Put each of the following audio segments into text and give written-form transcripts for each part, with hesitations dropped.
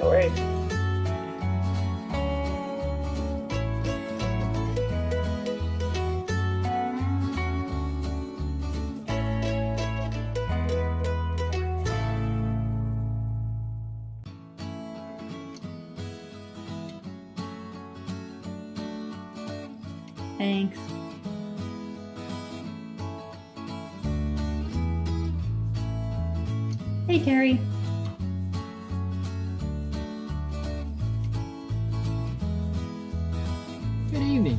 story. Thanks. Hey, Carrie. Good evening.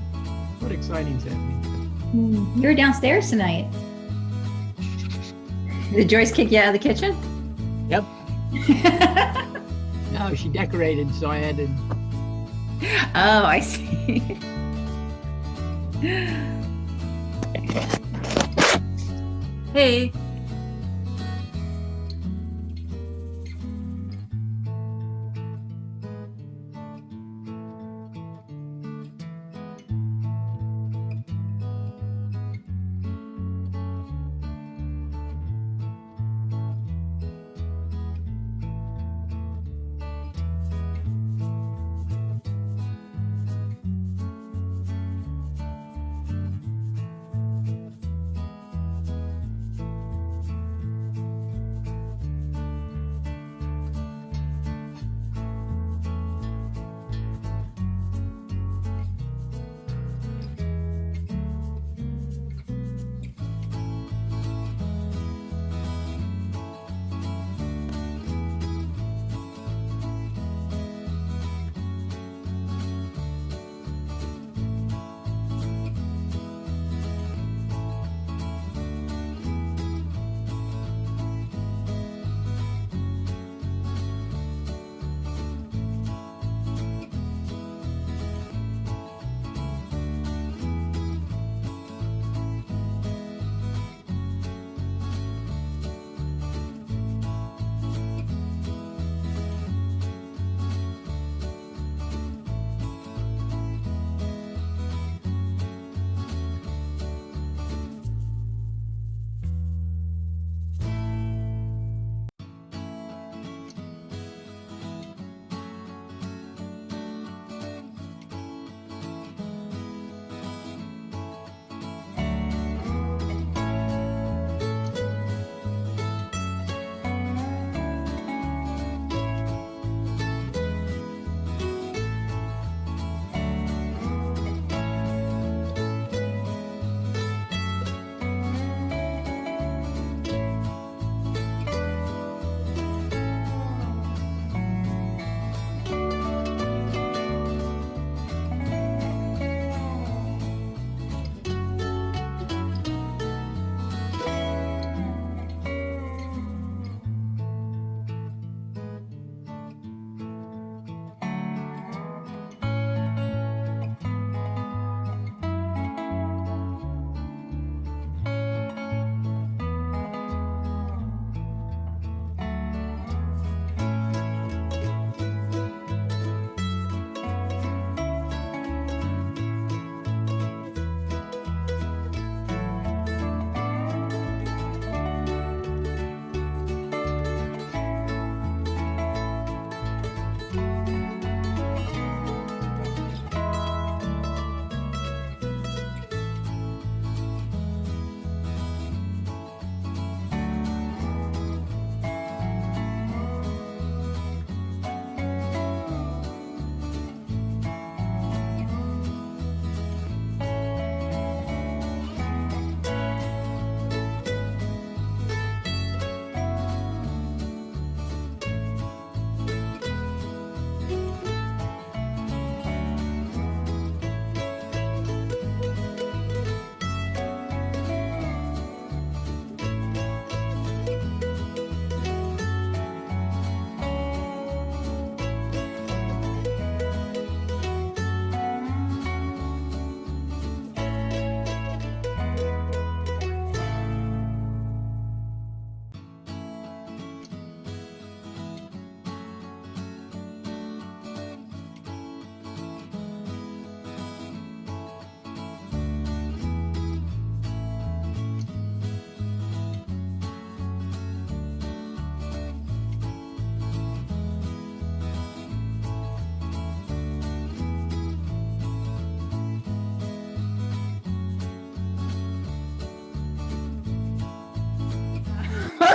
What exciting's happening? You're downstairs tonight. Did Joyce kick you out of the kitchen? Yep. No, she decorated, so I had to. Oh, I see. Hey.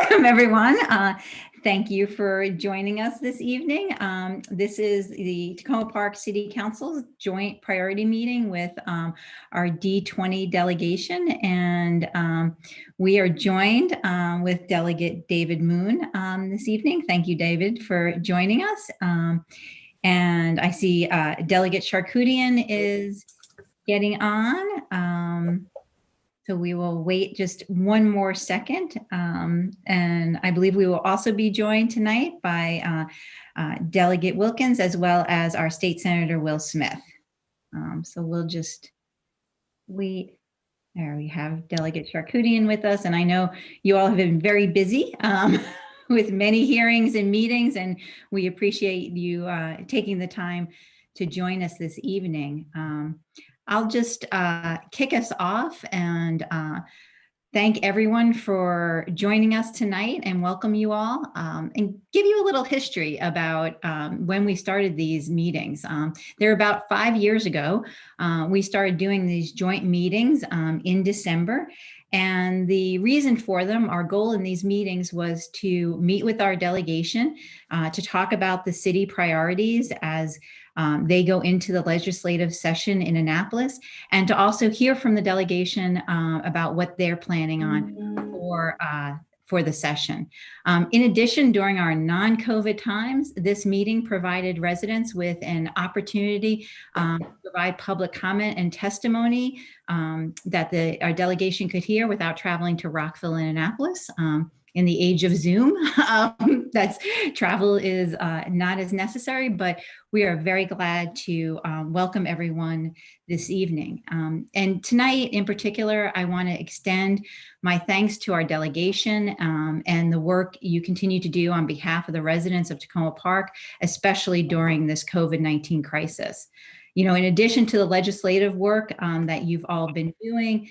Welcome, everyone. Thank you for joining us this evening. This is the Tacoma Park City Council's joint priority meeting with our D20 delegation. And we are joined with Delegate David Moon this evening. Thank you, David, for joining us. And I see Delegate Charkoudian is getting on. So we will wait just one more second. And I believe we will also be joined tonight by Delegate Wilkins, as well as our State Senator Will Smith. So we'll just wait. There we have Delegate Charkoudian with us. And I know you all have been very busy with many hearings and meetings, and we appreciate you taking the time to join us this evening. I'll just kick us off and thank everyone for joining us tonight and welcome you all and give you a little history about when we started these meetings. They're about 5 years ago. We started doing these joint meetings in December. And the reason for them, our goal in these meetings was to meet with our delegation to talk about the city priorities as they go into the legislative session in Annapolis, and to also hear from the delegation about what they're planning on for the session. In addition, during our non-COVID times, this meeting provided residents with an opportunity to provide public comment and testimony that our delegation could hear without traveling to Rockville and Annapolis. In the age of Zoom, travel is not as necessary, but we are very glad to welcome everyone this evening. And tonight in particular, I want to extend my thanks to our delegation and the work you continue to do on behalf of the residents of Tacoma Park, especially during this COVID-19 crisis. You know, in addition to the legislative work that you've all been doing,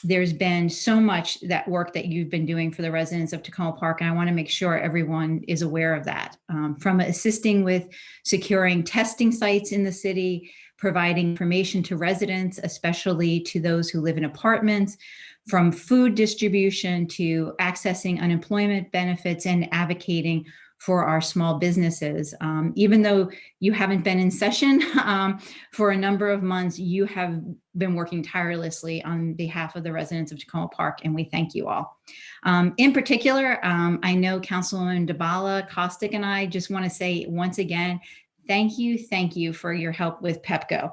there's been so much that work that you've been doing for the residents of Tacoma Park, and I want to make sure everyone is aware of that. From assisting with securing testing sites in the city, providing information to residents, especially to those who live in apartments, from food distribution to accessing unemployment benefits and advocating for our small businesses. Even though you haven't been in session for a number of months, you have been working tirelessly on behalf of the residents of Tacoma Park, and we thank you all. In particular, I know Councilwoman Dabala Kostick and I just want to say once again, thank you for your help with Pepco.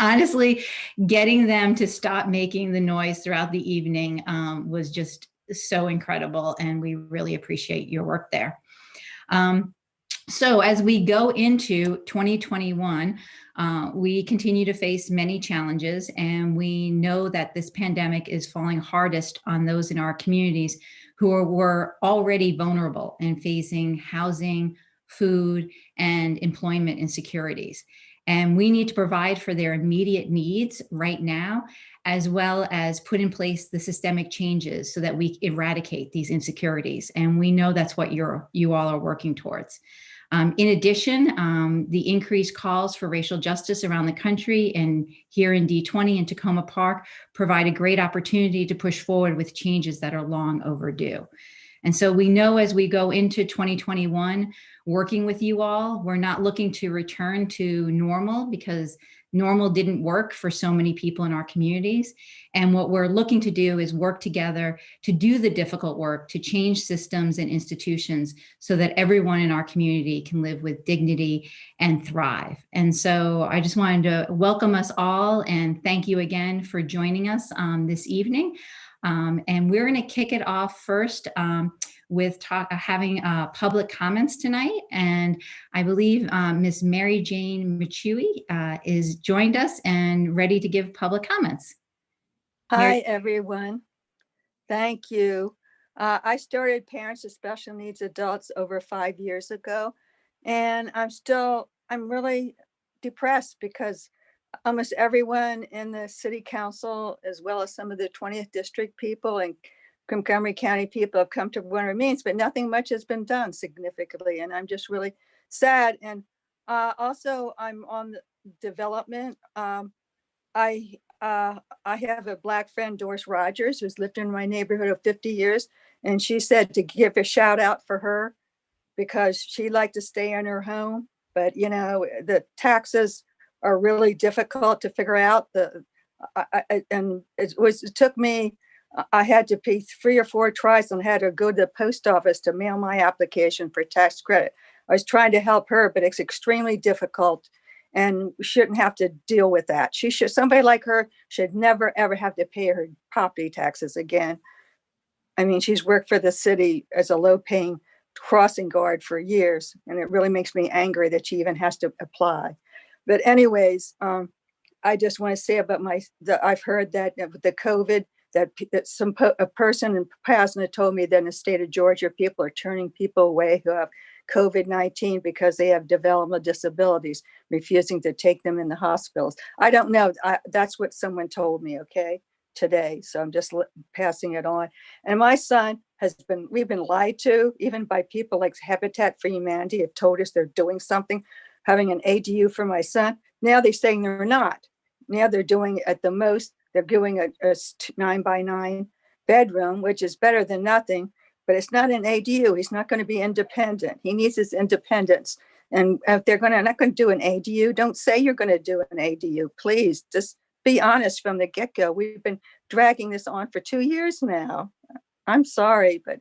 Honestly, getting them to stop making the noise throughout the evening was just so incredible, and we really appreciate your work there. So as we go into 2021, we continue to face many challenges, and we know that this pandemic is falling hardest on those in our communities who were already vulnerable and facing housing, food, and employment insecurities. And we need to provide for their immediate needs right now, as well as put in place the systemic changes so that we eradicate these insecurities. And we know that's what you all are working towards. In addition, the increased calls for racial justice around the country and here in D20 and Tacoma Park provide a great opportunity to push forward with changes that are long overdue. And so we know as we go into 2021, working with you all, we're not looking to return to normal because normal didn't work for so many people in our communities. And what we're looking to do is work together to do the difficult work, to change systems and institutions so that everyone in our community can live with dignity and thrive. And so I just wanted to welcome us all and thank you again for joining us this evening. And we're going to kick it off first with having public comments tonight. And I believe Ms. Mary Jane Michui is joined us and ready to give public comments. Hi, everyone. Thank you. I started Parents of Special Needs Adults over 5 years ago, and I'm really depressed because almost everyone in the city council, as well as some of the 20th district people and Montgomery County people have come to one of our meetings, but nothing much has been done significantly. And I'm just really sad. And also I'm on the development. I I have a Black friend, Doris Rogers, who's lived in my neighborhood of 50 years. And she said to give a shout out for her because she liked to stay in her home. But, the taxes are really difficult to figure out. And it took me, I had to pay 3 or 4 tries and had to go to the post office to mail my application for tax credit. I was trying to help her, but it's extremely difficult and we shouldn't have to deal with that. Somebody like her should never, ever have to pay her property taxes again. I mean, she's worked for the city as a low paying crossing guard for years. And it really makes me angry that she even has to apply. But anyways, I just want to say about I've heard that with the COVID, that a person in Pasna told me that in the state of Georgia, people are turning people away who have COVID-19 because they have developmental disabilities, refusing to take them in the hospitals. I don't know. That's what someone told me, today. So I'm just passing it on. And my son we've been lied to, even by people like Habitat for Humanity have told us they're doing something, having an ADU for my son. Now they're saying they're not. Now they're doing at the most, they're doing a 9x9 bedroom, which is better than nothing, but it's not an ADU. He's not going to be independent. He needs his independence. And if they're not going to do an ADU, don't say you're going to do an ADU. Please just be honest from the get-go. We've been dragging this on for 2 years now. I'm sorry, but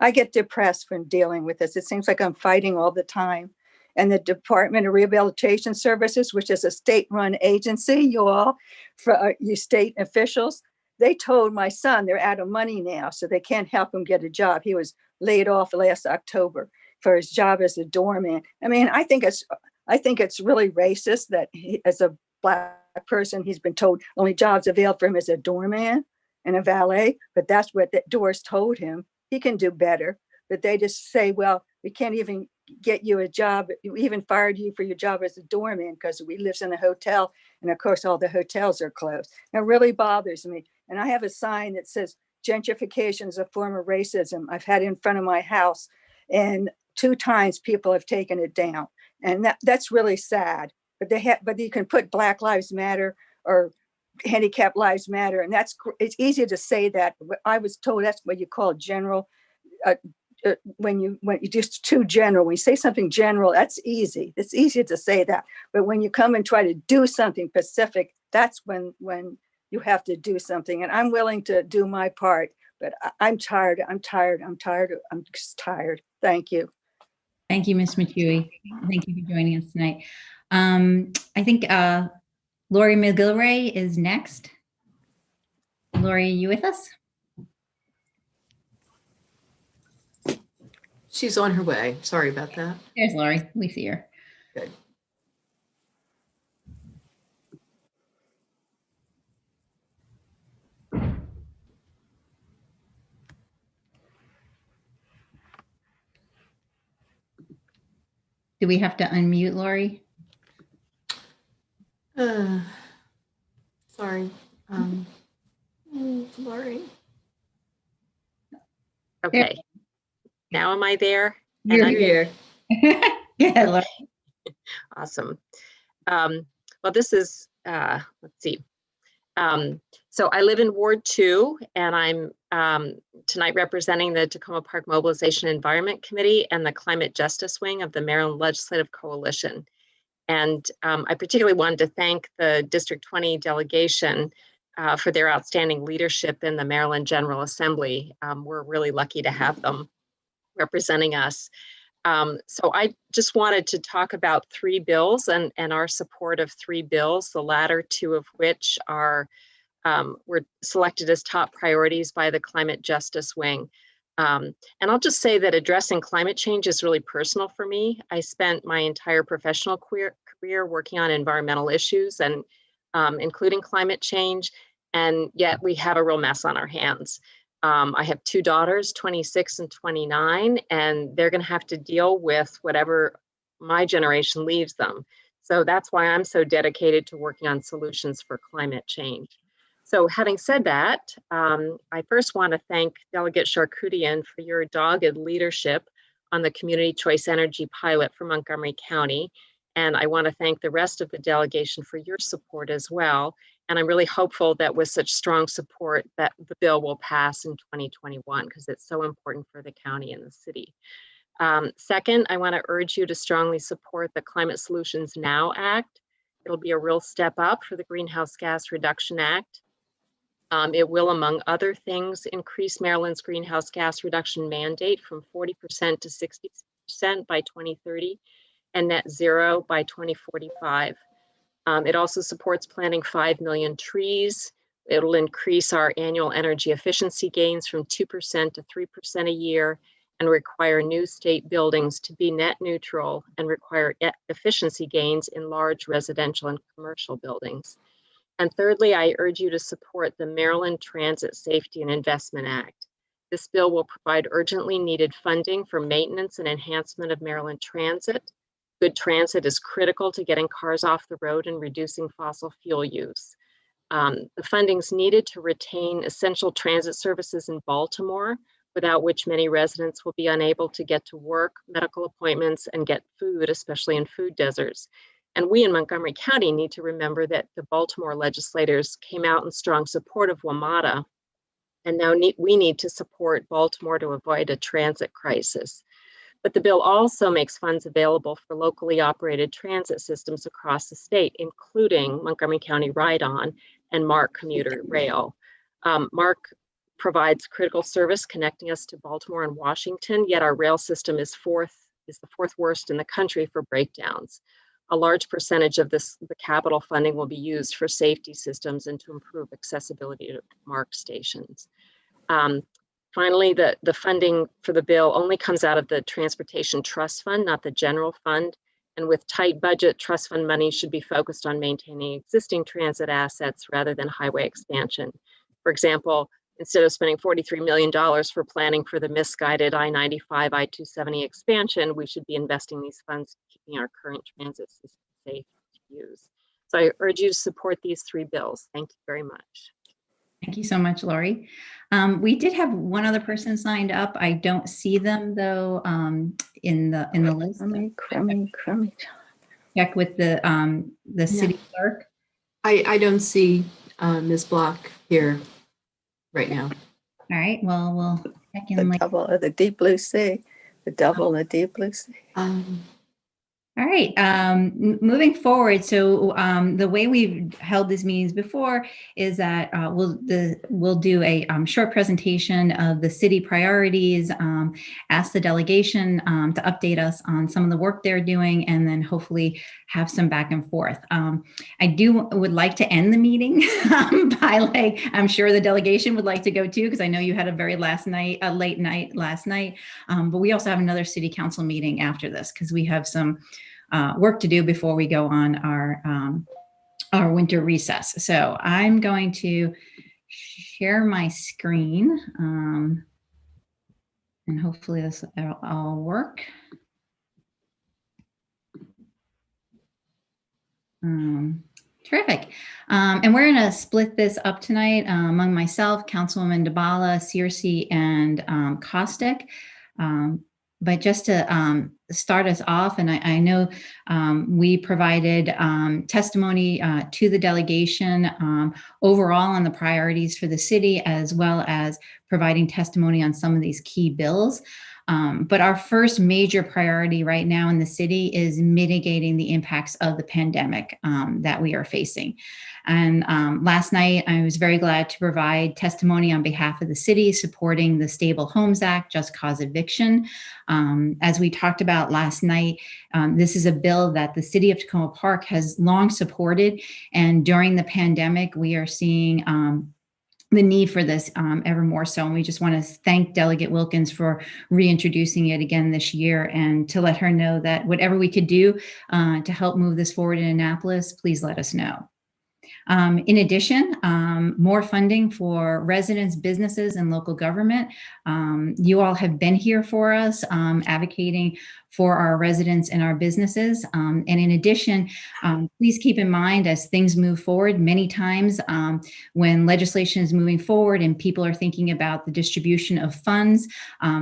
I get depressed from dealing with this. It seems like I'm fighting all the time. And the Department of Rehabilitation Services, which is a state-run agency, you state officials, they told my son they're out of money now, so they can't help him get a job. He was laid off last October for his job as a doorman. I mean, I think it's really racist that as a Black person, he's been told only jobs available for him as a doorman and a valet, but that's what Doris told him. He can do better, but they just say, well, we can't even get you a job. We even fired you for your job as a doorman because we live in a hotel. And of course, all the hotels are closed. It really bothers me. And I have a sign that says gentrification is a form of racism. I've had it in front of my house and 2 times people have taken it down. And that's really sad. But you can put Black Lives Matter or Handicap Lives Matter. And it's easy to say that. I was told that's what you call general. When you just too general, when you say something general, that's easy. It's easier to say that. But when you come and try to do something specific, that's when you have to do something. And I'm willing to do my part, but I'm tired. I'm just tired. Thank you. Thank you, Ms. Matui. Thank you for joining us tonight. I think Lori McGilray is next. Lori, are you with us? She's on her way. Sorry about that. There's Lori. We see her. Good. Do we have to unmute Lori? Sorry. Lori. Okay. Now am I there? You're here. Yeah, Lori. Awesome. Well, this is, let's see. So I live in Ward 2, and I'm tonight representing the Tacoma Park Mobilization Environment Committee and the Climate Justice Wing of the Maryland Legislative Coalition. And I particularly wanted to thank the District 20 delegation for their outstanding leadership in the Maryland General Assembly. We're really lucky to have them representing us. So I just wanted to talk about 3 bills and our support of 3 bills, the latter 2 of which were selected as top priorities by the Climate Justice Wing. And I'll just say that addressing climate change is really personal for me. I spent my entire professional career working on environmental issues and including climate change, and yet we have a real mess on our hands. I have 2 daughters, 26 and 29, and they're going to have to deal with whatever my generation leaves them. So that's why I'm so dedicated to working on solutions for climate change. So having said that, I first want to thank Delegate Charkoudian for your dogged leadership on the Community Choice Energy pilot for Montgomery County. And I want to thank the rest of the delegation for your support as well. And I'm really hopeful that with such strong support that the bill will pass in 2021 because it's so important for the county and the city. Second, I want to urge you to strongly support the Climate Solutions Now Act. It'll be a real step up for the Greenhouse Gas Reduction Act. It will, among other things, increase Maryland's greenhouse gas reduction mandate from 40% to 60% by 2030 and net zero by 2045. It also supports planting 5 million trees. It'll increase our annual energy efficiency gains from 2% to 3% a year and require new state buildings to be net neutral and require efficiency gains in large residential and commercial buildings. And thirdly, I urge you to support the Maryland Transit Safety and Investment Act. This bill will provide urgently needed funding for maintenance and enhancement of Maryland transit. Good transit is critical to getting cars off the road and reducing fossil fuel use. The funding's needed to retain essential transit services in Baltimore, without which many residents will be unable to get to work, medical appointments, and get food, especially in food deserts. And we in Montgomery County need to remember that the Baltimore legislators came out in strong support of WMATA, and now we need to support Baltimore to avoid a transit crisis. But the bill also makes funds available for locally operated transit systems across the state, including Montgomery County Ride-On and MARC Commuter Rail. MARC provides critical service connecting us to Baltimore and Washington, yet our rail system is the fourth worst in the country for breakdowns. A large percentage of the capital funding will be used for safety systems and to improve accessibility to MARC stations. Finally, the funding for the bill only comes out of the Transportation Trust Fund, not the general fund. And with tight budget, trust fund money should be focused on maintaining existing transit assets rather than highway expansion. For example, instead of spending $43 million for planning for the misguided I-95, I-270 expansion, we should be investing these funds in keeping our current transit system safe to use. So I urge you to support these three bills. Thank you very much. Thank you so much, Lori. We did have one other person signed up. I don't see them though in the list. Crummy. Check with the city clerk. I don't see Ms. Block here right now. All right. Well, we'll check The in later. double of the deep blue sea. The double in the deep blue sea. All right, moving forward. So the way we've held these meetings before is that we'll do a short presentation of the city priorities, ask the delegation to update us on some of the work they're doing, and then hopefully have some back and forth. I would like to end the meeting by I'm sure the delegation would like to go too, because I know you had a very late night last night. But we also have another city council meeting after this because we have some work to do before we go on our winter recess. So I'm going to share my screen and hopefully this will all work. Terrific. And we're going to split this up tonight among myself, Councilwoman DeBala, Searcy, and Kostick. But just to start us off, and I know we provided testimony to the delegation overall on the priorities for the city, as well as providing testimony on some of these key bills. But our first major priority right now in the city is mitigating the impacts of the pandemic that we are facing. And last night, I was very glad to provide testimony on behalf of the city supporting the Stable Homes Act, Just Cause Eviction. As we talked about last night, this is a bill that the city of Tacoma Park has long supported. And during the pandemic, we are seeing the need for this ever more so. And we just want to thank Delegate Wilkins for reintroducing it again this year and to let her know that whatever we could do to help move this forward in Annapolis, please let us know. In addition, more funding for residents, businesses, and local government. You all have been here for us, advocating for our residents and our businesses. And in addition, please keep in mind as things move forward, many times when legislation is moving forward and people are thinking about the distribution of funds,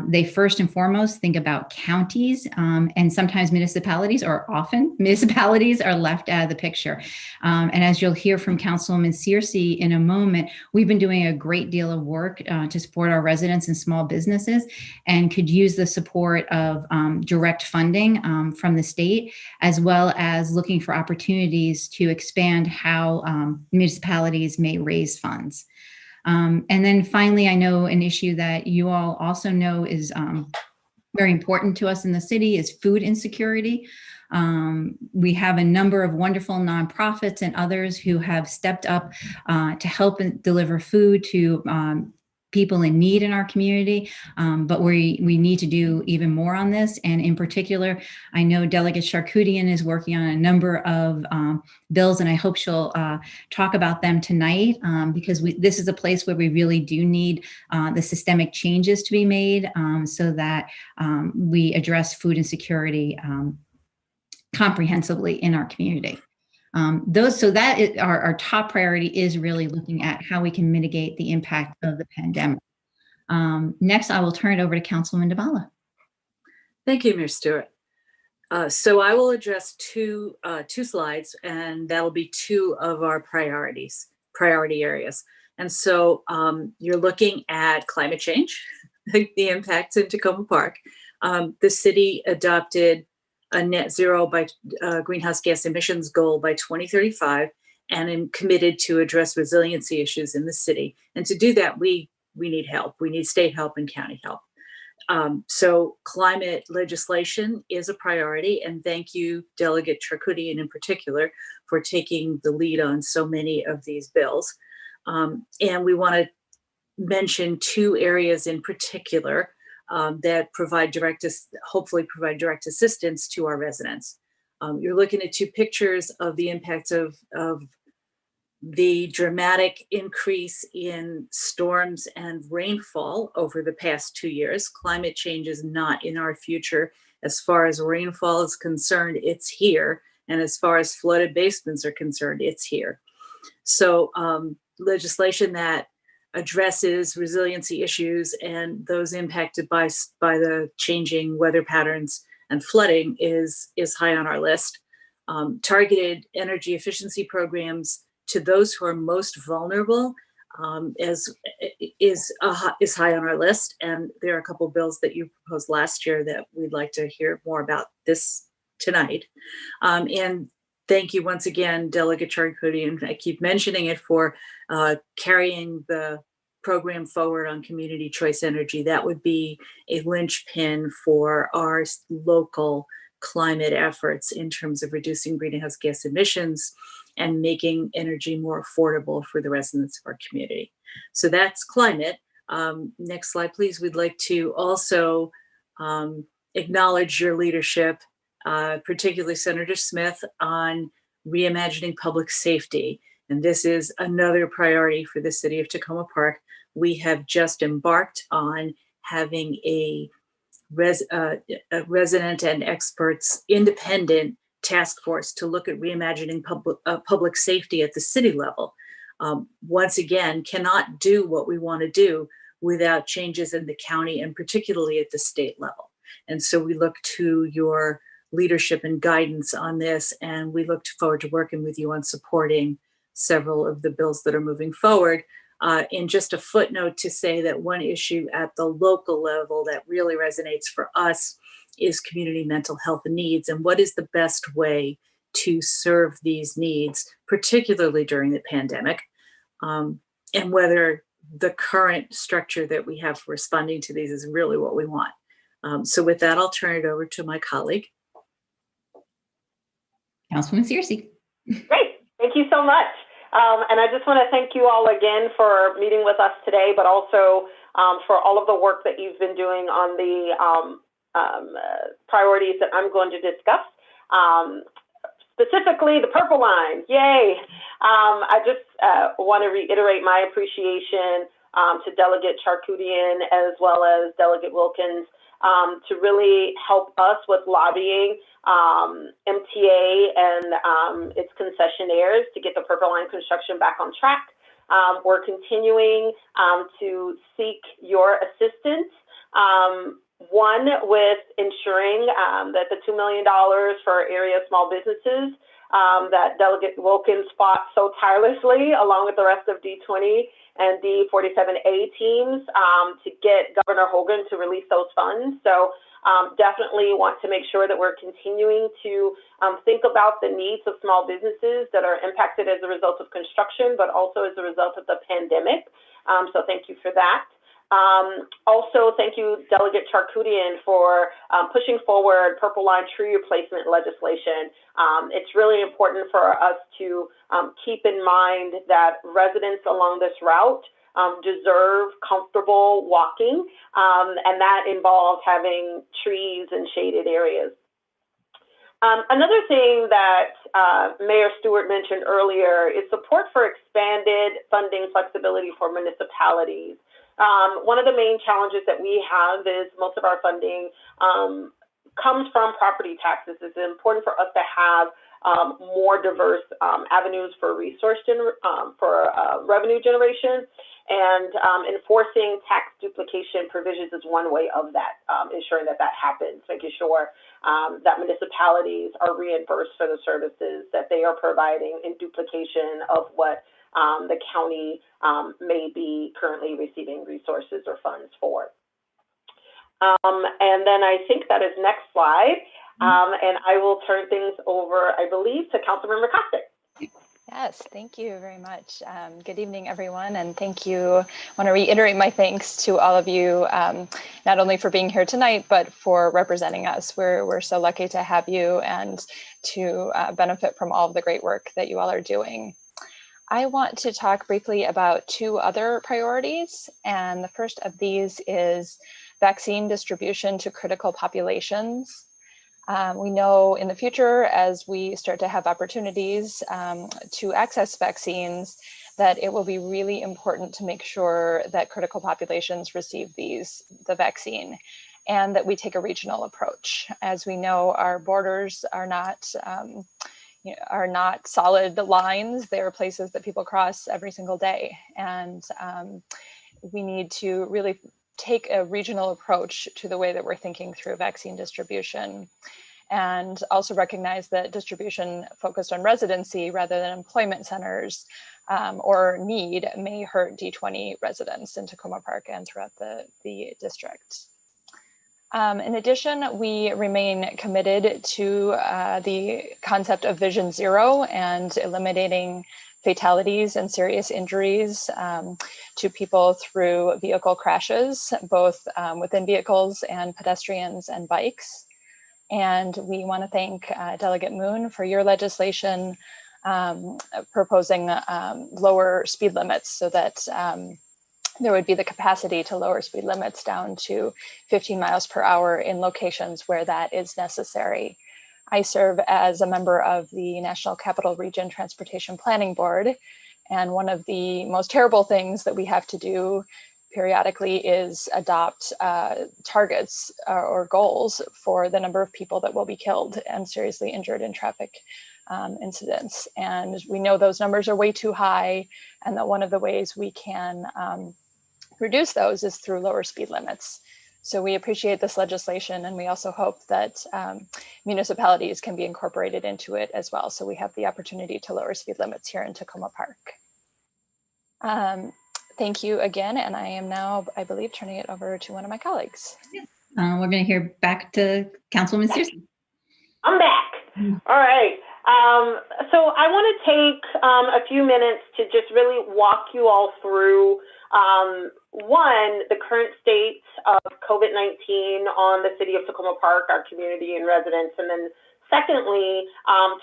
they first and foremost think about counties and sometimes municipalities, or often municipalities are left out of the picture. And as you'll hear from from Councilwoman Searcy in a moment, we've been doing a great deal of work to support our residents and small businesses, and could use the support of direct funding from the state, as well as looking for opportunities to expand how municipalities may raise funds. And then finally, I know an issue that you all also know is very important to us in the city is food insecurity. We have a number of wonderful nonprofits and others who have stepped up to help and deliver food to people in need in our community, but we need to do even more on this. And in particular, I know Delegate Charkoudian is working on a number of bills, and I hope she'll talk about them tonight, because this is a place where we really do need the systemic changes to be made so that we address food insecurity comprehensively in our community. Our top priority is really looking at how we can mitigate the impact of the pandemic. Next, I will turn it over to Councilwoman Dabala. Thank you, Mayor Stewart. So I will address two slides, and that'll be two of our priority areas. And so you're looking at climate change, the impacts in Takoma Park. The city adopted a net zero by greenhouse gas emissions goal by 2035, and am committed to address resiliency issues in the city. And to do that, we need help. We need state help and county help. So climate legislation is a priority, and thank you, Delegate Charkoudian in particular, for taking the lead on so many of these bills. And we want to mention two areas in particular that hopefully provide direct assistance to our residents. You're looking at two pictures of the impacts of the dramatic increase in storms and rainfall over the past 2 years. Climate change is not in our future. As far as rainfall is concerned, it's here. And as far as flooded basements are concerned, it's here. So legislation that addresses resiliency issues and those impacted by the changing weather patterns and flooding is high on our list. Targeted energy efficiency programs to those who are most vulnerable is high on our list. And there are a couple of bills that you proposed last year that we'd like to hear more about this tonight. And thank you once again, Delegate Charkoudian. I keep mentioning it for carrying the program forward on community choice energy. That would be a linchpin for our local climate efforts in terms of reducing greenhouse gas emissions and making energy more affordable for the residents of our community. So that's climate. Next slide, please. We'd like to also acknowledge your leadership, particularly Senator Smith, on reimagining public safety. And this is another priority for the city of Takoma Park. We have just embarked on having a resident and experts independent task force to look at reimagining public safety at the city level. Once again, cannot do what we want to do without changes in the county and particularly at the state level. And so we look to your leadership and guidance on this, and we look forward to working with you on supporting several of the bills that are moving forward. And just a footnote to say that one issue at the local level that really resonates for us is community mental health needs, and what is the best way to serve these needs, particularly during the pandemic, and whether the current structure that we have for responding to these is really what we want. So with that, I'll turn it over to my colleague. Councilwoman Searcy. Great, thank you so much. And I just want to thank you all again for meeting with us today, but also for all of the work that you've been doing on the priorities that I'm going to discuss. Specifically, the purple line, yay. I just want to reiterate my appreciation to Delegate Charkoudian as well as Delegate Wilkins to really help us with lobbying MTA and its concessionaires to get the Purple Line construction back on track. We're continuing to seek your assistance. One, with ensuring that the $2 million for area small businesses that Delegate Wilkins fought so tirelessly, along with the rest of D20 and D47A teams, to get Governor Hogan to release those funds. So definitely want to make sure that we're continuing to think about the needs of small businesses that are impacted as a result of construction, but also as a result of the pandemic. So thank you for that. Also, thank you, Delegate Charkoudian, for pushing forward Purple Line tree replacement legislation. It's really important for us to keep in mind that residents along this route deserve comfortable walking, and that involves having trees and shaded areas. Another thing that Mayor Stewart mentioned earlier is support for expanded funding flexibility for municipalities. One of the main challenges that we have is most of our funding comes from property taxes. It's important for us to have more diverse avenues for revenue generation, and enforcing tax duplication provisions is one way of that, ensuring that that happens, making sure that municipalities are reimbursed for the services that they are providing in duplication of what the county may be currently receiving resources or funds for. And then I think that is next slide. And I will turn things over, I believe, to Councilmember Costick. Yes, thank you very much. Good evening, everyone, and thank you. I want to reiterate my thanks to all of you, not only for being here tonight, but for representing us. We're so lucky to have you and to benefit from all of the great work that you all are doing. I want to talk briefly about two other priorities, and the first of these is vaccine distribution to critical populations. We know in the future, as we start to have opportunities to access vaccines, that it will be really important to make sure that critical populations receive the vaccine, and that we take a regional approach. As we know, our borders are not solid lines. They are places that people cross every single day, and we need to really take a regional approach to the way that we're thinking through vaccine distribution, and also recognize that distribution focused on residency rather than employment centers or need may hurt D20 residents in Takoma Park and throughout the district. In addition, we remain committed to the concept of Vision Zero and eliminating fatalities and serious injuries to people through vehicle crashes, both within vehicles and pedestrians and bikes. And we want to thank Delegate Moon for your legislation proposing lower speed limits so that there would be the capacity to lower speed limits down to 15 miles per hour in locations where that is necessary. I serve as a member of the National Capital Region Transportation Planning Board, and one of the most terrible things that we have to do periodically is adopt targets or goals for the number of people that will be killed and seriously injured in traffic incidents. And we know those numbers are way too high, and that one of the ways we can reduce those is through lower speed limits. So we appreciate this legislation, and we also hope that municipalities can be incorporated into it as well. So we have the opportunity to lower speed limits here in Takoma Park. Thank you again, and I am now, I believe, turning it over to one of my colleagues. We're going to hear back to Councilwoman Searcy. I'm back. All right. So I want to take a few minutes to just really walk you all through, one, the current state of COVID-19 on the city of Takoma Park, our community and residents, and then secondly,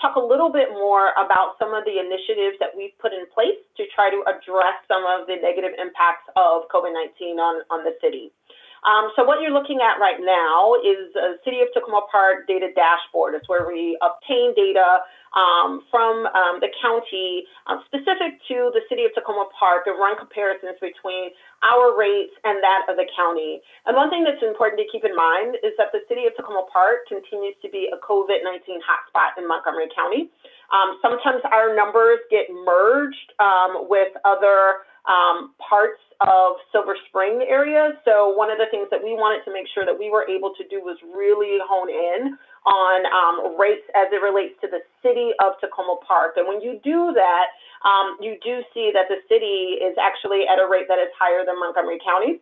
talk a little bit more about some of the initiatives that we've put in place to try to address some of the negative impacts of COVID-19 on the city. So what you're looking at right now is a City of Takoma Park data dashboard. It's where we obtain data from the county specific to the City of Takoma Park and run comparisons between our rates and that of the county. And one thing that's important to keep in mind is that the City of Takoma Park continues to be a COVID-19 hotspot in Montgomery County. Sometimes our numbers get merged with other parts of Silver Spring area. So one of the things that we wanted to make sure that we were able to do was really hone in on rates as it relates to the city of Tacoma Park. And when you do that, you do see that the city is actually at a rate that is higher than Montgomery County.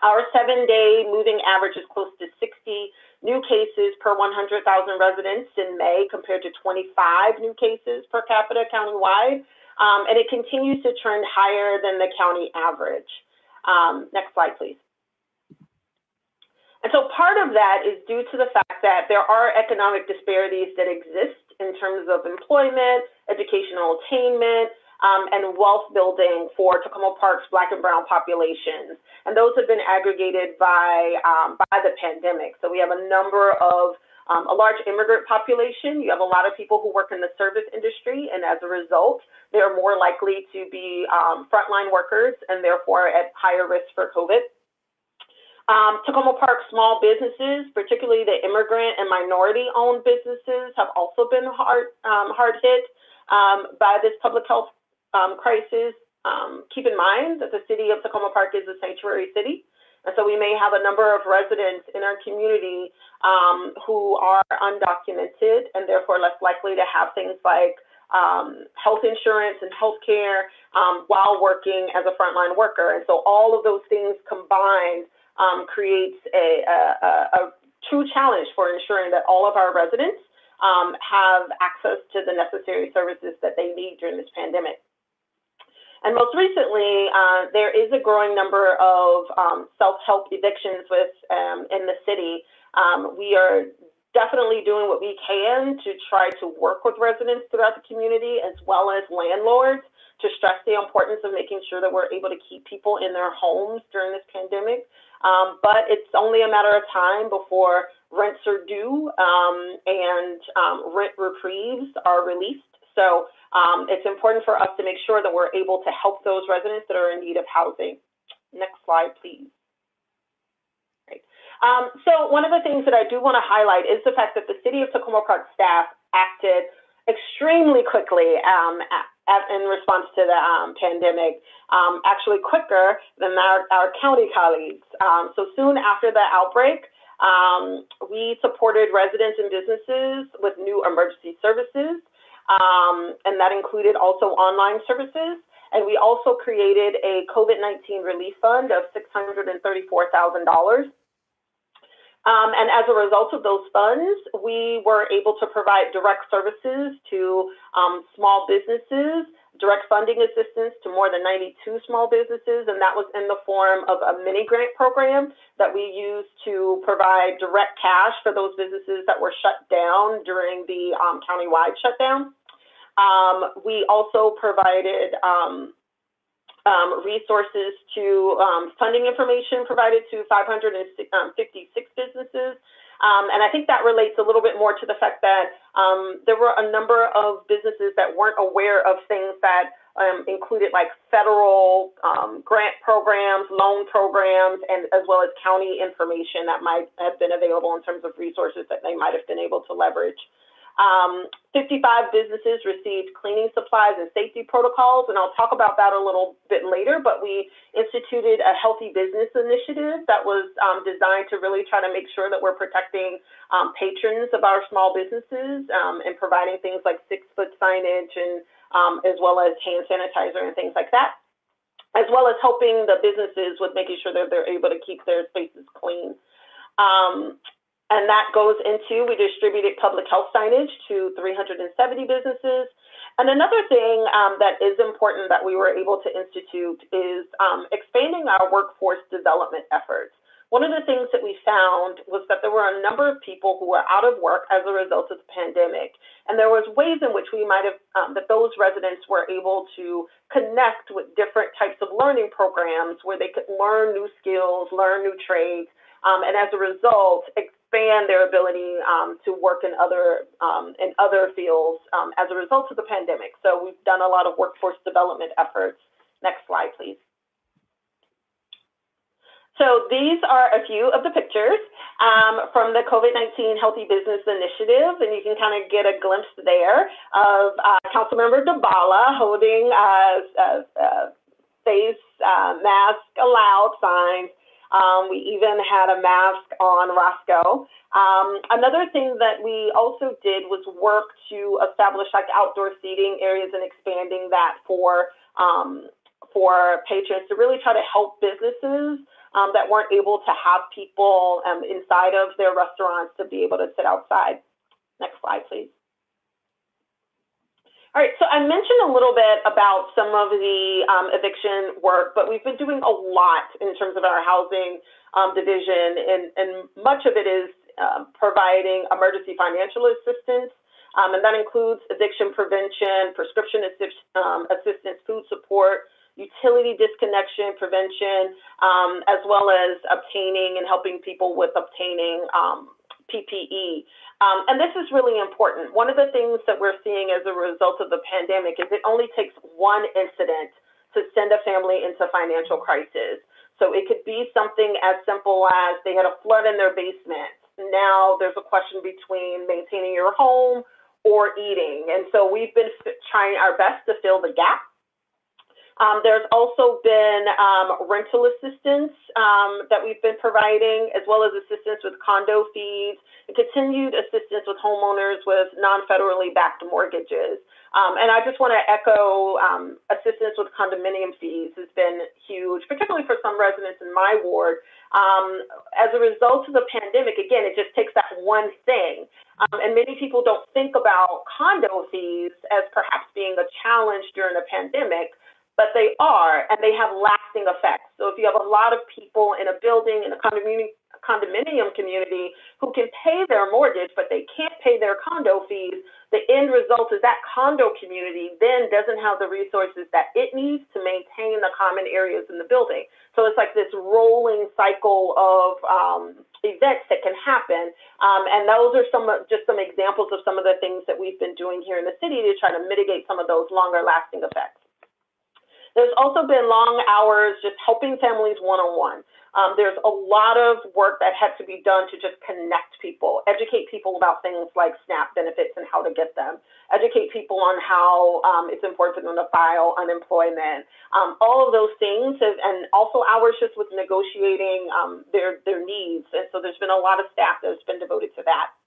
Our 7-day moving average is close to 60 new cases per 100,000 residents in May, compared to 25 new cases per capita countywide. And it continues to trend higher than the county average. Next slide, please. And so part of that is due to the fact that there are economic disparities that exist in terms of employment, educational attainment, and wealth building for Tacoma Park's Black and Brown populations. And those have been aggregated by the pandemic. So we have a number of a large immigrant population. You have a lot of people who work in the service industry, and as a result, they're more likely to be frontline workers and therefore at higher risk for COVID. Tacoma Park small businesses, particularly the immigrant and minority-owned businesses, have also been hard hit by this public health crisis. Keep in mind that the city of Tacoma Park is a sanctuary city. And so we may have a number of residents in our community who are undocumented and therefore less likely to have things like health insurance and health care while working as a frontline worker. And so all of those things combined creates a true challenge for ensuring that all of our residents have access to the necessary services that they need during this pandemic. And most recently, there is a growing number of self-help evictions in the city. We are definitely doing what we can to try to work with residents throughout the community, as well as landlords, to stress the importance of making sure that we're able to keep people in their homes during this pandemic. But it's only a matter of time before rents are due and rent reprieves are released. So it's important for us to make sure that we're able to help those residents that are in need of housing. Next slide, please. Great. So one of the things that I do want to highlight is the fact that the City of Tacoma Park staff acted extremely quickly in response to the pandemic, actually quicker than our county colleagues. So soon after the outbreak, we supported residents and businesses with new emergency services. And that included also online services. And we also created a COVID-19 relief fund of $634,000. And as a result of those funds, we were able to provide direct services to small businesses, direct funding assistance to more than 92 small businesses, and that was in the form of a mini grant program that we used to provide direct cash for those businesses that were shut down during the countywide shutdown. We also provided resources to funding information provided to 556 businesses. And I think that relates a little bit more to the fact that there were a number of businesses that weren't aware of things that included like federal grant programs, loan programs, and as well as county information that might have been available in terms of resources that they might have been able to leverage. 55 businesses received cleaning supplies and safety protocols, and I'll talk about that a little bit later, but we instituted a healthy business initiative that was designed to really try to make sure that we're protecting patrons of our small businesses and providing things like 6-foot signage and as well as hand sanitizer and things like that, as well as helping the businesses with making sure that they're able to keep their spaces clean. And that goes into, we distributed public health signage to 370 businesses. And another thing that is important that we were able to institute is expanding our workforce development efforts. One of the things that we found was that there were a number of people who were out of work as a result of the pandemic. And there was ways in which we might have, that those residents were able to connect with different types of learning programs where they could learn new skills, learn new trades, and as a result, expand their ability to work in other fields as a result of the pandemic. So we've done a lot of workforce development efforts. Next slide, please. So these are a few of the pictures from the COVID-19 Healthy Business Initiative, and you can kind of get a glimpse there of Councilmember Dabala holding face mask allowed signs. We even had a mask on Roscoe. Another thing that we also did was work to establish like outdoor seating areas and expanding that for patrons to really try to help businesses that weren't able to have people inside of their restaurants to be able to sit outside. Next slide, please. All right, so I mentioned a little bit about some of the eviction work, but we've been doing a lot in terms of our housing division, and much of it is providing emergency financial assistance, and that includes eviction prevention, prescription assistance, food support, utility disconnection prevention, as well as obtaining and helping people with obtaining PPE. And this is really important. One of the things that we're seeing as a result of the pandemic is it only takes one incident to send a family into financial crisis. So it could be something as simple as they had a flood in their basement. Now there's a question between maintaining your home or eating. And so we've been trying our best to fill the gap. There's also been rental assistance that we've been providing, as well as assistance with condo fees and continued assistance with homeowners with non-federally backed mortgages. And I just want to echo assistance with condominium fees has been huge, particularly for some residents in my ward. As a result of the pandemic, again, it just takes that one thing. And many people don't think about condo fees as perhaps being a challenge during a pandemic, but they are, and they have lasting effects. So if you have a lot of people in a building, in a condominium community who can pay their mortgage, but they can't pay their condo fees, the end result is that condo community then doesn't have the resources that it needs to maintain the common areas in the building. So it's like this rolling cycle of events that can happen. And those are just some examples of some of the things that we've been doing here in the city to try to mitigate some of those longer lasting effects. There's also been long hours just helping families one-on-one. There's a lot of work that had to be done to just connect people, educate people about things like SNAP benefits and how to get them, educate people on how it's important for them to file unemployment. All of those things, and also hours just with negotiating their needs. And so there's been a lot of staff that's been devoted to that.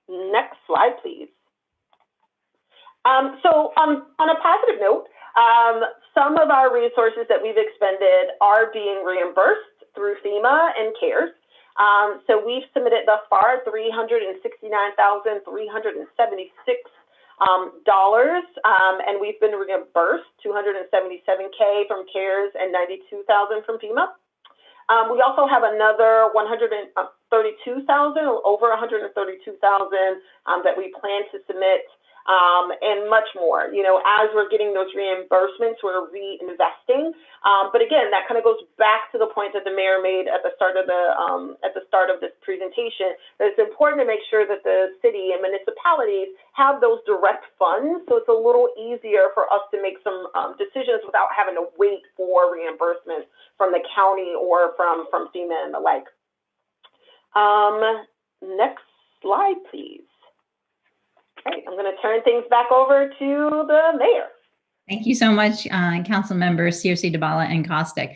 Next slide, please. So on a positive note, some of our resources that we've expended are being reimbursed through FEMA and CARES. So we've submitted thus far $369,376, and we've been reimbursed $277K from CARES and $92,000 from FEMA. We also have another $132,000, over $132,000 that we plan to submit. And much more. You know, as we're getting those reimbursements, we're reinvesting. But again, that kind of goes back to the point that the mayor made at the start of this presentation. That it's important to make sure that the city and municipalities have those direct funds, so it's a little easier for us to make some decisions without having to wait for reimbursements from the county or from FEMA and the like. Next slide, please. All right, I'm going to turn things back over to the mayor. Thank you so much, Council Members Searcy, DiBala, and Kostick.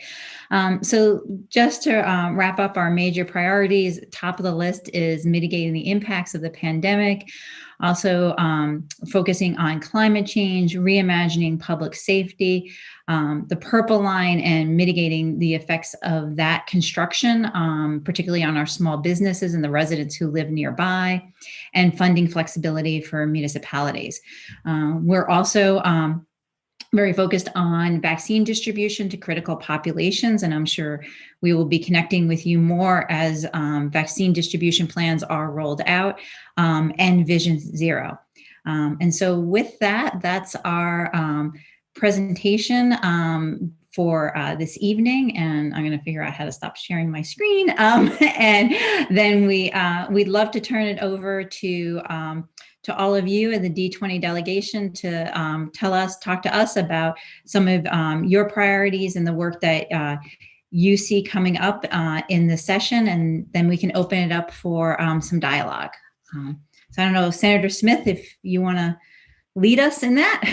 So just to wrap up our major priorities, top of the list is mitigating the impacts of the pandemic, also focusing on climate change, reimagining public safety, the Purple Line, and mitigating the effects of that construction, particularly on our small businesses and the residents who live nearby, and funding flexibility for municipalities. We're also very focused on vaccine distribution to critical populations, and I'm sure we will be connecting with you more as vaccine distribution plans are rolled out, and Vision Zero. And so with that, that's our presentation for this evening, and I'm going to figure out how to stop sharing my screen, and then we'd love to turn it over to all of you in the D20 delegation to talk to us about some of your priorities and the work that you see coming up in the session, and then we can open it up for some dialogue. So I don't know, Senator Smith, if you want to lead us in that.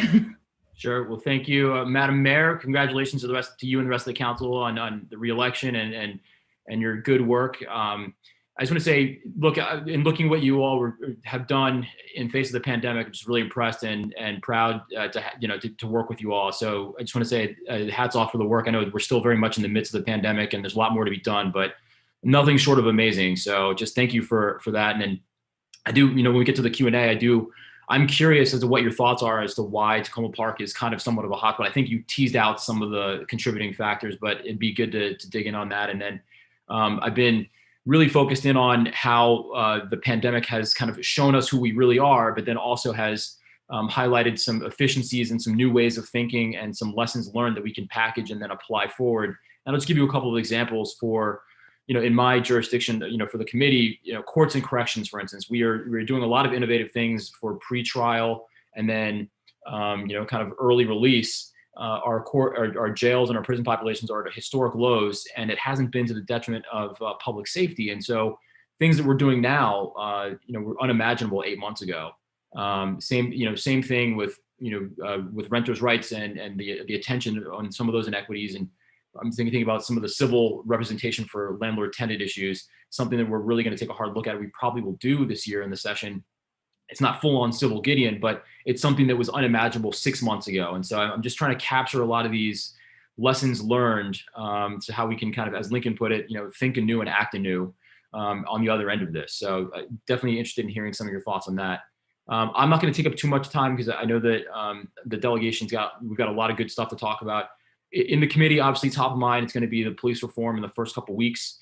Sure. Well, thank you, Madam Mayor. Congratulations to you and the rest of the council on the reelection and your good work. I just want to say, look, in looking what you all have done in face of the pandemic, I'm just really impressed and proud to work with you all. So I just want to say hats off for the work. I know we're still very much in the midst of the pandemic and there's a lot more to be done, but nothing short of amazing. So just thank you for that. And then I do, when we get to the Q&A, I'm curious as to what your thoughts are as to why Tacoma Park is kind of somewhat of a hotspot. I think you teased out some of the contributing factors, but it'd be good to dig in on that. And then I've been really focused in on how the pandemic has kind of shown us who we really are, but then also has highlighted some efficiencies and some new ways of thinking and some lessons learned that we can package and then apply forward. And I'll just give you a couple of examples for, in my jurisdiction, for the committee, courts and corrections, for instance, we're doing a lot of innovative things for pretrial and then, kind of early release. Our jails and our prison populations are at historic lows, and it hasn't been to the detriment of public safety. And so things that we're doing now, were unimaginable 8 months ago. Same thing with renters' rights and the attention on some of those inequities. And I'm thinking about some of the civil representation for landlord-tenant issues, something that we're really going to take a hard look at. We probably will do this year in the session. It's not full on civil Gideon, but it's something that was unimaginable 6 months ago. And so I'm just trying to capture a lot of these lessons learned to how we can kind of, as Lincoln put it, think anew and act anew on the other end of this. So definitely interested in hearing some of your thoughts on that. I'm not going to take up too much time because I know that the delegation's we've got a lot of good stuff to talk about. In the committee, obviously top of mind, it's going to be the police reform in the first couple of weeks.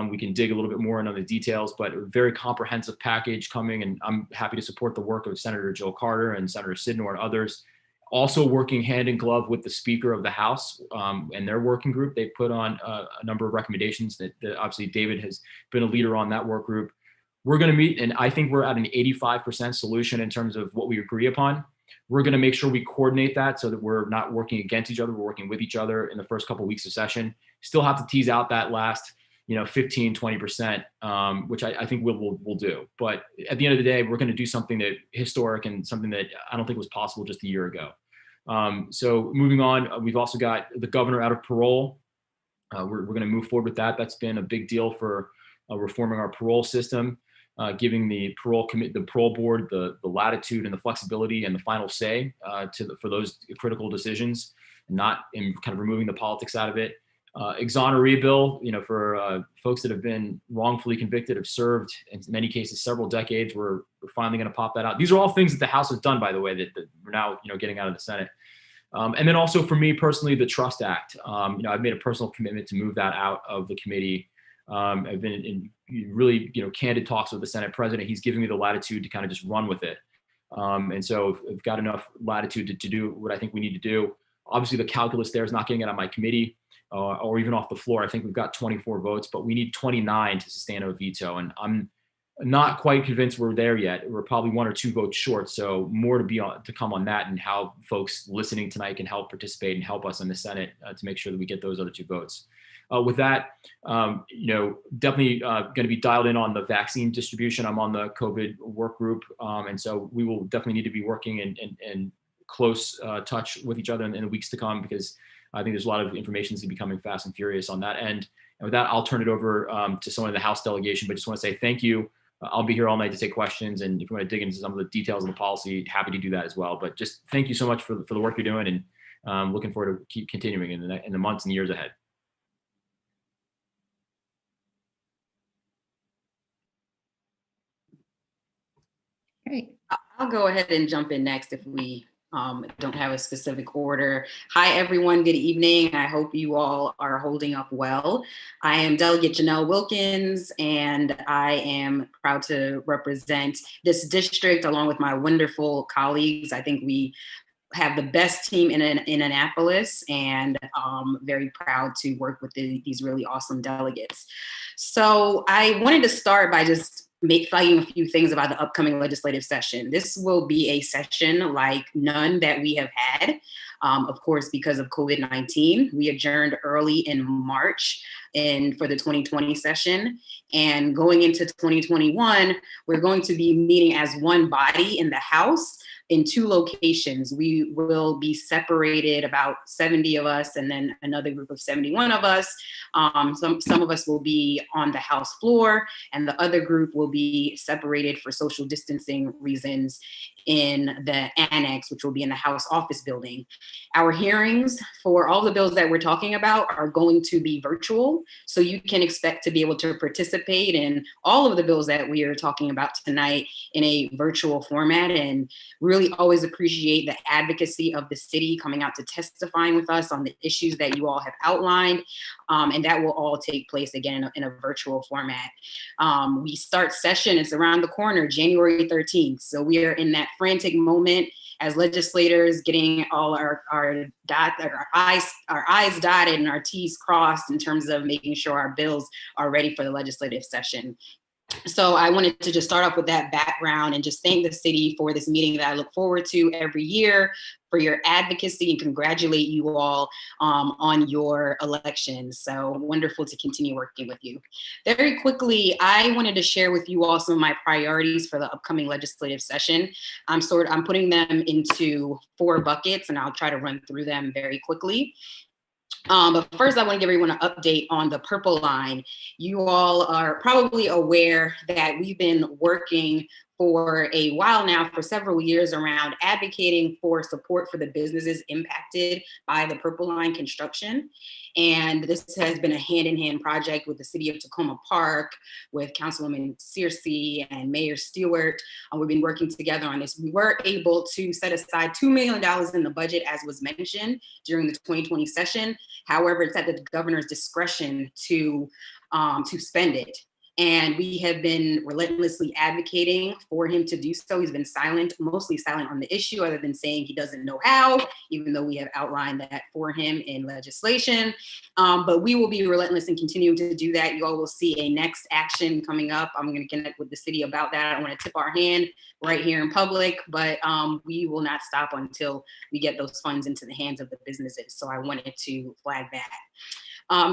We can dig a little bit more into the details, but a very comprehensive package coming, and I'm happy to support the work of Senator Jill Carter and Senator Sidnor and others. Also working hand in glove with the Speaker of the House and their working group. They put on a number of recommendations that obviously David has been a leader on that work group. We're going to meet, and I think we're at an 85% solution in terms of what we agree upon. We're going to make sure we coordinate that so that we're not working against each other. We're working with each other in the first couple of weeks of session. Still have to tease out that last 15, 20%, which I think we'll do. But at the end of the day, we're going to do something that historic and something that I don't think was possible just a year ago. So moving on, we've also got the governor out of parole. We're going to move forward with that. That's been a big deal for reforming our parole system, giving the parole board the latitude and the flexibility and the final say for those critical decisions, not in kind of removing the politics out of it. Exoneree bill, for folks that have been wrongfully convicted, have served in many cases several decades. We're finally going to pop that out. These are all things that the House has done, by the way, that we're now getting out of the Senate. And then also for me personally, the Trust Act. I've made a personal commitment to move that out of the committee. I've been in really candid talks with the Senate President. He's giving me the latitude to kind of just run with it. And so I've got enough latitude to do what I think we need to do. Obviously, the calculus there is not getting it on my committee. Or even off the floor. I think we've got 24 votes, but we need 29 to sustain a veto. And I'm not quite convinced we're there yet. We're probably 1 or 2 votes short. So more to come on that and how folks listening tonight can help participate and help us in the Senate to make sure that we get those other 2 votes. With that, definitely going to be dialed in on the vaccine distribution. I'm on the COVID work group. And so we will definitely need to be working in close touch with each other in the weeks to come, because I think there's a lot of information that's going to be coming fast and furious on that end. And with that, I'll turn it over to someone in the House delegation, but just want to say thank you. I'll be here all night to take questions. And if you want to dig into some of the details of the policy, happy to do that as well. But just thank you so much for the work you're doing, and looking forward to keep continuing in the months and years ahead. Great. I'll go ahead and jump in next if we don't have a specific order. Hi, everyone. Good evening. I hope you all are holding up well. I am Delegate Janelle Wilkins, and I am proud to represent this district along with my wonderful colleagues. I think we have the best team in Annapolis, and very proud to work with these really awesome delegates. So I wanted to start by just flagging a few things about the upcoming legislative session. This will be a session like none that we have had, of course, because of COVID-19. We adjourned early in March for the 2020 session. And going into 2021, we're going to be meeting as one body in the House in 2 locations. We will be separated, about 70 of us, and then another group of 71 of us. Some of us will be on the House floor, and the other group will be separated for social distancing reasons in the annex, which will be in the House office building. Our hearings for all the bills that we're talking about are going to be virtual, so you can expect to be able to participate in all of the bills that we are talking about tonight in a virtual format, and really always appreciate the advocacy of the city coming out to testifying with us on the issues that you all have outlined, and that will all take place again in a virtual format. We start session, it's around the corner, January 13th, so we are in that frantic moment as legislators, getting all our I's dotted and our T's crossed in terms of making sure our bills are ready for the legislative session. So I wanted to just start off with that background and just thank the city for this meeting that I look forward to every year, for your advocacy, and congratulate you all on your elections. So wonderful to continue working with you. Very quickly, I wanted to share with you all some of my priorities for the upcoming legislative session. I'm putting them into 4 buckets, and I'll try to run through them very quickly. But first, I want to give everyone an update on the Purple Line. You all are probably aware that we've been working for a while now, for several years, around advocating for support for the businesses impacted by the Purple Line construction. And this has been a hand-in-hand project with the city of Takoma Park, with Councilwoman Searcy and Mayor Stewart. We've been working together on this. We were able to set aside $2 million in the budget, as was mentioned, during the 2020 session. However, it's at the governor's discretion to spend it. And we have been relentlessly advocating for him to do so. He's been silent, mostly silent on the issue, other than saying he doesn't know how, even though we have outlined that for him in legislation. But we will be relentless in continuing to do that. You all will see a next action coming up. I'm going to connect with the city about that. I don't want to tip our hand right here in public, but we will not stop until we get those funds into the hands of the businesses. So I wanted to flag that.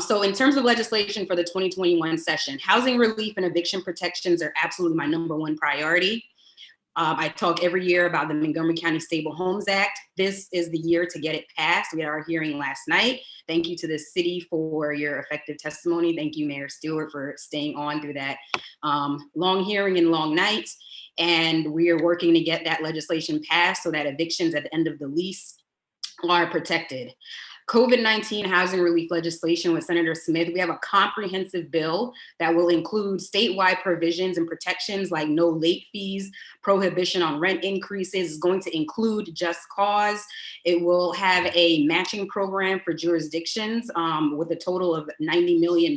So in terms of legislation for the 2021 session, housing relief and eviction protections are absolutely my #1 priority. I talk every year about the Montgomery County Stable Homes Act. This is the year to get it passed. We had our hearing last night. Thank you to the city for your effective testimony. Thank you, Mayor Stewart, for staying on through that long hearing and long night. And we are working to get that legislation passed so that evictions at the end of the lease are protected. COVID-19 housing relief legislation with Senator Smith, we have a comprehensive bill that will include statewide provisions and protections like no late fees, prohibition on rent increases. It's going to include just cause. It will have a matching program for jurisdictions with a total of $90 million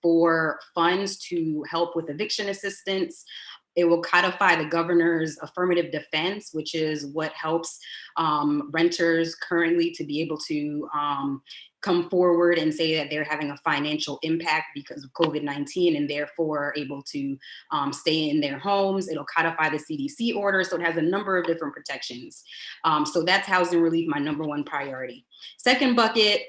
for funds to help with eviction assistance. It will codify the governor's affirmative defense, which is what helps renters currently to be able to come forward and say that they're having a financial impact because of COVID-19 and therefore are able to stay in their homes. It'll codify the CDC order, so it has a number of different protections. So that's housing relief, my #1 priority. Second bucket,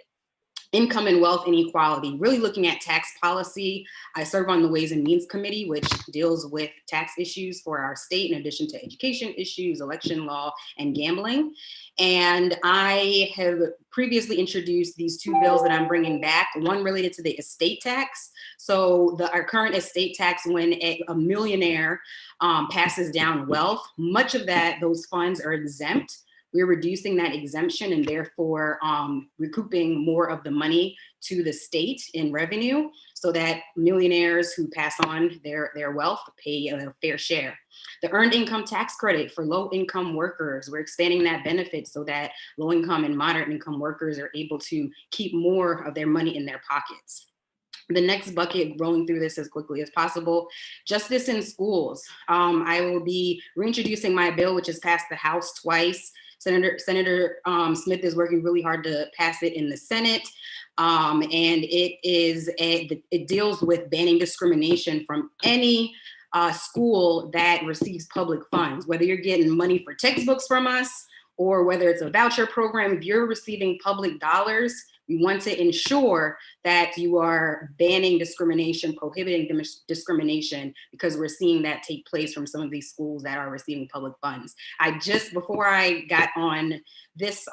income and wealth inequality, really looking at tax policy. I serve on the Ways and Means Committee, which deals with tax issues for our state, in addition to education issues, election law, and gambling. And I have previously introduced these 2 bills that I'm bringing back, one related to the estate tax. So our current estate tax, when a millionaire passes down wealth, much of those funds are exempt. We're reducing that exemption and therefore recouping more of the money to the state in revenue so that millionaires who pass on their wealth pay a fair share. The earned income tax credit for low income workers, we're expanding that benefit so that low income and moderate income workers are able to keep more of their money in their pockets. The next bucket, rolling through this as quickly as possible, justice in schools. I will be reintroducing my bill, which has passed the House twice. Senator Smith is working really hard to pass it in the Senate. And it deals with banning discrimination from any school that receives public funds, whether you're getting money for textbooks from us or whether it's a voucher program. If you're receiving public dollars, We want to ensure that you are banning discrimination, prohibiting discrimination, because we're seeing that take place from some of these schools that are receiving public funds. Before I got on this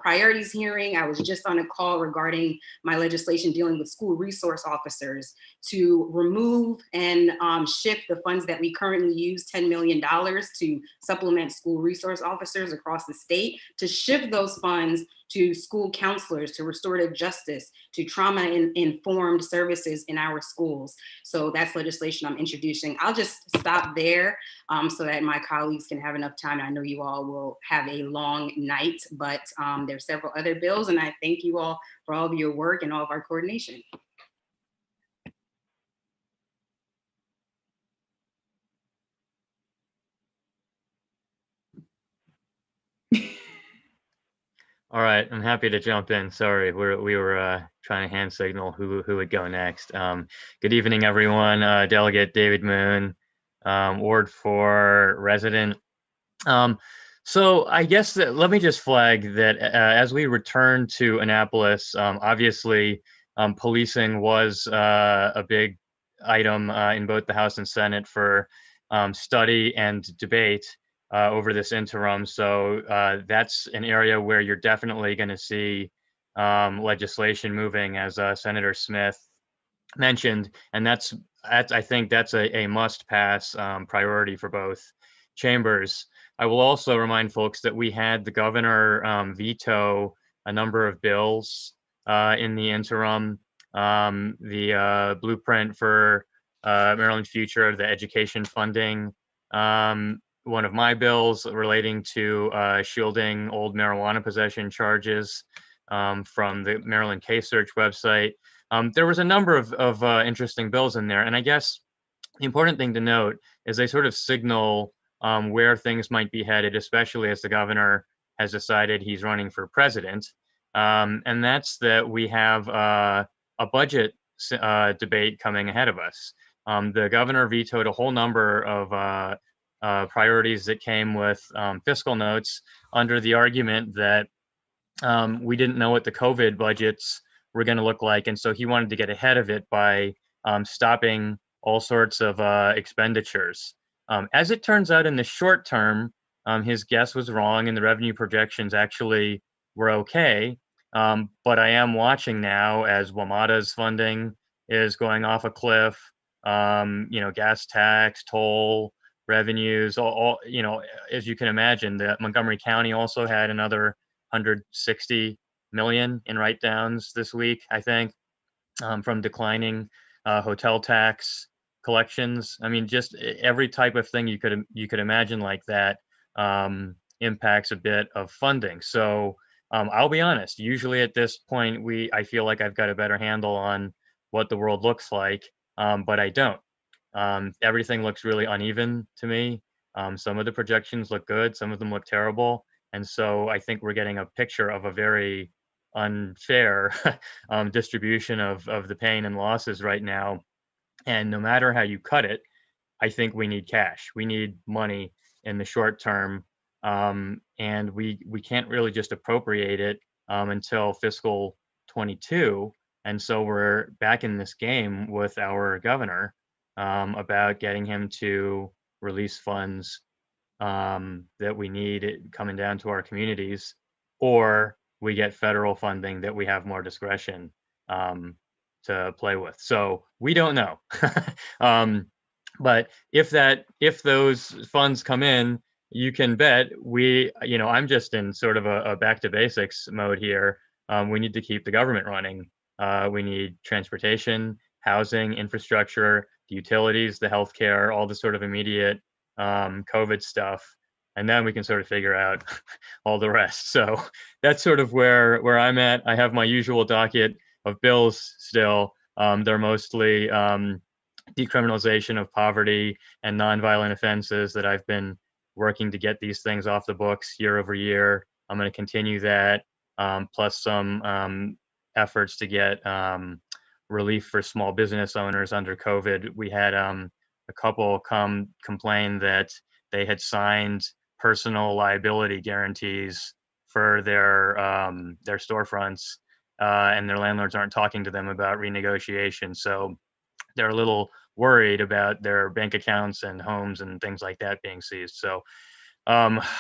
priorities hearing, I was just on a call regarding my legislation dealing with school resource officers to remove and shift the funds that we currently use, $10 million to supplement school resource officers across the state, to shift those funds to school counselors, to restorative justice, to trauma-informed services in our schools. So that's legislation I'm introducing. I'll just stop there so that my colleagues can have enough time. I know you all will have a long night, but there's several other bills, and I thank you all for all of your work and all of our coordination. All right, I'm happy to jump in. Sorry, we were trying to hand signal who would go next. Good evening, everyone. Delegate David Moon, Ward 4 resident. So I guess let me just flag that as we return to Annapolis, obviously policing was a big item in both the House and Senate for study and debate over this interim. So that's an area where you're definitely going to see legislation moving, as Senator Smith mentioned, and I think that's a must-pass priority for both chambers. I will also remind folks that we had the governor veto a number of bills in the interim. The blueprint for Maryland's future, the education funding, one of my bills relating to shielding old marijuana possession charges from the Maryland Case Search website. There was a number of interesting bills in there. And I guess the important thing to note is they sort of signal where things might be headed, especially as the governor has decided he's running for president. And that's that we have a budget debate coming ahead of us. The governor vetoed a whole number of priorities that came with fiscal notes under the argument that we didn't know what the COVID budgets were going to look like. And so he wanted to get ahead of it by stopping all sorts of expenditures. As it turns out, in the short term, his guess was wrong and the revenue projections actually were okay. But I am watching now as WMATA's funding is going off a cliff, gas tax, toll, revenues, all, as you can imagine, that Montgomery County also had another 160 million in write-downs this week, I think, from declining hotel tax collections. I mean, just every type of thing you could imagine like that impacts a bit of funding. So I'll be honest, usually at this point, I feel like I've got a better handle on what the world looks like, but I don't. Everything looks really uneven to me. Some of the projections look good, some of them look terrible. And so I think we're getting a picture of a very unfair distribution of the pain and losses right now. And no matter how you cut it, I think we need cash. We need money in the short term. And we can't really just appropriate it until fiscal 22. And so we're back in this game with our governor about getting him to release funds that we need coming down to our communities, or we get federal funding that we have more discretion to play with. So we don't know. But if those funds come in, you can bet I'm just in sort of a back to basics mode here. We need to keep the government running. We need transportation, housing, infrastructure, the utilities, the healthcare, all the sort of immediate COVID stuff. And then we can sort of figure out all the rest. So that's sort of where I'm at. I have my usual docket of bills still. They're mostly decriminalization of poverty and nonviolent offenses that I've been working to get these things off the books year over year. I'm going to continue that, plus some efforts to get relief for small business owners under COVID. We had a couple complain that they had signed personal liability guarantees for their storefronts, and their landlords aren't talking to them about renegotiation. So they're a little worried about their bank accounts and homes and things like that being seized. So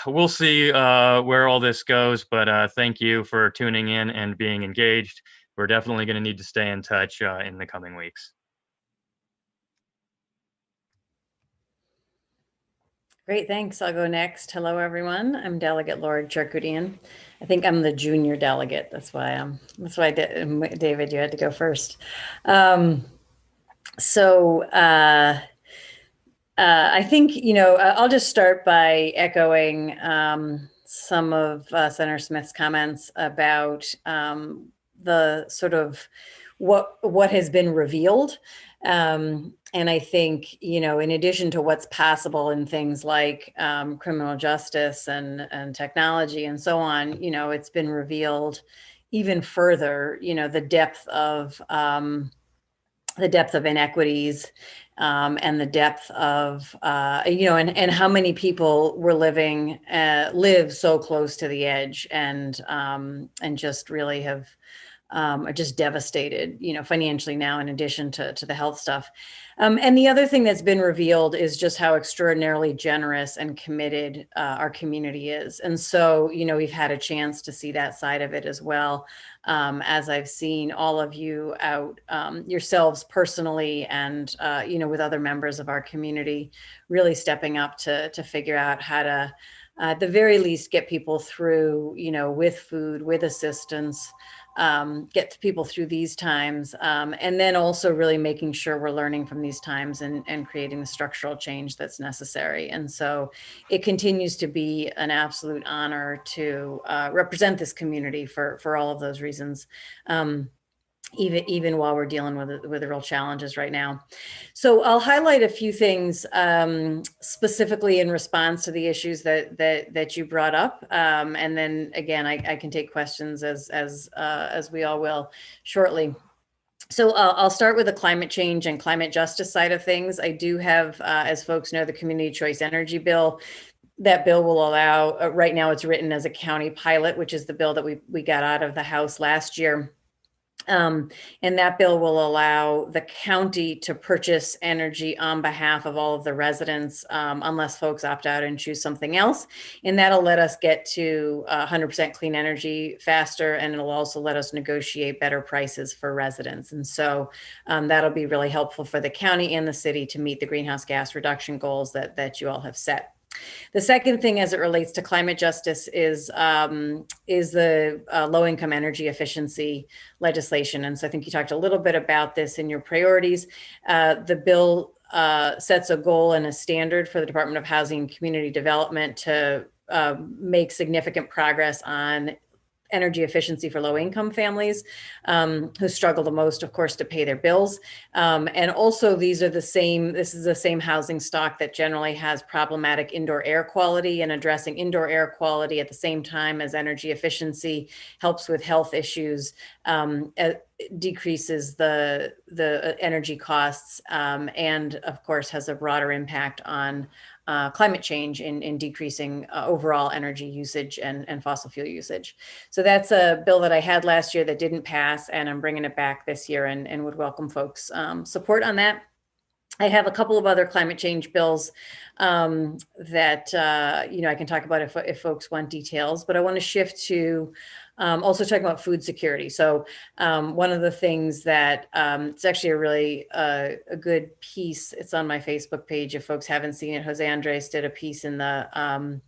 we'll see where all this goes, but thank you for tuning in and being engaged. We're definitely going to need to stay in touch in the coming weeks. Great, thanks. I'll go next. Hello, everyone. I'm Delegate Laura Charkoudian. I think I'm the junior delegate. That's why David, you had to go first. I think, I'll just start by echoing some of Senator Smith's comments about the sort of what has been revealed. And I think, in addition to what's possible in things like criminal justice and technology and so on, it's been revealed even further, the depth of inequities and the depth of, and how many people were live so close to the edge and just really are just devastated, financially now, in addition to the health stuff. And the other thing that's been revealed is just how extraordinarily generous and committed our community is. And so, we've had a chance to see that side of it as well. As I've seen all of you out yourselves personally and, with other members of our community, really stepping up to figure out how to, at the very least, get people through, with food, with assistance, get people through these times, and then also really making sure we're learning from these times and creating the structural change that's necessary. And so it continues to be an absolute honor to represent this community for all of those reasons. Even while we're dealing with the real challenges right now. So I'll highlight a few things specifically in response to the issues that you brought up. And then again, I can take questions as we all will shortly. So I'll start with the climate change and climate justice side of things. I do have, as folks know, the Community Choice Energy Bill. That bill will allow, right now it's written as a county pilot, which is the bill that we got out of the House last year. And that bill will allow the county to purchase energy on behalf of all of the residents, unless folks opt out and choose something else. And that'll let us get to 100% clean energy faster, and it'll also let us negotiate better prices for residents. And so that'll be really helpful for the county and the city to meet the greenhouse gas reduction goals that you all have set. The second thing as it relates to climate justice is the low-income energy efficiency legislation. And so I think you talked a little bit about this in your priorities. The bill sets a goal and a standard for the Department of Housing and Community Development to make significant progress on energy efficiency for low-income families who struggle the most, of course, to pay their bills. And also this is the same housing stock that generally has problematic indoor air quality, and addressing indoor air quality at the same time as energy efficiency helps with health issues, decreases the energy costs, and of course has a broader impact on climate change in decreasing overall energy usage and fossil fuel usage. So that's a bill that I had last year that didn't pass, and I'm bringing it back this year and would welcome folks' support on that. I have a couple of other climate change bills that I can talk about if folks want details, but I want to shift to also talking about food security. So one of the things that it's actually a really a good piece. It's on my Facebook page. If folks haven't seen it, Jose Andres did a piece in the I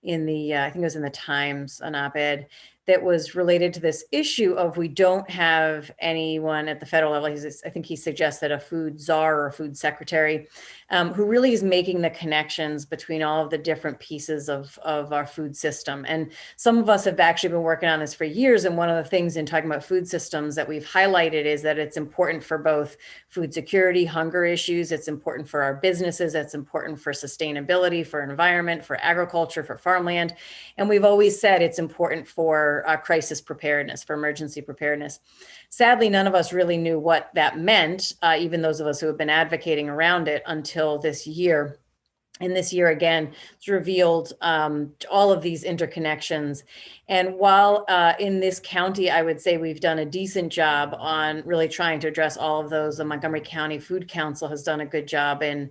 think it was in the Times, an op-ed that was related to this issue of we don't have anyone at the federal level. I think he suggested a food czar or a food secretary who really is making the connections between all of the different pieces of our food system. And some of us have actually been working on this for years. And one of the things in talking about food systems that we've highlighted is that it's important for both food security, hunger issues. It's important for our businesses. It's important for sustainability, for environment, for agriculture, for farmland. And we've always said it's important for crisis preparedness, for emergency preparedness. Sadly, none of us really knew what that meant, even those of us who have been advocating around it until this year. And this year, again, it's revealed all of these interconnections. And while in this county, I would say we've done a decent job on really trying to address all of those, the Montgomery County Food Council has done a good job in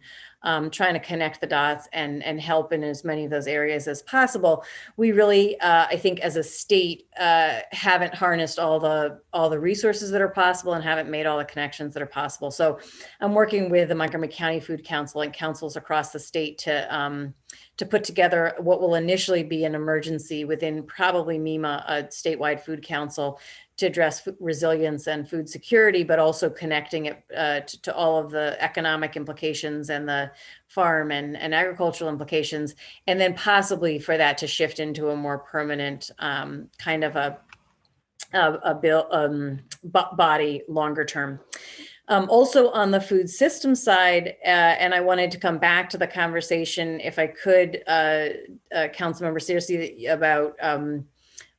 trying to connect the dots and help in as many of those areas as possible. We really, I think as a state, haven't harnessed all the resources that are possible and haven't made all the connections that are possible. So I'm working with the Montgomery County Food Council and councils across the state to put together what will initially be an emergency within probably MEMA, a statewide food council, to address resilience and food security, but also connecting it to all of the economic implications and the farm and agricultural implications, and then possibly for that to shift into a more permanent kind of a bill body longer term. Also on the food system side, and I wanted to come back to the conversation, if I could, Councilmember Searcy, about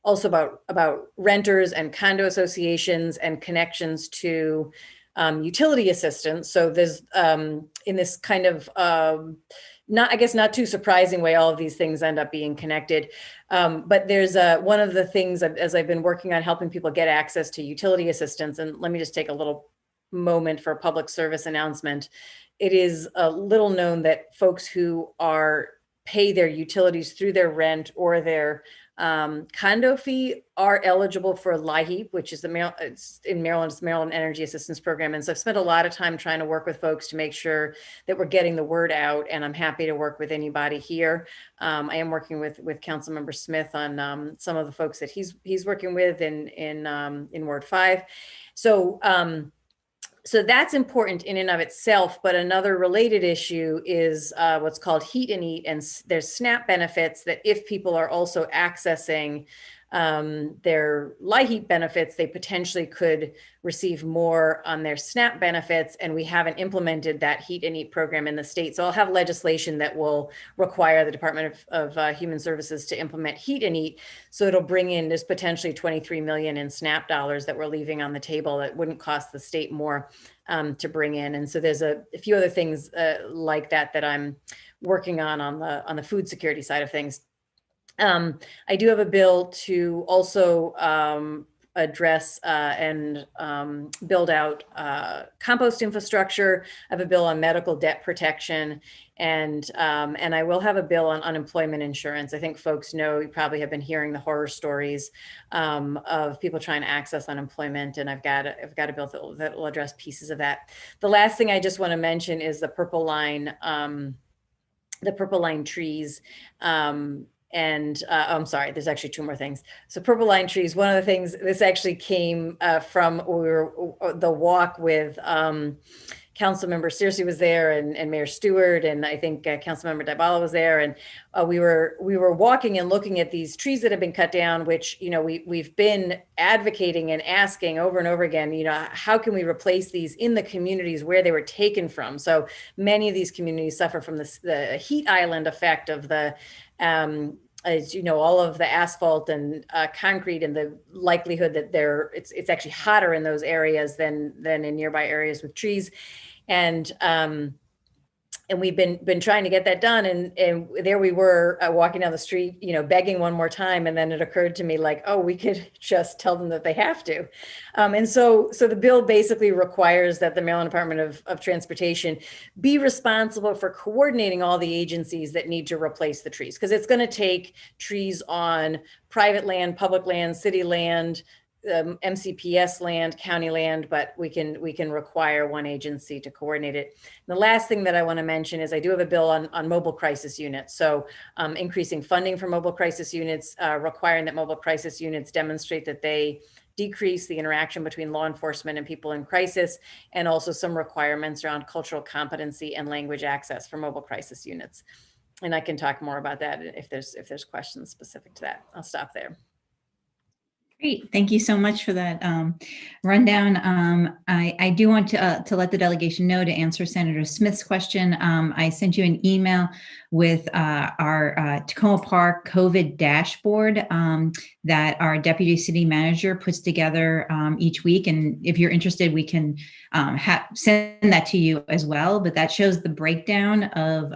also about renters and condo associations and connections to utility assistance. So there's in this kind of not too surprising way, all of these things end up being connected. But there's one of the things as I've been working on helping people get access to utility assistance, and let me just take a little moment for a public service announcement. It is a little known that folks who pay their utilities through their rent or their condo fee are eligible for LIHEAP, which is it's in Maryland, it's Maryland Energy Assistance Program. And so I've spent a lot of time trying to work with folks to make sure that we're getting the word out, and I'm happy to work with anybody here. I am working with Councilmember Smith on some of the folks that he's working with in Ward 5. So that's important in and of itself, but another related issue is what's called Heat and Eat, and there's SNAP benefits that if people are also accessing their LIHEAP benefits, they potentially could receive more on their SNAP benefits, and we haven't implemented that Heat and Eat program in the state. So I'll have legislation that will require the Department of Human Services to implement Heat and Eat. So it'll bring in, there's potentially 23 million in SNAP dollars that we're leaving on the table that wouldn't cost the state more to bring in. And so there's a few other things like that I'm working on the food security side of things. I do have a bill to also address and build out compost infrastructure. I have a bill on medical debt protection, and I will have a bill on unemployment insurance. I think folks know, you probably have been hearing the horror stories of people trying to access unemployment, and I've got a bill that will address pieces of that. The last thing I just want to mention is the Purple Line trees. I'm sorry, there's actually two more things. So Purple Line trees, one of the things, this actually came from the walk with Councilmember Searcy was there, and Mayor Stewart, and I think Councilmember Dybala was there, and we were walking and looking at these trees that have been cut down, which, you know, we've been advocating and asking over and over again, you know, how can we replace these in the communities where they were taken from? So many of these communities suffer from the heat island effect of the as you know, all of the asphalt and concrete, and the likelihood that it's actually hotter in those areas than in nearby areas with trees. And we've been trying to get that done. And there we were walking down the street, you know, begging one more time. And then it occurred to me like, oh, we could just tell them that they have to. And so the bill basically requires that the Maryland Department of Transportation be responsible for coordinating all the agencies that need to replace the trees. Because it's going to take trees on private land, public land, city land, MCPS land, county land, but we can require one agency to coordinate it. And the last thing that I want to mention is I do have a bill on mobile crisis units. So increasing funding for mobile crisis units, requiring that mobile crisis units demonstrate that they decrease the interaction between law enforcement and people in crisis, and also some requirements around cultural competency and language access for mobile crisis units. And I can talk more about that if there's questions specific to that. I'll stop there. Great. Thank you so much for that rundown. I do want to let the delegation know, to answer Senator Smith's question. I sent you an email with our Tacoma Park COVID dashboard that our deputy city manager puts together each week. And if you're interested, we can send that to you as well. But that shows the breakdown of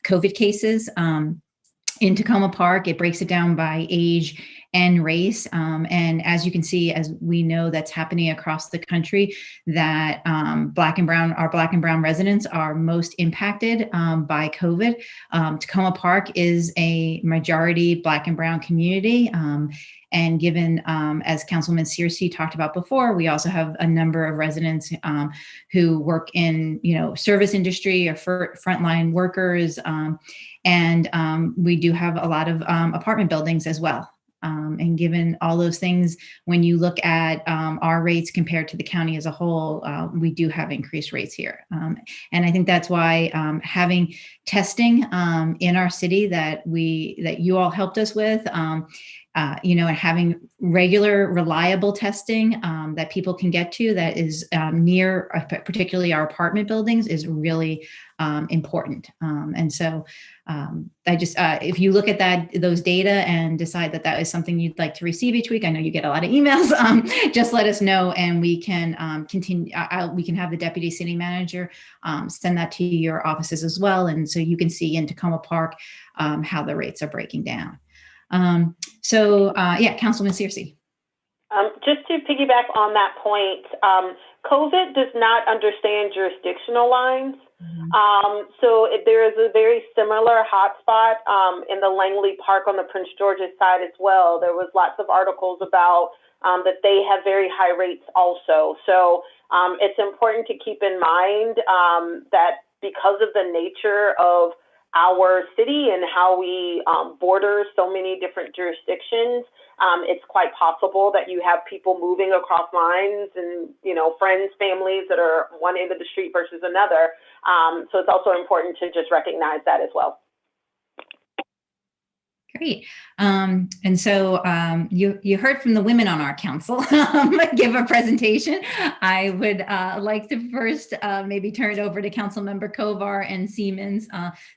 COVID cases in Tacoma Park. It breaks it down by age and race. And as you can see, as we know, that's happening across the country, that our Black and Brown residents are most impacted by COVID. Tacoma Park is a majority Black and Brown community. And given, as Councilman Searcy talked about before, we also have a number of residents who work in, service industry or frontline workers. And we do have a lot of apartment buildings as well. And given all those things, when you look at our rates compared to the county as a whole, we do have increased rates here. And I think that's why having testing in our city that you all helped us with, and having regular, reliable testing that people can get to that is near, particularly our apartment buildings, is really important. And so I just, if you look at those data and decide that that is something you'd like to receive each week, I know you get a lot of emails, just let us know and we can continue, we can have the deputy city manager send that to your offices as well. And so you can see in Tacoma Park how the rates are breaking down. Councilman Searcy. Just to piggyback on that point, COVID does not understand jurisdictional lines. There is a very similar hotspot in the Langley Park on the Prince George's side as well. There was lots of articles about that they have very high rates also. So it's important to keep in mind that because of the nature of our city and how we border so many different jurisdictions, it's quite possible that you have people moving across lines and, friends, families that are one end of the street versus another. So it's also important to just recognize that as well. Great. And so you heard from the women on our council give a presentation. I would like to first maybe turn it over to Councilmember Kovar and Siemens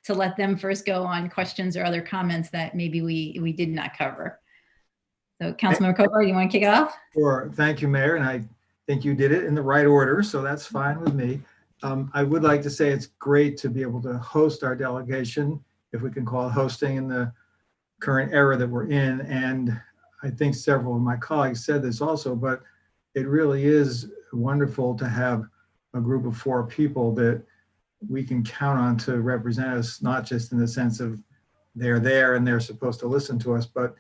to let them first go on questions or other comments that maybe we did not cover. So Councilmember Kovar, you want to kick it off? Sure. Thank you, Mayor. And I think you did it in the right order, so that's fine with me. I would like to say it's great to be able to host our delegation, if we can call it hosting in the current era that we're in. And I think several of my colleagues said this also, but it really is wonderful to have a group of 4 people that we can count on to represent us, not just in the sense of they're there and they're supposed to listen to us, but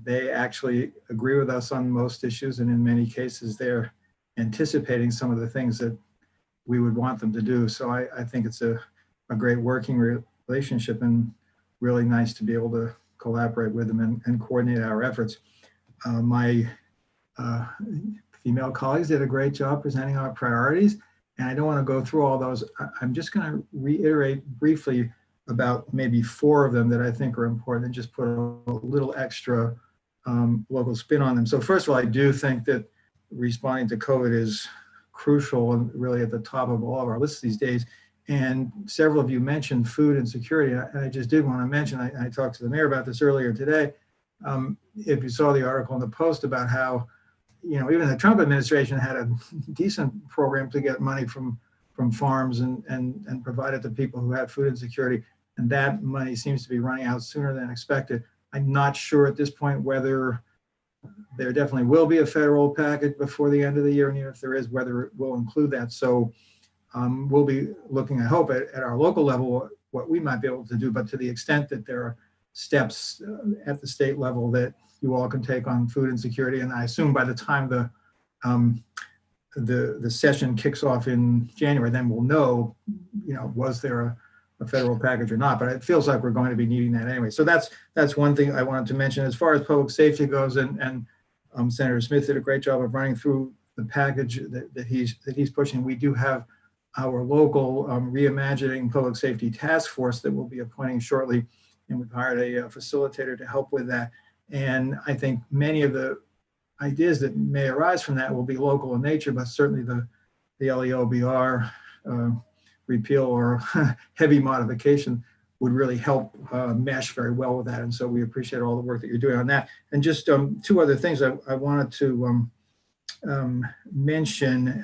they actually agree with us on most issues. And in many cases, they're anticipating some of the things that we would want them to do. So I think it's a great working relationship and really nice to be able to collaborate with them and coordinate our efforts. My female colleagues did a great job presenting our priorities, and I don't want to go through all those. I'm just going to reiterate briefly about maybe 4 of them that I think are important and just put a little extra local spin on them. So first of all, I do think that responding to COVID is crucial and really at the top of all of our lists these days. And several of you mentioned food insecurity. And I just did want to mention, I talked to the mayor about this earlier today. If you saw the article in the Post about how, even the Trump administration had a decent program to get money from farms and provide it to people who had food insecurity. And that money seems to be running out sooner than expected. I'm not sure at this point whether there definitely will be a federal package before the end of the year, and even if there is, whether it will include that. So we'll be looking, I hope, at our local level, what we might be able to do, but to the extent that there are steps at the state level that you all can take on food insecurity. And I assume by the time the session kicks off in January, then we'll know, was there a federal package or not, but it feels like we're going to be needing that anyway. So that's one thing I wanted to mention. As far as public safety goes, and Senator Smith did a great job of running through the package that he's pushing. We do have our local reimagining public safety task force that we'll be appointing shortly, and we've hired a facilitator to help with that. And I think many of the ideas that may arise from that will be local in nature, but certainly the LEOBR repeal or heavy modification would really help mesh very well with that. And so we appreciate all the work that you're doing on that. And just two other things I wanted to mention.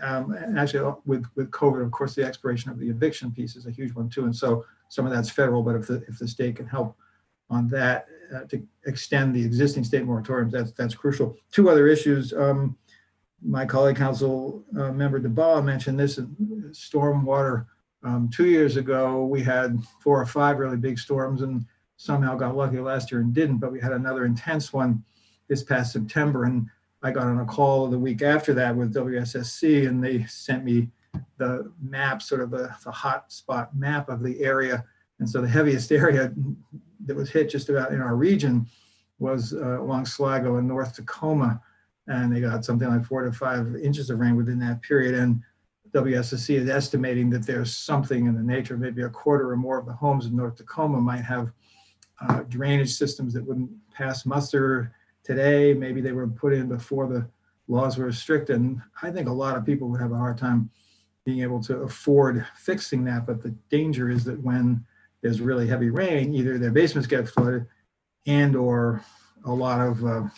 Actually, with COVID, of course, the expiration of the eviction piece is a huge one too. And so some of that's federal, but if the state can help on that to extend the existing state moratoriums, that's crucial. Two other issues. My colleague council member DeBala mentioned this stormwater. 2 years ago, we had 4 or 5 really big storms and somehow got lucky last year and didn't, but we had another intense one this past September. And I got on a call the week after that with WSSC, and they sent me the map, sort of the hot spot map of the area. And so the heaviest area that was hit just about in our region was along Sligo and North Tacoma. And they got something like 4 to 5 inches of rain within that period. And WSSC is estimating that there's something in the nature of maybe a quarter or more of the homes in North Tacoma might have drainage systems that wouldn't pass muster today. Maybe they were put in before the laws were strict. And I think a lot of people would have a hard time being able to afford fixing that. But the danger is that when there's really heavy rain, either their basements get flooded and or a lot of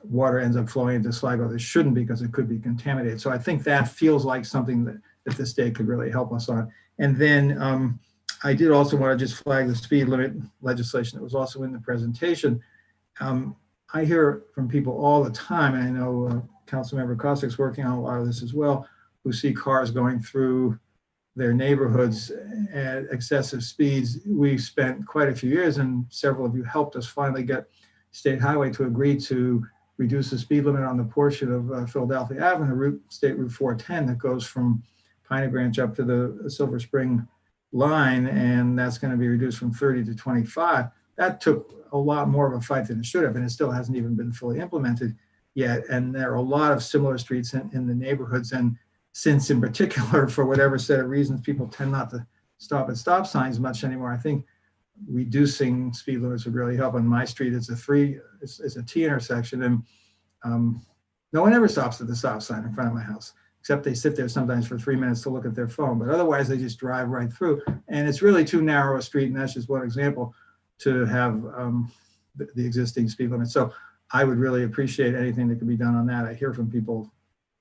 water ends up flowing into Sligo that shouldn't, because it could be contaminated. So I think that feels like something that the state could really help us on. And then I did also want to just flag the speed limit legislation that was also in the presentation. I hear from people all the time, and I know Councilmember Kostick's working on a lot of this as well, who see cars going through their neighborhoods at excessive speeds. We spent quite a few years, and several of you helped us finally get State Highway to agree to reduce the speed limit on the portion of Philadelphia Avenue, State Route 410, that goes from Piney Branch up to the Silver Spring line, and that's going to be reduced from 30 to 25. That took a lot more of a fight than it should have, and it still hasn't even been fully implemented yet. And there are a lot of similar streets in the neighborhoods, and since in particular, for whatever set of reasons, people tend not to stop at stop signs much anymore, I think reducing speed limits would really help. On my street, it's a T intersection, and no one ever stops at the stop sign in front of my house, except they sit there sometimes for 3 minutes to look at their phone, but otherwise they just drive right through. And it's really too narrow a street, and that's just one example, to have the existing speed limit. So I would really appreciate anything that could be done on that. I hear from people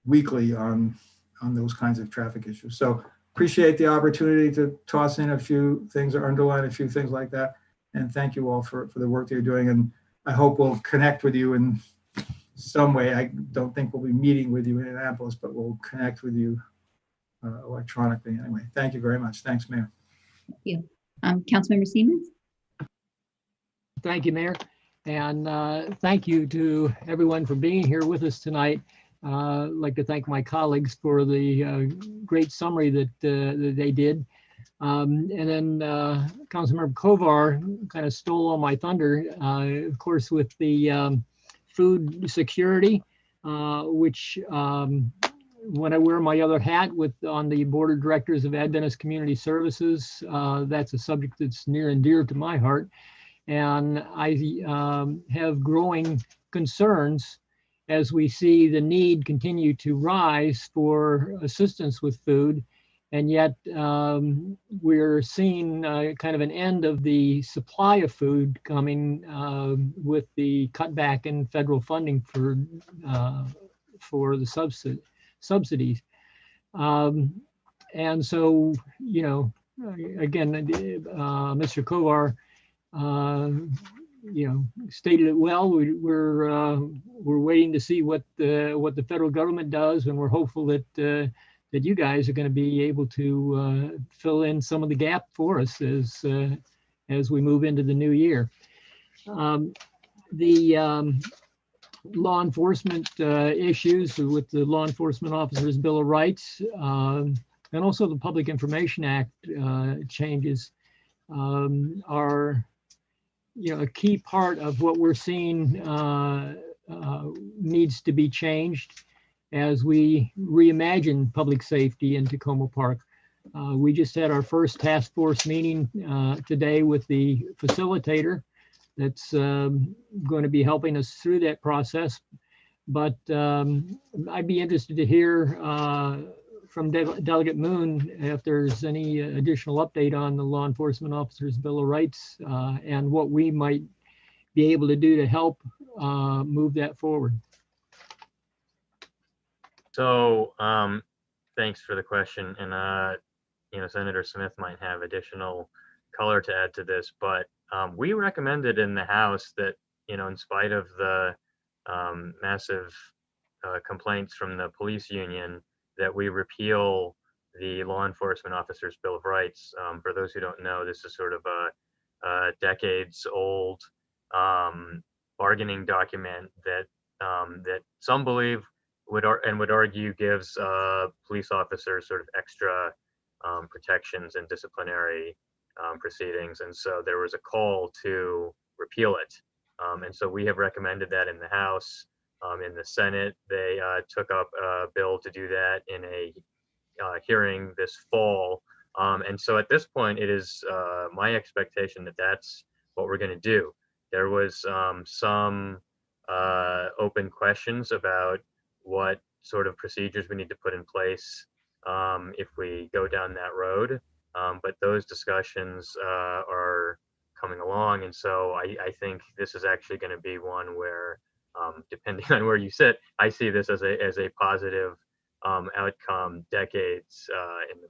weekly on those kinds of traffic issues. So appreciate the opportunity to toss in a few things or underline a few things like that. And thank you all for the work that you're doing. And I hope we'll connect with you in some way. I don't think we'll be meeting with you in Annapolis, but we'll connect with you electronically anyway. Thank you very much. Thanks, Mayor. Thank you. Councilmember Siemens? Thank you, Mayor. And thank you to everyone for being here with us tonight. I'd like to thank my colleagues for the great summary that they did. And then Councilmember Kovar kind of stole all my thunder, of course, with the food security, which when I wear my other hat on the board of directors of Adventist Community Services, that's a subject that's near and dear to my heart. And I have growing concerns as we see the need continue to rise for assistance with food. And yet we're seeing kind of an end of the supply of food coming with the cutback in federal funding for the subsidies. And so, you know, again, Mr. Kovar, you know, stated it well. We're waiting to see what the federal government does, and we're hopeful that that you guys are going to be able to fill in some of the gap for us as we move into the new year. The law enforcement issues with the Law Enforcement Officers Bill of Rights and also the Public Information Act changes are, you know, a key part of what we're seeing needs to be changed as we reimagine public safety in Takoma Park. We just had our first task force meeting today with the facilitator that's going to be helping us through that process. but I'd be interested to hear from Delegate Moon if there's any additional update on the Law Enforcement Officers Bill of Rights and what we might be able to do to help move that forward. So thanks for the question. And, Senator Smith might have additional color to add to this, but we recommended in the House that, in spite of the massive complaints from the police union, that we repeal the Law Enforcement Officers Bill of Rights. For those who don't know, this is sort of a decades old bargaining document that that some believe would argue gives police officers sort of extra protections and disciplinary proceedings. And so there was a call to repeal it. And so we have recommended that in the House. In the Senate, they took up a bill to do that in a hearing this fall. And so at this point, it is my expectation that that's what we're going to do. There was some open questions about what sort of procedures we need to put in place if we go down that road. But those discussions are coming along. And so I think this is actually going to be one where, depending on where you sit, I see this as a positive outcome decades in the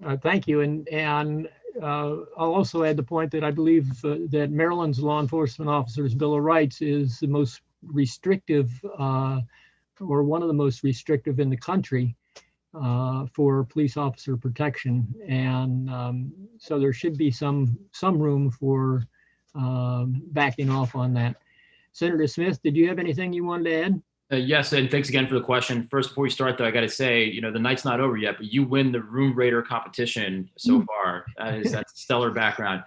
making. Thank you. And I'll also add the point that I believe that Maryland's Law Enforcement Officers Bill of Rights is the most restrictive or one of the most restrictive in the country for police officer protection. And so there should be some room for backing off on that. Senator Smith, did you have anything you wanted to add? Yes, and thanks again for the question. First, before we start, though, I got to say, the night's not over yet, but you win the Room Raider competition so far. That's a stellar background.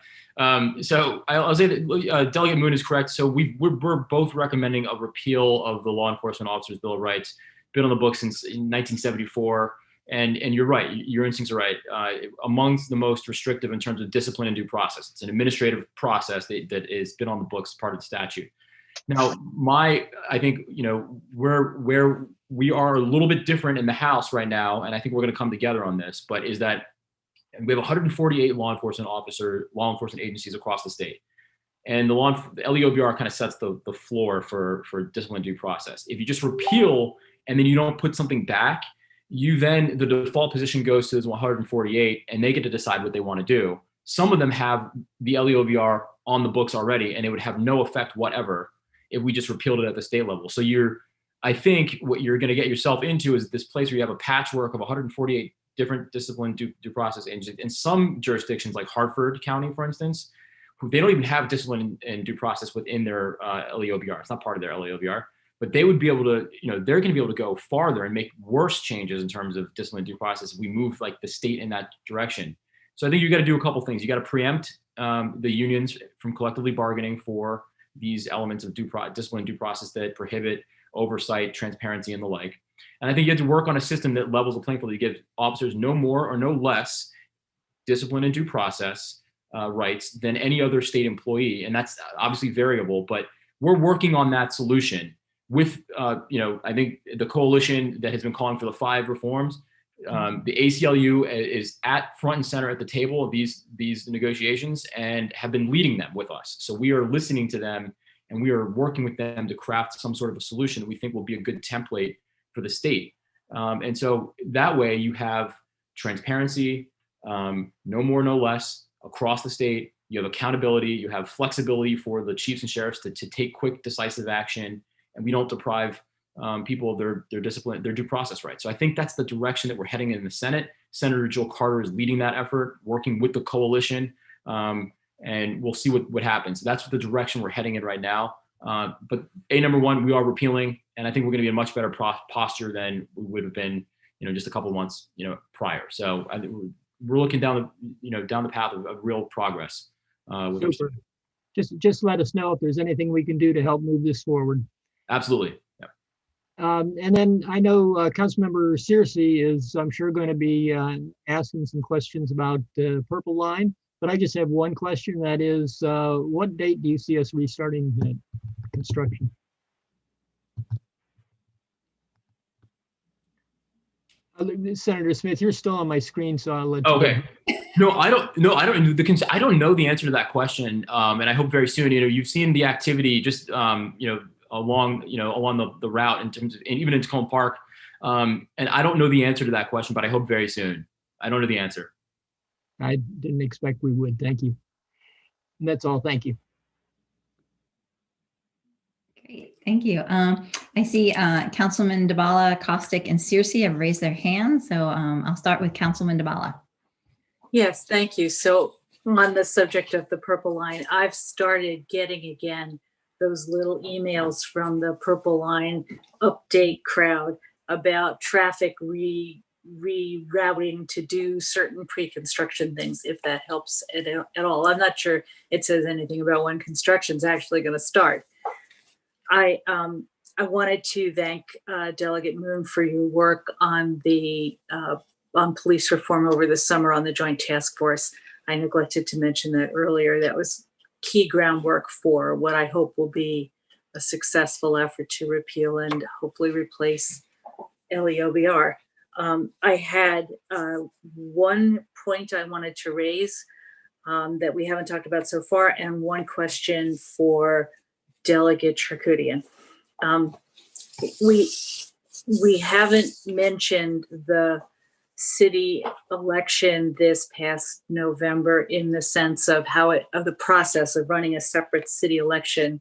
So I'll say that Delegate Moon is correct. So we're both recommending a repeal of the Law Enforcement Officers Bill of Rights, been on the books since 1974. And you're right, your instincts are right. Amongst the most restrictive in terms of discipline and due process. It's an administrative process that has been on the books, part of the statute. Now, I think, where we are a little bit different in the House right now, and I think we're going to come together on this, but is that we have 148 law enforcement agencies across the state. And the LEOBR kind of sets the floor for discipline and due process. If you just repeal and then you don't put something back, the default position goes to those 148 and they get to decide what they want to do. Some of them have the LEOBR on the books already, and it would have no effect whatever if we just repealed it at the state level. So I think what you're going to get yourself into is this place where you have a patchwork of 148 different discipline due process agencies. In some jurisdictions, like Hartford County, for instance, they don't even have discipline and due process within their LEOBR. It's not part of their LEOBR, but they would be able to, they're going to be able to go farther and make worse changes in terms of discipline and due process if we move like the state in that direction. So I think you got to do a couple things. You got to preempt the unions from collectively bargaining for these elements of discipline and due process that prohibit oversight, transparency, and the like. And I think you have to work on a system that levels the playing field. You give officers no more or no less discipline and due process rights than any other state employee. And that's obviously variable, but we're working on that solution with, I think the coalition that has been calling for the 5 reforms. The ACLU is at front and center at the table of these negotiations and have been leading them with us. So we are listening to them and we are working with them to craft some sort of a solution that we think will be a good template for the state. And so that way you have transparency, no more, no less across the state. You have accountability, you have flexibility for the chiefs and sheriffs to take quick, decisive action, and we don't deprive people of their discipline, their due process rights. So I think that's the direction that we're heading in the Senate. Senator Jill Carter is leading that effort, working with the coalition, and we'll see what happens. That's the direction we're heading in right now. But number one, we are repealing, and I think we're going to be in a much better posture than we would have been, just a couple of months, prior. So I think we're looking down the path of real progress. Super. Just let us know if there's anything we can do to help move this forward. Absolutely. And then I know Councilmember Searcy is, I'm sure, going to be asking some questions about the Purple Line. But I just have one question. That is, what date do you see us restarting the construction? Senator Smith, you're still on my screen, so I'll let you. Okay. No, I don't know. I don't know the answer to that question. And I hope very soon, you've seen the activity just, along the route in terms of, and even in Tacoma Park. And I don't know the answer to that question, but I hope very soon. I don't know the answer. I didn't expect we would. Thank you. And that's all. Thank you. Great, thank you. I see Councilman DeBala, Costick, and Searcy have raised their hands. So I'll start with Councilman DeBala. Yes, thank you. So on the subject of the Purple Line, I've started getting again those little emails from the Purple Line update crowd about traffic rerouting to do certain pre-construction things, if that helps at all. I'm not sure it says anything about when construction's actually going to start. I wanted to thank Delegate Moon for your work on the on police reform over the summer on the Joint Task Force. I neglected to mention that earlier. That was key groundwork for what I hope will be a successful effort to repeal and hopefully replace LEOBR. I had one point I wanted to raise that we haven't talked about so far, and one question for Delegate Charkoudian. We haven't mentioned the city election this past November in the sense of of the process of running a separate city election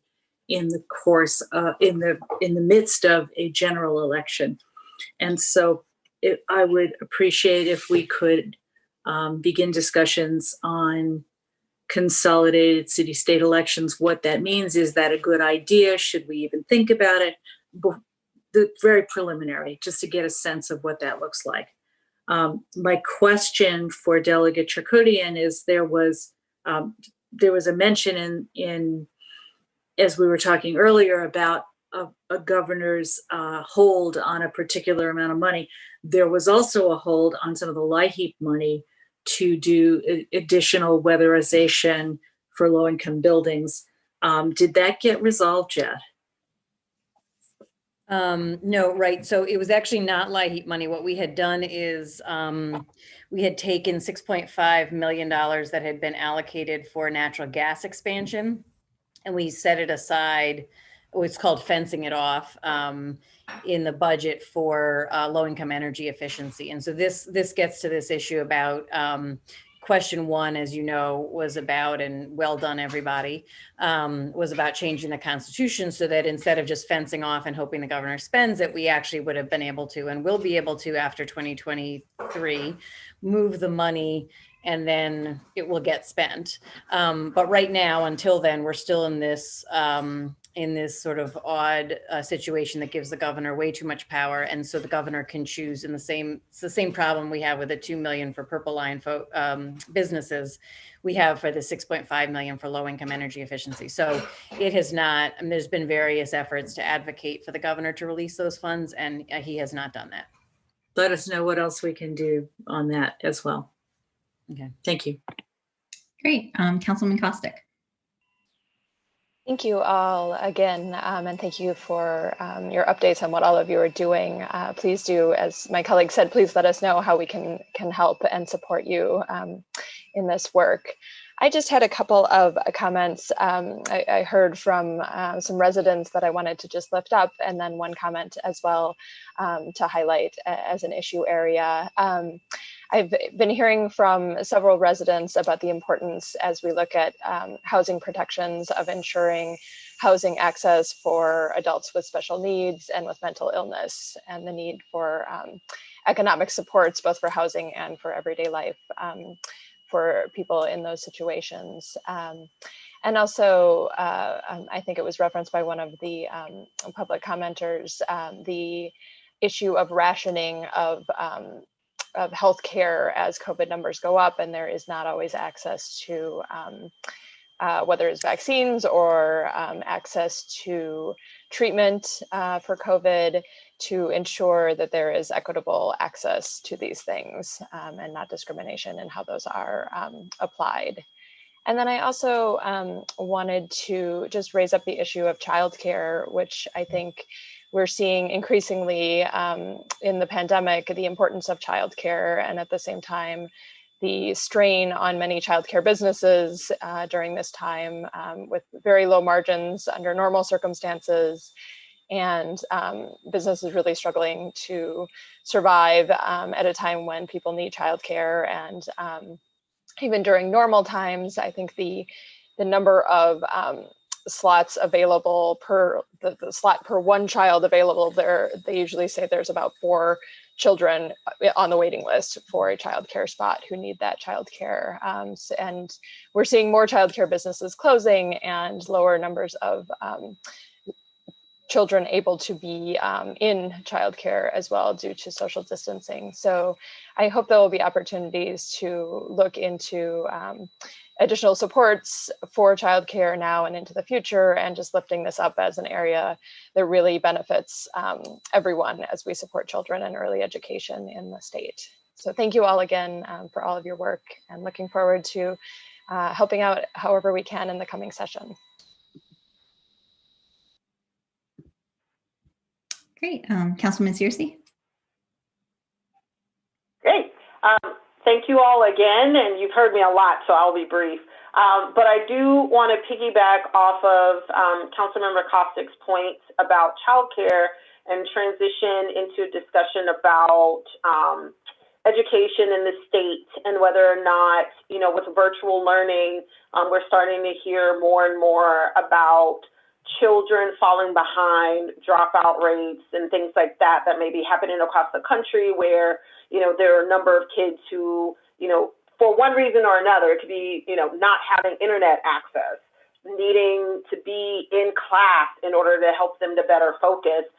in the course in the midst of a general election. And so I would appreciate if we could begin discussions on consolidated city-state elections, what that means. Is that a good idea? Should we even think about it? The very preliminary, just to get a sense of what that looks like. My question for Delegate Charkoudian is there was a mention in as we were talking earlier about a governor's hold on a particular amount of money. There was also a hold on some of the LIHEAP money to do additional weatherization for low-income buildings. Did that get resolved yet? No, right. So it was actually not LIHEAP money. What we had done is we had taken $6.5 million that had been allocated for natural gas expansion, and we set it aside. It's called fencing it off in the budget for low-income energy efficiency. And so this gets to this issue about question one, as you know, was about, and well done everybody, was about changing the Constitution so that instead of just fencing off and hoping the governor spends it, we actually would have been able to, and will be able to after 2023, move the money and then it will get spent. But right now, until then, we're still in this sort of odd situation that gives the governor way too much power. And so the governor can choose it's the same problem we have with the 2 million for Purple Line businesses we have for the 6.5 million for low income energy efficiency. So it has not, there's been various efforts to advocate for the governor to release those funds, and he has not done that. Let us know what else we can do on that as well. Okay. Thank you. Great. Councilman Costick. Thank you all again, and thank you for your updates on what all of you are doing. Please do, as my colleague said, please let us know how we can help and support you in this work. I just had a couple of comments. I heard from some residents that I wanted to just lift up, and then one comment as well to highlight as an issue area. I've been hearing from several residents about the importance as we look at housing protections of ensuring housing access for adults with special needs and with mental illness, and the need for economic supports, both for housing and for everyday life for people in those situations. And also, I think it was referenced by one of the public commenters, the issue of rationing of healthcare as COVID numbers go up, and there is not always access to whether it's vaccines or access to treatment for COVID, to ensure that there is equitable access to these things and not discrimination in how those are applied. And then I also wanted to just raise up the issue of childcare, which I think we're seeing increasingly in the pandemic the importance of childcare, and at the same time, the strain on many childcare businesses during this time with very low margins under normal circumstances, and businesses really struggling to survive at a time when people need childcare. And even during normal times, I think the number of slots available per the slot per one child available there, they usually say there's about 4 children on the waiting list for a childcare spot who need that childcare. And we're seeing more childcare businesses closing and lower numbers of children able to be in childcare as well due to social distancing. So I hope there will be opportunities to look into additional supports for childcare now and into the future, and just lifting this up as an area that really benefits everyone as we support children and early education in the state. So thank you all again for all of your work, and looking forward to helping out however we can in the coming session. Great. Councilman Searcy. Great. Thank you all again, and you've heard me a lot, so I'll be brief. But I do want to piggyback off of Councilmember Costick's points about childcare and transition into a discussion about education in the state, and whether or not, with virtual learning, we're starting to hear more and more about children falling behind, dropout rates, and things like that may be happening across the country, where, there are a number of kids who, for one reason or another, it could be, not having internet access, needing to be in class in order to help them to better focus.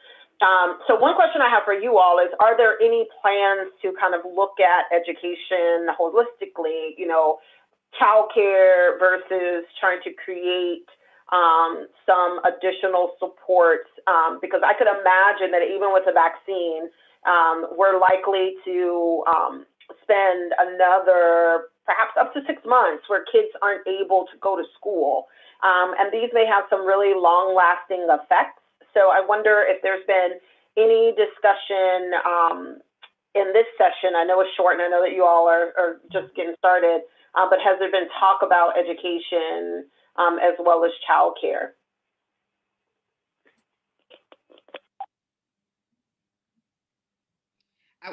So one question I have for you all is, are there any plans to kind of look at education holistically, childcare versus trying to create some additional supports, because I could imagine that even with the vaccine, we're likely to spend another perhaps up to 6 months where kids aren't able to go to school. And these may have some really long-lasting effects. So I wonder if there's been any discussion in this session. I know it's short, and I know that you all are just getting started, but has there been talk about education as well as childcare?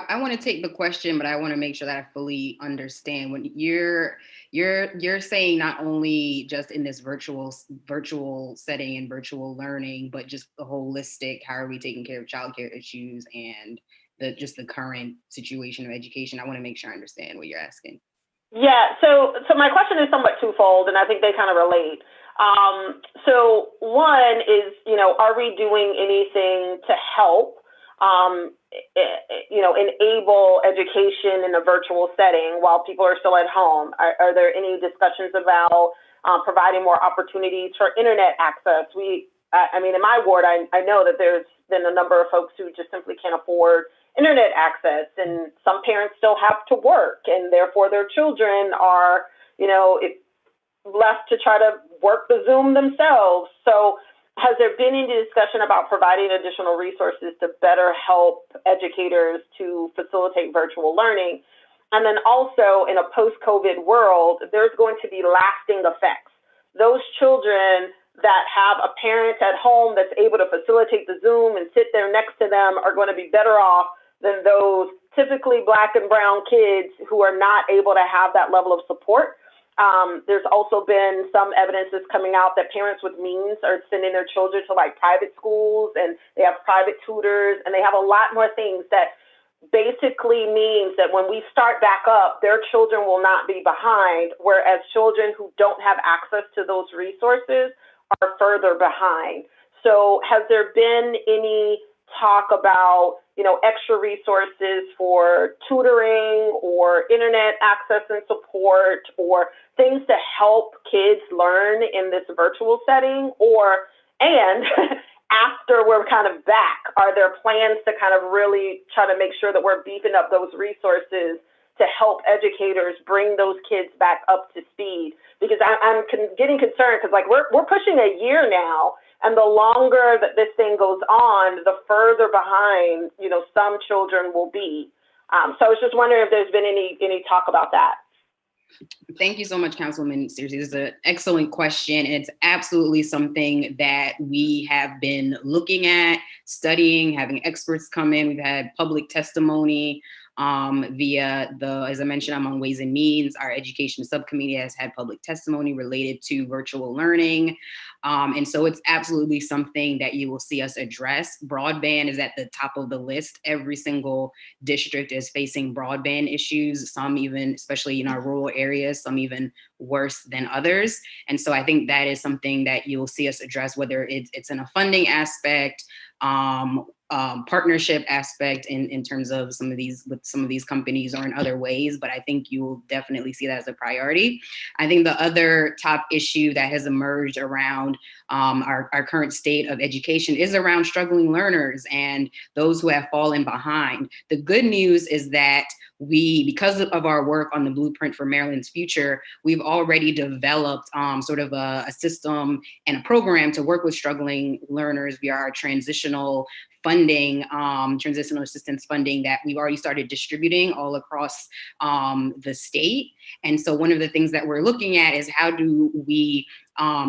I want to take the question, but I want to make sure that I fully understand. When you're saying not only just in this virtual setting and virtual learning, but just the holistic, how are we taking care of childcare issues and just the current situation of education? I want to make sure I understand what you're asking. Yeah, so my question is somewhat twofold, and I think they kind of relate. So one is, are we doing anything to help, enable education in a virtual setting while people are still at home? Are there any discussions about providing more opportunities for internet access? In my ward, I know that there's been a number of folks who just simply can't afford internet access, and some parents still have to work, and therefore their children are, left to try to work the Zoom themselves. So has there been any discussion about providing additional resources to better help educators to facilitate virtual learning? And then also, in a post-COVID world, there's going to be lasting effects. Those children that have a parent at home that's able to facilitate the Zoom and sit there next to them are going to be better off than those typically Black and brown kids who are not able to have that level of support. There's also been some evidence that's coming out that parents with means are sending their children to private schools, and they have private tutors, and they have a lot more things that basically means that when we start back up, their children will not be behind, whereas children who don't have access to those resources are further behind. So has there been any talk about, extra resources for tutoring or internet access and support, or things to help kids learn in this virtual setting? And after we're kind of back, are there plans to kind of really try to make sure that we're beefing up those resources to help educators bring those kids back up to speed? Because I'm getting concerned, because we're pushing a year now, And the longer that this thing goes on, the further behind, some children will be. So I was just wondering if there's been any talk about that. Thank you so much, Councilwoman Searcy. This is an excellent question. And it's absolutely something that we have been looking at, studying, having experts come in. We've had public testimony via as I mentioned, I'm on Ways and Means. Our education subcommittee has had public testimony related to virtual learning. And so it's absolutely something that you will see us address. Broadband is at the top of the list. Every single district is facing broadband issues, some even, especially in our rural areas, some even worse than others. And so I think that is something that you'll see us address, whether it's in a funding aspect, partnership aspect in terms of some of these companies or in other ways, but I think you will definitely see that as a priority. I think the other top issue that has emerged around our current state of education is around struggling learners and those who have fallen behind. The good news is that because of our work on the Blueprint for Maryland's Future, we've already developed sort of a system and a program to work with struggling learners via our transitional funding, transitional assistance funding that we've already started distributing all across the state. And so one of the things that we're looking at is how do we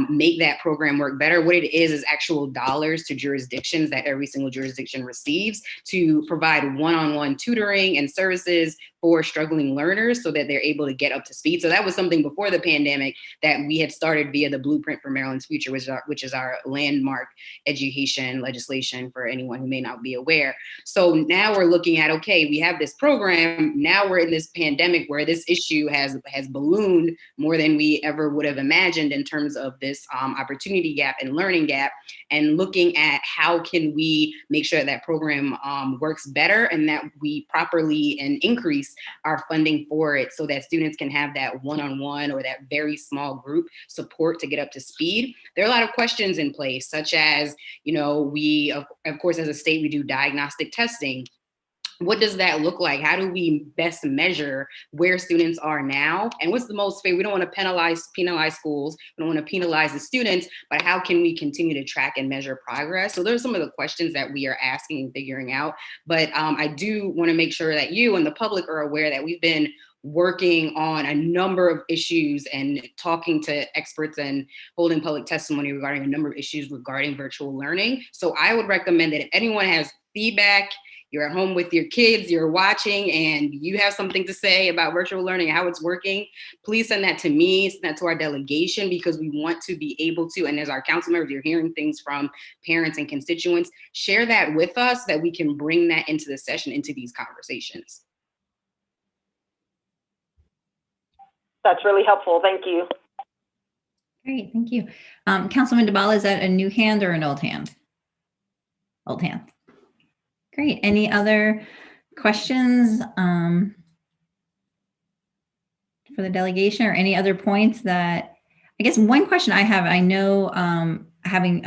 make that program work better. What it is actual dollars to jurisdictions that every single jurisdiction receives to provide one-on-one tutoring and services for struggling learners so that they're able to get up to speed. So that was something before the pandemic that we had started via the Blueprint for Maryland's Future, which is our landmark education legislation for anyone who may not be aware. So now we're looking at, okay, we have this program. Now we're in this pandemic where this issue has ballooned more than we ever would have imagined in terms of this opportunity gap and learning gap, and looking at how can we make sure that program works better and that we properly and increase our funding for it so that students can have that one-on-one or that very small group support to get up to speed. There are a lot of questions in place, such as, we, of course, as a state, we do diagnostic testing. What does that look like? How do we best measure where students are now? And what's the most fair? We don't want to penalize schools. We don't want to penalize the students, but how can we continue to track and measure progress? So those are some of the questions that we are asking and figuring out. But I do want to make sure that you and the public are aware that we've been working on a number of issues and talking to experts and holding public testimony regarding a number of issues regarding virtual learning. So I would recommend that if anyone has feedback, you're at home with your kids, you're watching, and you have something to say about virtual learning and how it's working, please send that to me, send that to our delegation, because we want to be able to, and as our council members, you're hearing things from parents and constituents, share that with us that we can bring that into the session, into these conversations. That's really helpful. Thank you. Great, thank you. Councilman DeBala, is that a new hand or an old hand? Old hand. Great. Any other questions for the delegation, or any other points that, I guess one question I have, I know having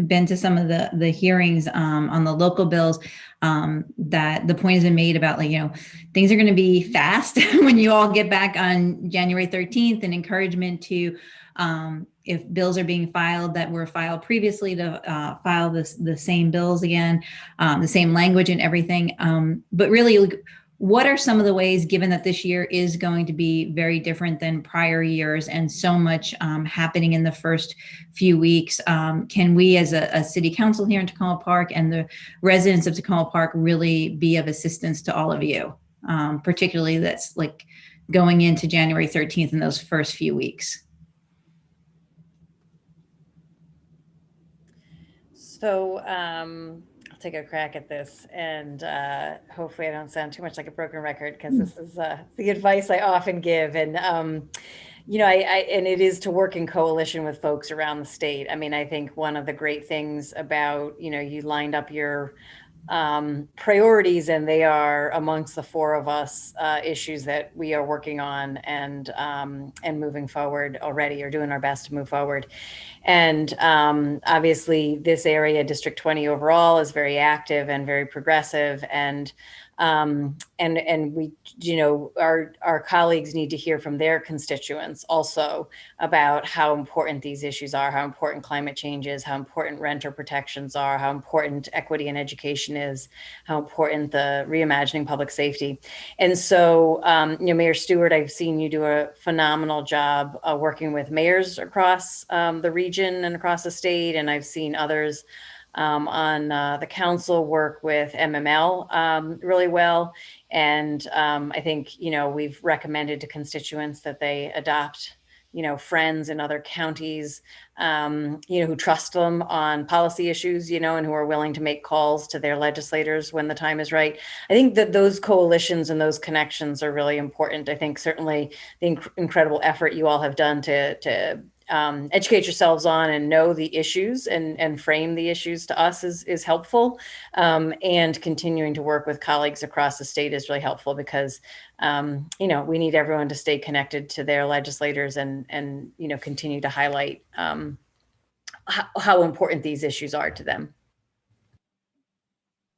been to some of the hearings on the local bills, that the point has been made about, things are going to be fast when you all get back on January 13th, and encouragement to, if bills are being filed that were filed previously, to file the same bills again, the same language and everything. But really, what are some of the ways, given that this year is going to be very different than prior years and so much happening in the first few weeks, can we as a city council here in Takoma Park and the residents of Takoma Park really be of assistance to all of you, particularly that's like going into January 13th in those first few weeks? So I'll take a crack at this, and hopefully I don't sound too much like a broken record, because this is the advice I often give. And, and it is to work in coalition with folks around the state. I mean, I think one of the great things about, you lined up your priorities, and they are amongst the four of us issues that we are working on and moving forward already, or doing our best to move forward. And obviously this area, District 20 overall, is very active and very progressive. And And we, you know, our colleagues need to hear from their constituents also about how important these issues are, how important climate change is, how important renter protections are, how important equity and education is, how important the reimagining public safety. And so, you know, Mayor Stewart, I've seen you do a phenomenal job working with mayors across the region and across the state, and I've seen others on the council work with MML really well. And I think, you know, we've recommended to constituents that they adopt, you know, friends in other counties, you know, who trust them on policy issues, you know, and who are willing to make calls to their legislators when the time is right. I think that those coalitions and those connections are really important. I think certainly the incredible effort you all have done to educate yourselves on and know the issues and frame the issues to us is helpful. And continuing to work with colleagues across the state is really helpful because, you know, we need everyone to stay connected to their legislators and you know, continue to highlight how important these issues are to them.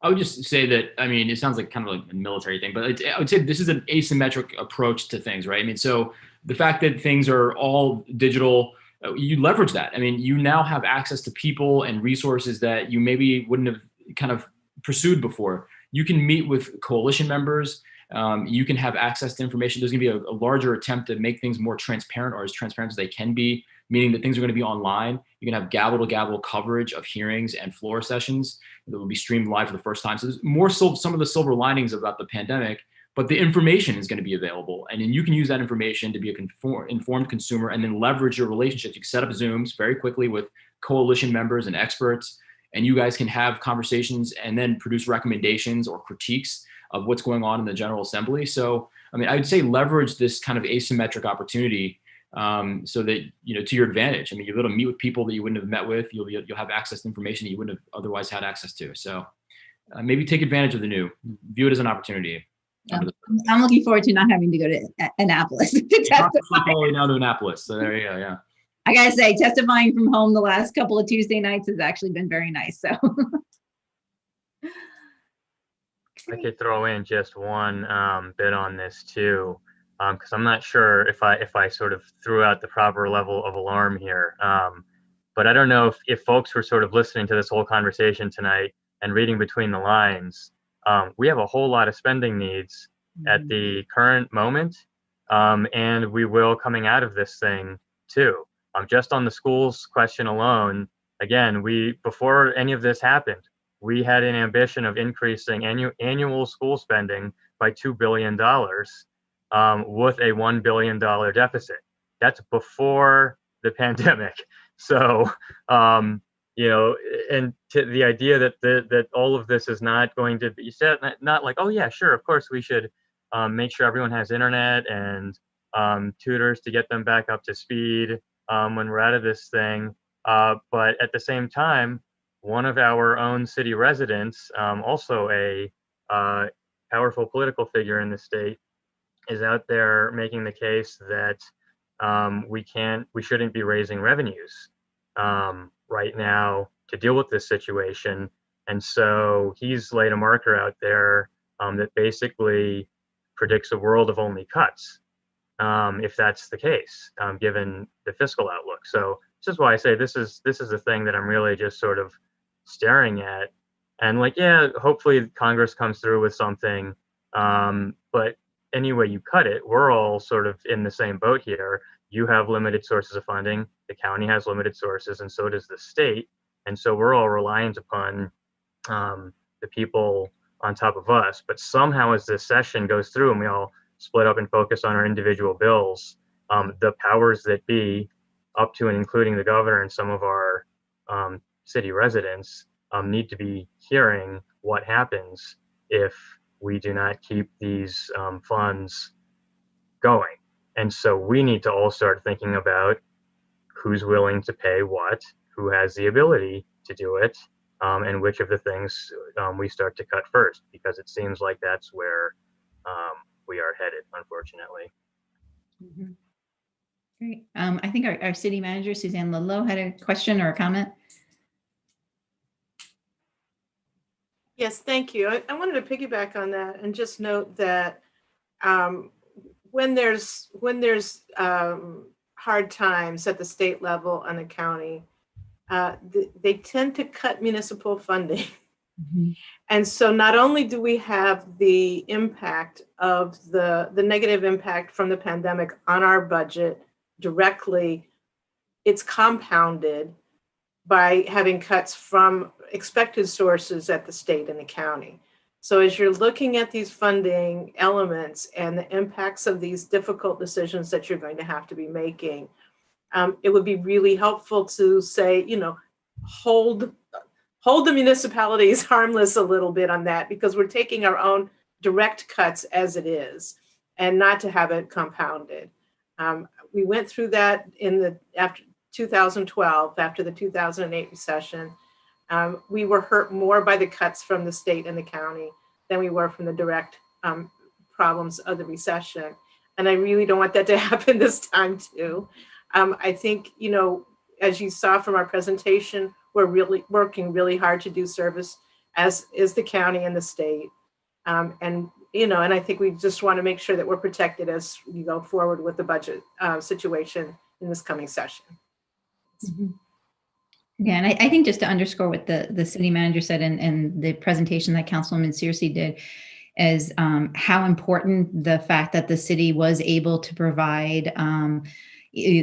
I would just say that, I mean, it sounds like kind of like a military thing, but I would say this is an asymmetric approach to things, right? I mean, so the fact that things are all digital, you leverage that. I mean, you now have access to people and resources that you maybe wouldn't have kind of pursued before. You can meet with coalition members. You can have access to information. There's going to be a larger attempt to make things more transparent, or as transparent as they can be, meaning that things are going to be online. You can have gavel-to-gavel coverage of hearings and floor sessions that will be streamed live for the first time. So there's more some of the silver linings about the pandemic, but the information is going to be available. And then you can use that information to be an informed consumer and then leverage your relationships. You can set up Zooms very quickly with coalition members and experts, and you guys can have conversations and then produce recommendations or critiques of what's going on in the General Assembly. So, I mean, I would say leverage this kind of asymmetric opportunity so that, you know, to your advantage. I mean, you'll be able to meet with people that you wouldn't have met with. You'll have access to information that you wouldn't have otherwise had access to. So maybe take advantage of the new, view it as an opportunity. I'm looking forward to not having to go to Annapolis to testify. Probably now to Annapolis. So there you go. Yeah. I gotta say, testifying from home the last couple of Tuesday nights has actually been very nice. So I could throw in just one bit on this too, because I'm not sure if I sort of threw out the proper level of alarm here. But I don't know if folks were sort of listening to this whole conversation tonight and reading between the lines. We have a whole lot of spending needs at the current moment, and we will coming out of this thing too. Just on the schools question alone, again, before any of this happened, we had an ambition of increasing annual school spending by $2 billion with a $1 billion deficit. That's before the pandemic. So, you know, and the idea that all of this is not going to be said, not like, oh yeah, sure, of course we should make sure everyone has internet and tutors to get them back up to speed when we're out of this thing. But at the same time, one of our own city residents, also a powerful political figure in the state, is out there making the case that we shouldn't be raising revenues right now to deal with this situation. And so he's laid a marker out there that basically predicts a world of only cuts, if that's the case, given the fiscal outlook. So this is why I say this is a thing that I'm really just sort of staring at, and like, yeah, hopefully Congress comes through with something, but any way you cut it, we're all sort of in the same boat here. You have limited sources of funding, the county has limited sources, and so does the state, and so we're all reliant upon the people on top of us. But somehow as this session goes through and we all split up and focus on our individual bills, the powers that be, up to and including the governor and some of our city residents, need to be hearing what happens if we do not keep these funds going. And so we need to all start thinking about who's willing to pay what, who has the ability to do it, and which of the things we start to cut first, because it seems like that's where we are headed, unfortunately. Mm-hmm. Great. I think our city manager, Suzanne Ludlow, had a question or a comment. Yes, thank you. I wanted to piggyback on that and just note that when there's hard times at the state level and the county, they tend to cut municipal funding. Mhm. And so not only do we have the impact of the negative impact from the pandemic on our budget directly, it's compounded by having cuts from expected sources at the state and the county. So as you're looking at these funding elements and the impacts of these difficult decisions that you're going to have to be making, it would be really helpful to say, hold the municipalities harmless a little bit on that, because we're taking our own direct cuts as it is, and not to have it compounded. We went through that after 2012, after the 2008 recession. We were hurt more by the cuts from the state and the county than we were from the direct problems of the recession. And I really don't want that to happen this time too. I think, as you saw from our presentation, we're really working really hard to do service, as is the county and the state. And I think we just want to make sure that we're protected as we go forward with the budget situation in this coming session. Yeah, and I think just to underscore what the city manager said and the presentation that Councilwoman Searcy did is how important the fact that the city was able to provide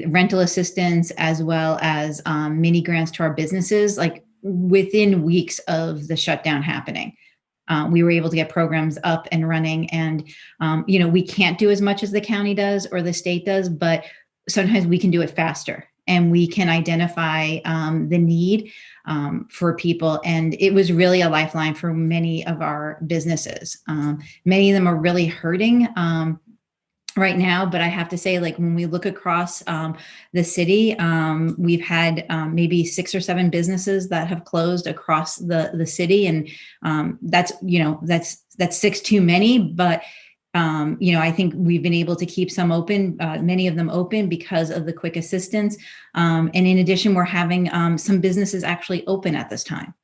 rental assistance as well as mini grants to our businesses, like within weeks of the shutdown happening. We were able to get programs up and running, and we can't do as much as the county does or the state does, but sometimes we can do it faster and we can identify the need for people. And it was really a lifeline for many of our businesses. Many of them are really hurting right now, but I have to say, like, when we look across the city, we've had maybe 6 or 7 businesses that have closed across the city, and that's 6 too many. But I think we've been able to keep some open, many of them open, because of the quick assistance. And in addition, we're having some businesses actually open at this time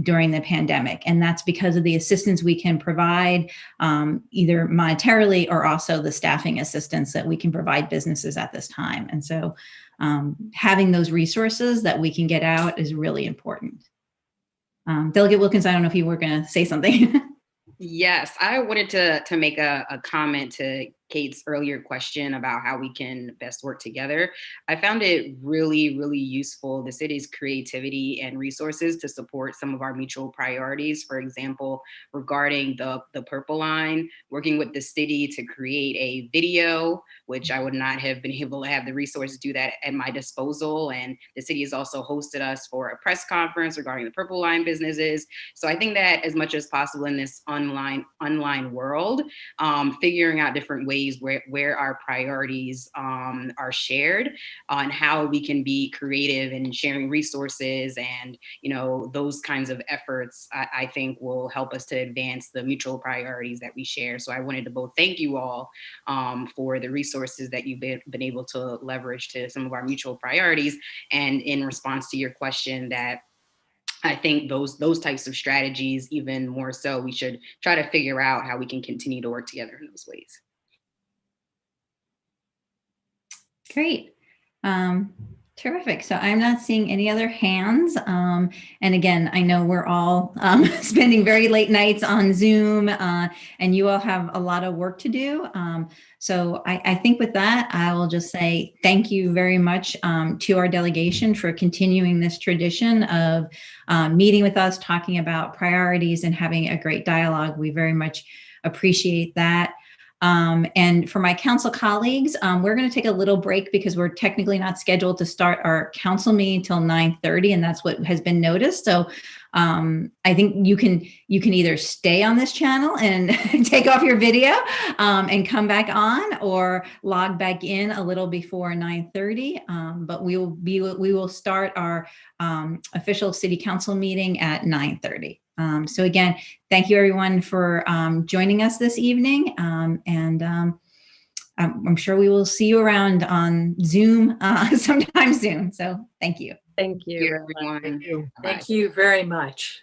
during the pandemic. And that's because of the assistance we can provide, either monetarily or also the staffing assistance that we can provide businesses at this time. And so having those resources that we can get out is really important. Delegate Wilkins, I don't know if you were going to say something. Yes, I wanted to make a comment to Kate's earlier question about how we can best work together. I found it really, really useful, the city's creativity and resources to support some of our mutual priorities. For example, regarding the Purple Line, working with the city to create a video, which I would not have been able to have the resources to do that at my disposal. And the city has also hosted us for a press conference regarding the Purple Line businesses. So I think that as much as possible in this online world, figuring out different ways where our priorities are shared on how we can be creative in sharing resources and those kinds of efforts, I think will help us to advance the mutual priorities that we share. So I wanted to both thank you all for the resources that you've been able to leverage to some of our mutual priorities, and in response to your question, that I think those types of strategies, even more so, we should try to figure out how we can continue to work together in those ways. Great. Terrific. So I'm not seeing any other hands. And again, I know we're all spending very late nights on Zoom, and you all have a lot of work to do. So I think with that, I will just say thank you very much to our delegation for continuing this tradition of meeting with us, talking about priorities, and having a great dialogue. We very much appreciate that. And for my council colleagues, we're going to take a little break because we're technically not scheduled to start our council meeting till 9:30, and that's what has been noticed. So I think you can either stay on this channel and take off your video and come back on, or log back in a little before 9:30. But we will start our official city council meeting at 9:30. So again, thank you everyone for joining us this evening. And I'm sure we will see you around on Zoom sometime soon. So thank you. Thank you, everyone. Thank you very much.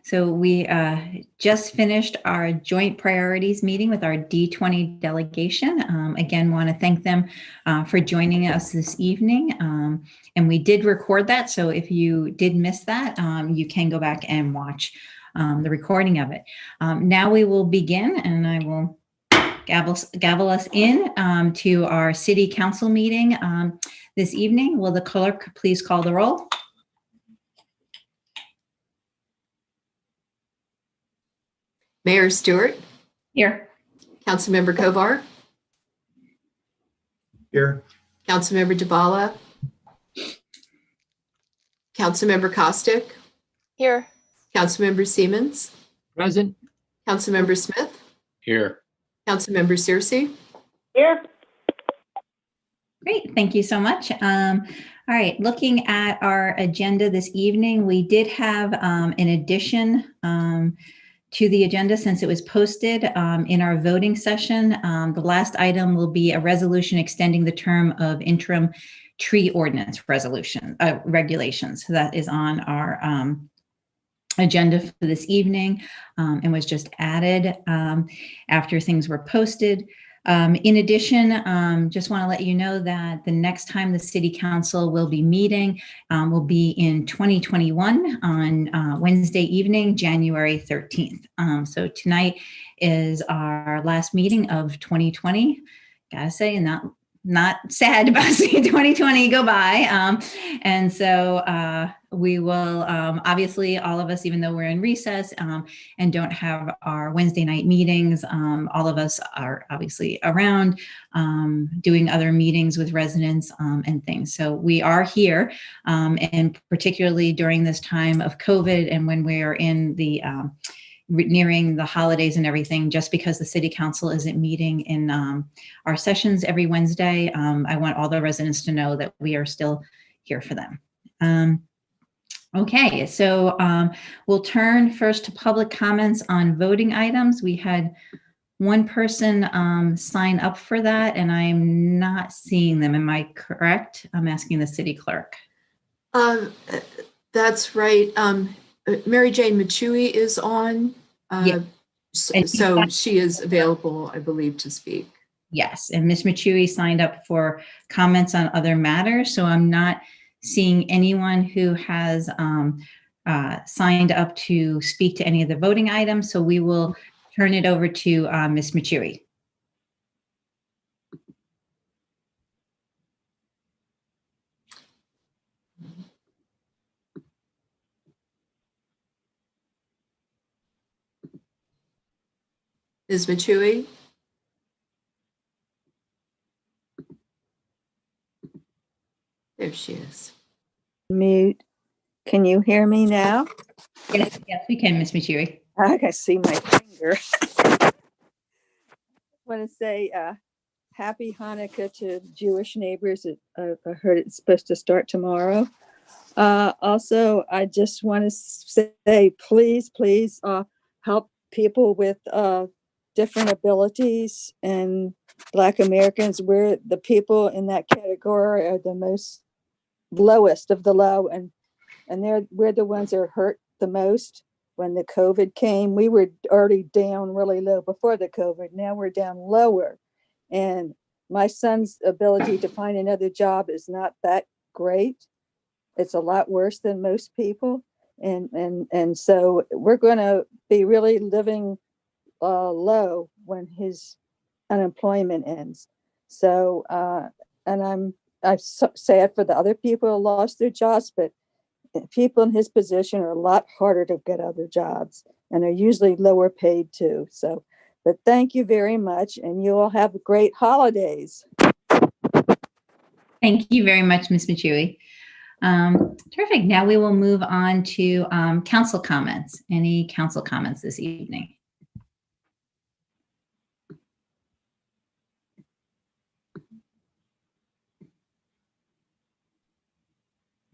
So we just finished our joint priorities meeting with our D20 delegation. Again, want to thank them for joining us this evening. And we did record that. So if you did miss that, you can go back and watch the recording of it. Now we will begin, and I will gavel us in to our city council meeting this evening. Will the clerk please call the roll? Mayor Stewart, Here. Councilmember Kovar, Here. Councilmember Dabala, Councilmember Costick, Here. Councilmember Siemens, Present. Councilmember Smith, Here. Councilmember Searcy. Here. Great, thank you so much. All right, looking at our agenda this evening, we did have an addition to the agenda since it was posted in our voting session. The last item will be a resolution extending the term of interim tree ordinance regulations. So that is on our agenda for this evening and was just added after things were posted. In addition, just want to let you know that the next time the City Council will be meeting will be in 2021 on Wednesday evening, January 13th. So tonight is our last meeting of 2020. Gotta say, not sad about seeing 2020 go by. And so we will, obviously, all of us, even though we're in recess and don't have our Wednesday night meetings, all of us are obviously around doing other meetings with residents and things. So we are here, and particularly during this time of COVID and when we are in the nearing the holidays and everything, just because the City Council isn't meeting in our sessions every Wednesday, I want all the residents to know that we are still here for them. Okay, so we'll turn first to public comments on voting items. We had one person sign up for that, and I'm not seeing them. Am I correct? I'm asking the city clerk. That's right. Mary Jane Machui is on. Yeah. So she is available, I believe, to speak. Yes, and Ms. Machui signed up for comments on other matters, so I'm not seeing anyone who has signed up to speak to any of the voting items, so we will turn it over to Ms. Machui. Ms. Machui? There she is. Mute. Can you hear me now? Yes, we can, Ms. Machui. I can see my finger. I want to say happy Hanukkah to Jewish neighbors. I heard it's supposed to start tomorrow. Also, I just want to say, please help people with different abilities and Black Americans. We're the people in that category are the most lowest of the low, and we're the ones that are hurt the most. When the COVID came, we were already down really low before the COVID. Now we're down lower, and my son's ability to find another job is not that great. It's a lot worse than most people, and so we're going to be really living low when his unemployment ends. So, and I'm so sad for the other people who lost their jobs, but people in his position are a lot harder to get other jobs, and they're usually lower paid too. So, but thank you very much, and you all have great holidays. Thank you very much, Ms. Machui. Terrific. Now we will move on to council comments. Any council comments this evening?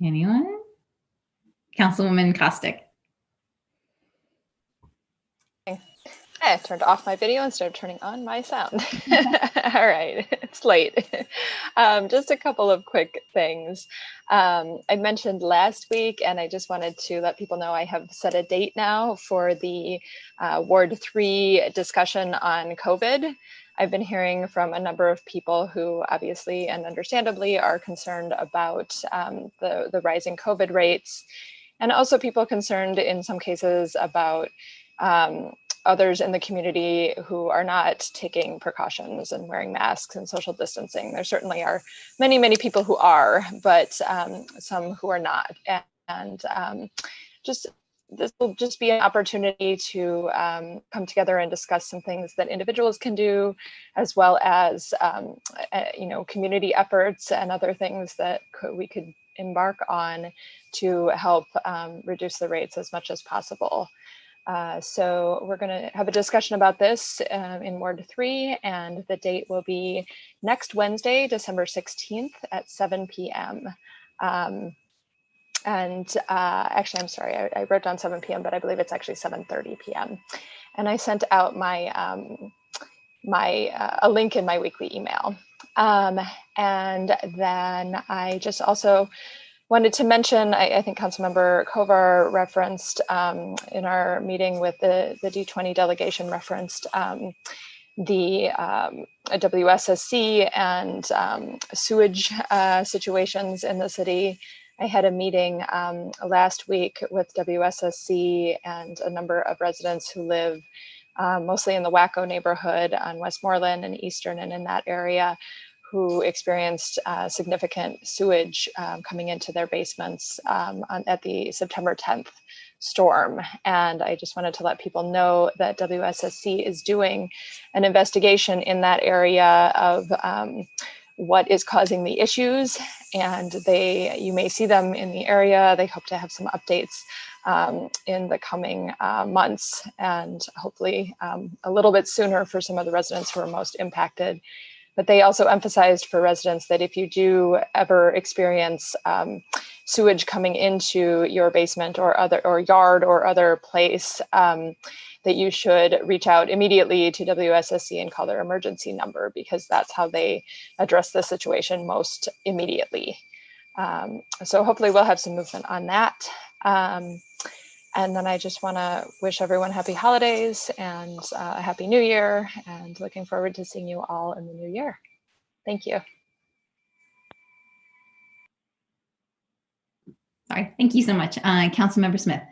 Anyone? Councilwoman Costick. I turned off my video instead of turning on my sound. All right, it's late. Just a couple of quick things. I mentioned last week, and I just wanted to let people know I have set a date now for the Ward 3 discussion on COVID. I've been hearing from a number of people who obviously and understandably are concerned about the rising COVID rates, and also people concerned in some cases about others in the community who are not taking precautions and wearing masks and social distancing. There certainly are many, many people who are, but some who are not. And just this will just be an opportunity to come together and discuss some things that individuals can do, as well as community efforts and other things that we could embark on to help reduce the rates as much as possible. So we're going to have a discussion about this in Ward 3, and the date will be next Wednesday, December 16th at 7 p.m. Actually, I'm sorry, I wrote down 7 p.m., but I believe it's actually 7:30 p.m. And I sent out my a link in my weekly email. And then I just also wanted to mention, I think Councilmember Kovar referenced in our meeting with the D20 delegation referenced the WSSC and sewage situations in the city. I had a meeting last week with WSSC and a number of residents who live mostly in the Waco neighborhood on Westmoreland and Eastern and in that area, who experienced significant sewage coming into their basements at the September 10th storm. And I just wanted to let people know that WSSC is doing an investigation in that area of what is causing the issues. And you may see them in the area. They hope to have some updates in the coming months, and hopefully a little bit sooner for some of the residents who are most impacted. But they also emphasized for residents that if you do ever experience sewage coming into your basement or yard or other place, that you should reach out immediately to WSSC and call their emergency number, because that's how they address the situation most immediately. So hopefully we'll have some movement on that. And then I just want to wish everyone happy holidays and a happy new year, and looking forward to seeing you all in the new year. Thank you. Sorry, thank you so much. Councilmember Smith.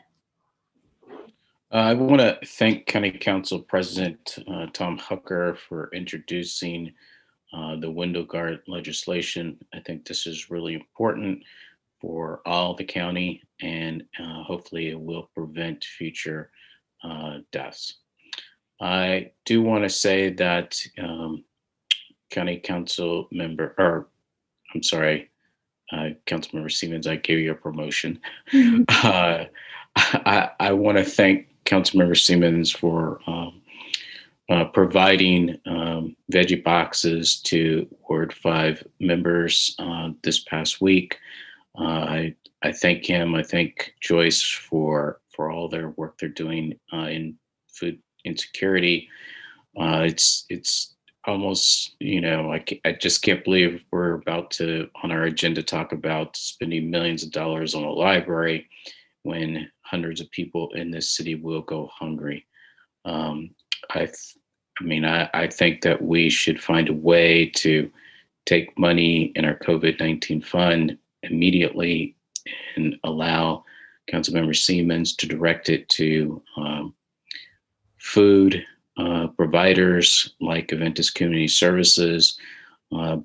I want to thank County Council President Tom Hucker for introducing the window guard legislation. I think this is really important for all the county, and hopefully it will prevent future deaths. I do want to say that County Council member, or I'm sorry, Councilmember Siemens, I gave you a promotion. I want to thank Councilmember Siemens for providing veggie boxes to Ward 5 members this past week. I thank him. I thank Joyce for all their work they're doing in food insecurity. It's almost, I just can't believe we're about to, on our agenda, talk about spending millions of dollars on a library when hundreds of people in this city will go hungry. I think that we should find a way to take money in our COVID-19 fund immediately and allow Councilmember Siemens to direct it to food providers like Aventus Community Services,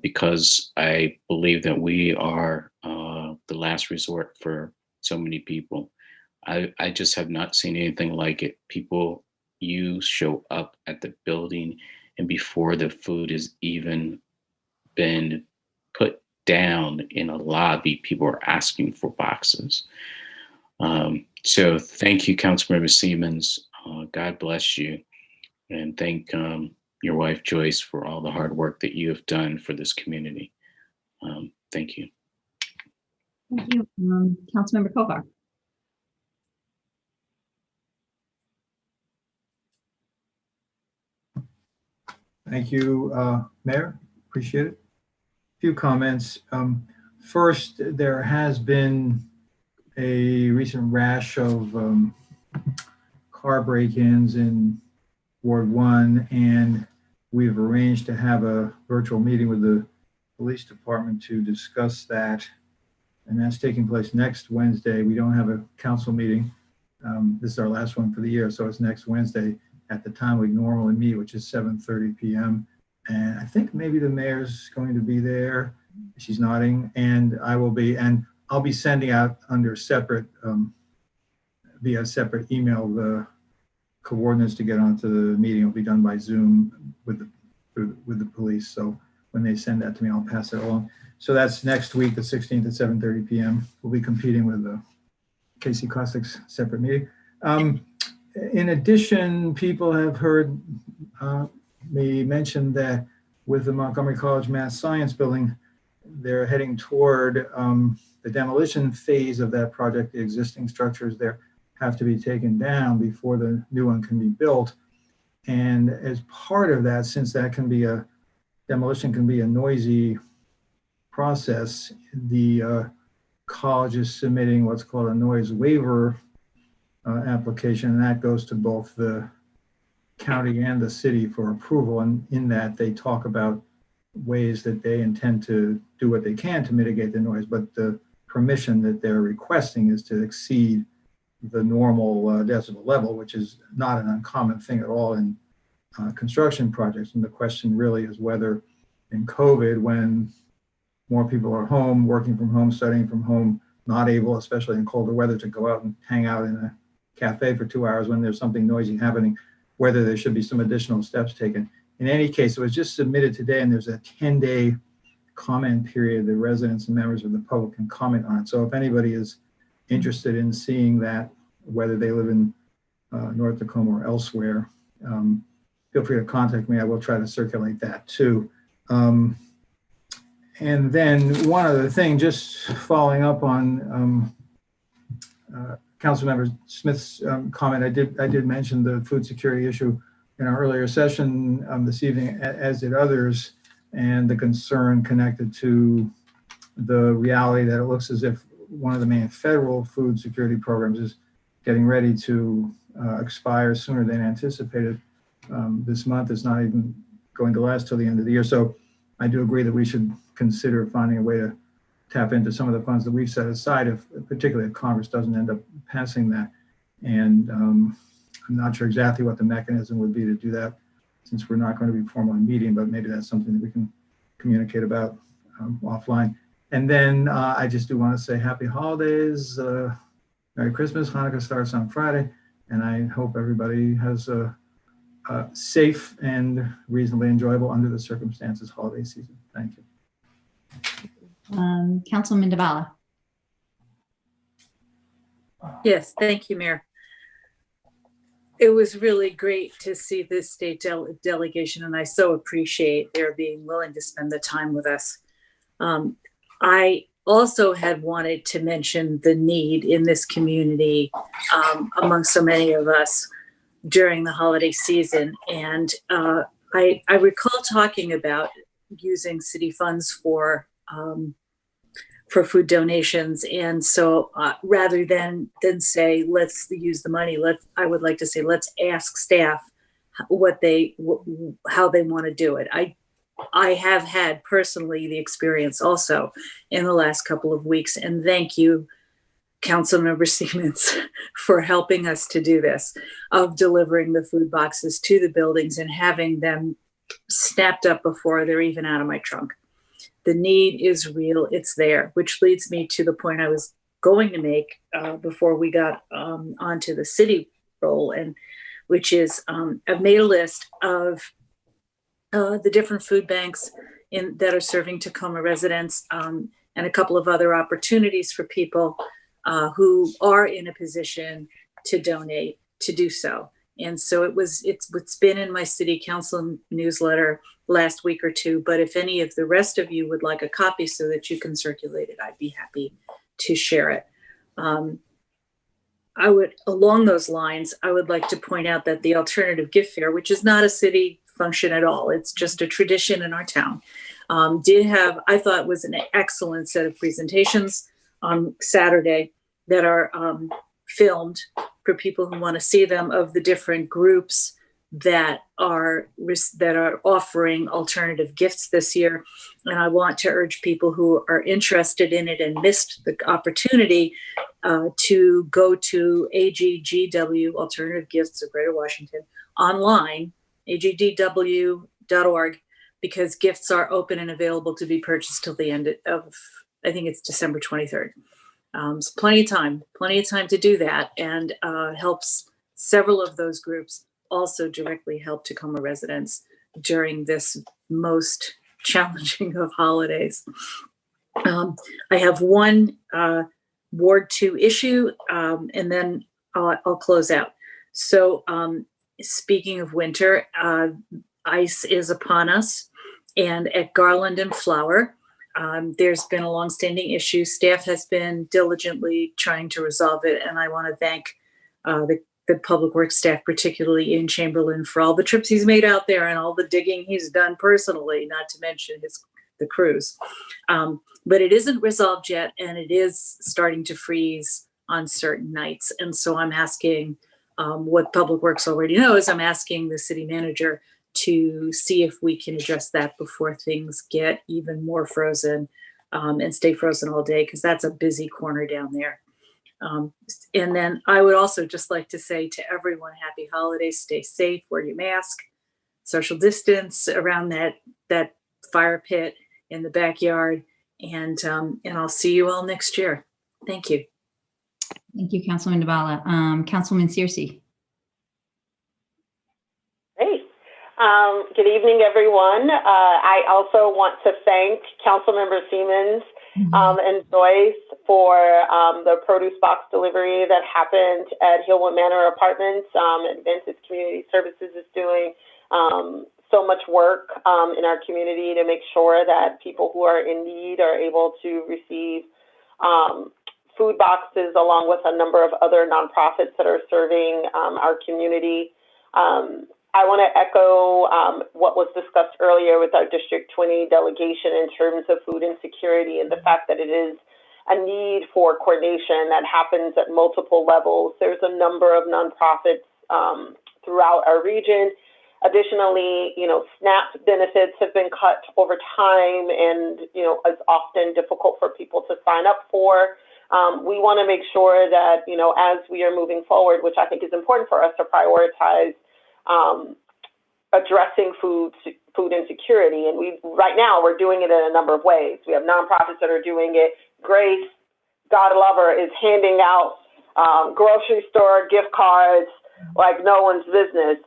because I believe that we are the last resort for so many people. I just have not seen anything like it. You show up at the building, and before the food has even been put down in a lobby, people are asking for boxes. So thank you, Councilmember Siemens. God bless you. And thank your wife, Joyce, for all the hard work that you have done for this community. Thank you. Thank you. Councilmember Kovar. Thank you, Mayor. Appreciate it. A few comments. First, there has been a recent rash of car break-ins in Ward 1, and we've arranged to have a virtual meeting with the police department to discuss that. And that's taking place next Wednesday. We don't have a council meeting. This is our last one for the year, so it's next Wednesday at the time we normally meet, which is 7:30 p.m. And I think maybe the mayor's going to be there. She's nodding, and I will be, and I'll be sending out under separate, via separate email, the coordinates to get onto the meeting. It'll be done by Zoom with the police. So when they send that to me, I'll pass it along. So that's next week, the 16th at 7:30 p.m. We'll be competing with the Casey Caustic's separate meeting. In addition, people have heard me mention that with the Montgomery College Math Science Building, they're heading toward the demolition phase of that project. The existing structures there have to be taken down before the new one can be built. And as part of that, since that can be demolition can be a noisy process, the college is submitting what's called a noise waiver application, and that goes to both the county and the city for approval. And in that, they talk about ways that they intend to do what they can to mitigate the noise, but the permission that they're requesting is to exceed the normal decibel level, which is not an uncommon thing at all in construction projects. And the question really is whether in COVID, when more people are home, working from home, studying from home, not able, especially in colder weather, to go out and hang out in a cafe for 2 hours when there's something noisy happening, whether there should be some additional steps taken. In any case, it was just submitted today, and there's a 10-day comment period that residents and members of the public can comment on it. So if anybody is interested in seeing that, whether they live in North Tacoma or elsewhere, feel free to contact me. I will try to circulate that too. And then one other thing, just following up on Councilmember Smith's comment, I did mention the food security issue in our earlier session this evening, as did others, and the concern connected to the reality that it looks as if one of the main federal food security programs is getting ready to expire sooner than anticipated. This month is not even going to last till the end of the year. So I do agree that we should consider finding a way to tap into some of the funds that we've set aside, particularly if Congress doesn't end up passing that. And I'm not sure exactly what the mechanism would be to do that, since we're not going to be formally meeting, but maybe that's something that we can communicate about offline. And then I just do want to say happy holidays, Merry Christmas. Hanukkah starts on Friday, and I hope everybody has a safe and reasonably enjoyable under the circumstances holiday season. Thank you. Councilman Devala. Yes, thank you, Mayor. It was really great to see this state delegation, and I so appreciate their being willing to spend the time with us. I also had wanted to mention the need in this community among so many of us during the holiday season. And I recall talking about using city funds for food donations. And so rather than say, let's use the money, I would like to say, let's ask staff how they want to do it. I have had personally the experience also in the last couple of weeks, and thank you, Councilmember Siemens, for helping us to do this, of delivering the food boxes to the buildings and having them snapped up before they're even out of my trunk. The need is real, it's there, which leads me to the point I was going to make before we got onto the city role, and which is I've made a list of the different food banks that are serving Tacoma residents, and a couple of other opportunities for people who are in a position to donate to do so. And so it's been in my city council newsletter last week or two, but if any of the rest of you would like a copy so that you can circulate it, I'd be happy to share it. Along those lines, I would like to point out that the alternative gift fair, which is not a city function at all. It's just a tradition in our town. Did have, I thought, was an excellent set of presentations on Saturday that are filmed for people who want to see them, of the different groups that are offering alternative gifts this year. And I want to urge people who are interested in it and missed the opportunity to go to AGGW, Alternative Gifts of Greater Washington, online, agdw.org, because gifts are open and available to be purchased till the end of, I think it's December 23rd. So plenty of time to do that, and helps several of those groups also directly help Tacoma residents during this most challenging of holidays. I have one Ward 2 issue, and then I'll close out. So speaking of winter, ice is upon us, and at Garland and Flower, there's been a longstanding issue. Staff has been diligently trying to resolve it, and I want to thank the Public Works staff, particularly Ian Chamberlain, for all the trips he's made out there and all the digging he's done personally, not to mention the crews. But it isn't resolved yet, and it is starting to freeze on certain nights. And so I'm asking what Public Works already knows. I'm asking the city manager to see if we can address that before things get even more frozen and stay frozen all day, because that's a busy corner down there. And then I would also just like to say to everyone, happy holidays, stay safe, wear your mask, social distance around that fire pit in the backyard, and I'll see you all next year. Thank you. Thank you, Councilman Dabala. Councilwoman Searcy. Great. Good evening, everyone. I also want to thank Councilmember Siemens and Joyce for the produce box delivery that happened at Hillwood Manor Apartments. Advantage Community Services is doing so much work in our community to make sure that people who are in need are able to receive food boxes, along with a number of other nonprofits that are serving our community. I want to echo what was discussed earlier with our District 20 delegation in terms of food insecurity and the fact that it is a need for coordination that happens at multiple levels. There's a number of nonprofits throughout our region. Additionally, SNAP benefits have been cut over time, and it's often difficult for people to sign up for. We want to make sure that as we are moving forward, which I think is important for us to prioritize addressing food insecurity. And right now we're doing it in a number of ways. We have nonprofits that are doing it. Grace, God Lover, is handing out grocery store gift cards like no one's business.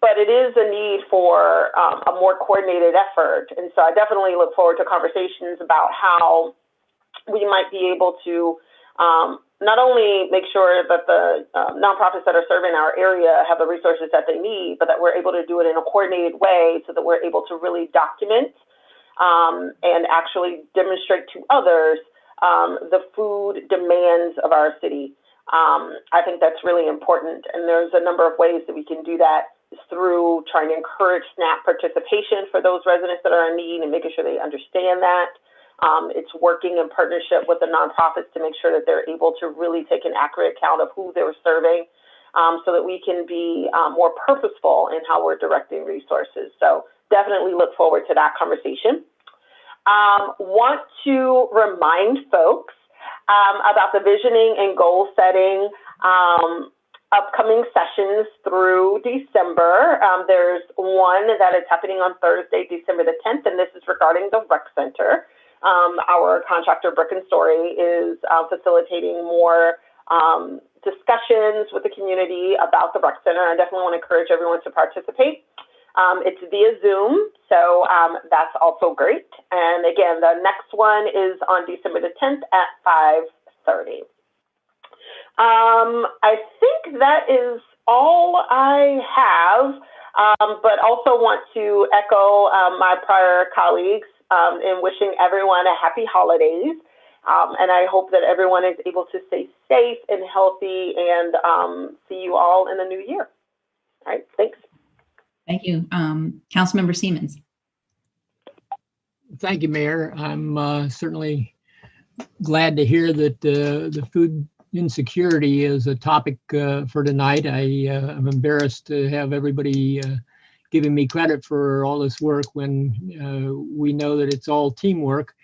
But it is a need for a more coordinated effort. And so I definitely look forward to conversations about how we might be able to not only make sure that the nonprofits that are serving our area have the resources that they need, but that we're able to do it in a coordinated way so that we're able to really document and actually demonstrate to others the food demands of our city. I think that's really important. And there's a number of ways that we can do that through trying to encourage SNAP participation for those residents that are in need and making sure they understand that. It's working in partnership with the nonprofits to make sure that they're able to really take an accurate count of who they're serving so that we can be more purposeful in how we're directing resources. So definitely look forward to that conversation. Want to remind folks about the visioning and goal setting upcoming sessions through December. There's one that is happening on Thursday, December the 10th, and this is regarding the rec center. Our contractor, Brick and Story, is facilitating more discussions with the community about the rec center. I definitely want to encourage everyone to participate. It's via Zoom, so that's also great. And again, the next one is on December the 10th at 5:30. I think that is all I have, but also want to echo my prior colleagues in wishing everyone a happy holidays. And I hope that everyone is able to stay safe and healthy, and see you all in the new year. All right, thanks. Thank you. Councilmember Siemens. Thank you, Mayor. I'm certainly glad to hear that the food insecurity is a topic for tonight. I am embarrassed to have everybody giving me credit for all this work when we know that it's all teamwork.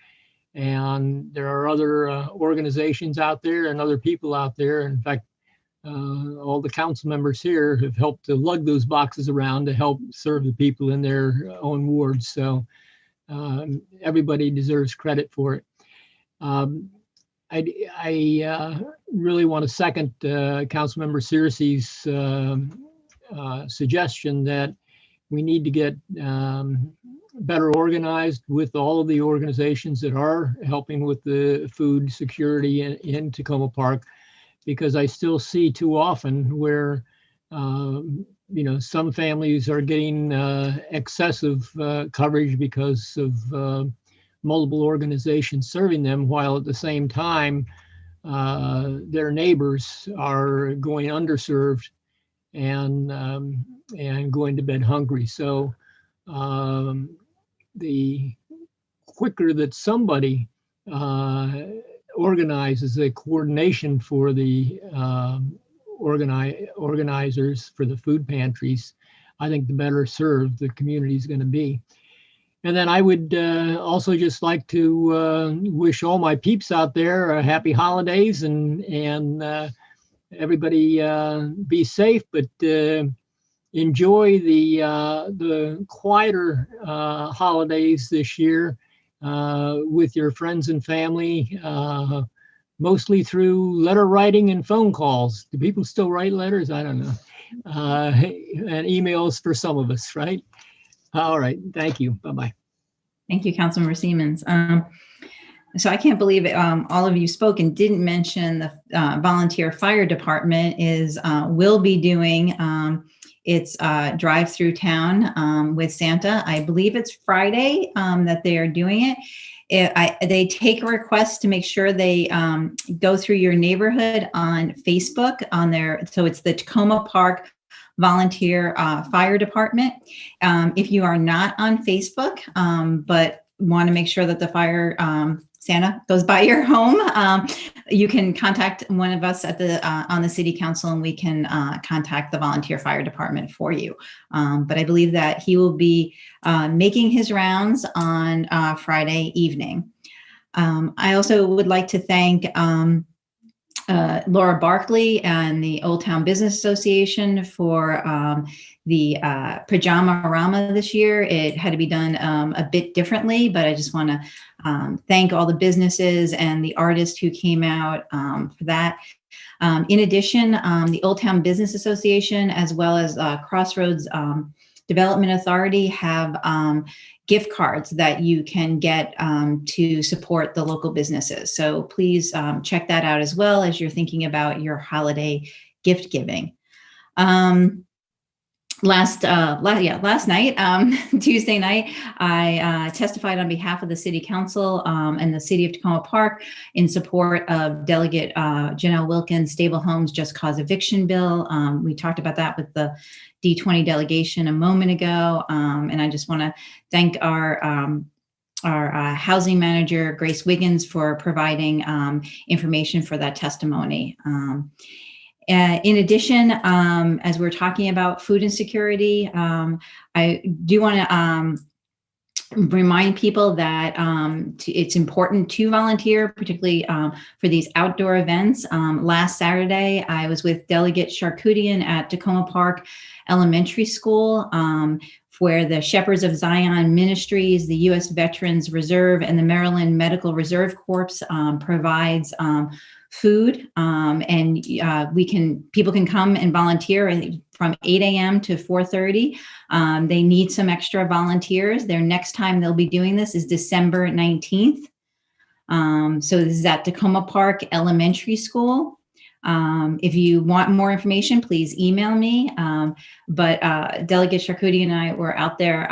And there are other organizations out there and other people out there. In fact, all the council members here have helped to lug those boxes around to help serve the people in their own wards. So everybody deserves credit for it. I really want to second Councilmember Searcy's suggestion that we need to get better organized with all of the organizations that are helping with the food security in Takoma Park, because I still see too often where some families are getting excessive coverage because of multiple organizations serving them, while at the same time their neighbors are going underserved and going to bed hungry. So the quicker that somebody organizes a coordination for the organizers for the food pantries, I think the better served the community is going to be. And then I would also just like to wish all my peeps out there happy holidays, and everybody be safe, but enjoy the quieter holidays this year with your friends and family, mostly through letter writing and phone calls. Do people still write letters? I don't know. And emails for some of us, right? All right. Thank you. Bye-bye. Thank you, Councilmember Siemens. So I can't believe it. All of you spoke and didn't mention the volunteer fire department will be doing its drive through town with Santa. I believe it's Friday that they are doing it. They take requests to make sure they go through your neighborhood on Facebook so it's the Takoma Park Volunteer Fire Department. If you are not on Facebook, but want to make sure that the fire Santa goes by your home, you can contact one of us at on the city council, and we can contact the volunteer fire department for you. But I believe that he will be making his rounds on Friday evening. I also would like to thank Laura Barkley and the Old Town Business Association for the Pajama Rama this year. It had to be done a bit differently, but I just want to thank all the businesses and the artists who came out for that. In addition, the Old Town Business Association, as well as Crossroads Development Authority, have gift cards that you can get to support the local businesses. So please check that out as well as you're thinking about your holiday gift giving. Last night, Tuesday night, I testified on behalf of the City Council and the City of Takoma Park in support of Delegate Janelle Wilkins' Stable Homes Just Cause Eviction Bill. We talked about that with the D20 delegation a moment ago, and I just want to thank our housing manager, Grace Wiggins, for providing information for that testimony. In addition, as we're talking about food insecurity, I do want to remind people that it's important to volunteer, particularly for these outdoor events. Last Saturday, I was with Delegate Charkoudian at Takoma Park Elementary School, where the Shepherds of Zion Ministries, the U.S. Veterans Reserve, and the Maryland Medical Reserve Corps provides food, and people can come and volunteer from 8 a.m. to 4:30. They need some extra volunteers. Their next time they'll be doing this is December 19th. So this is at Takoma Park Elementary School. If you want more information, please email me. But Delegate Charkoudian and I were out there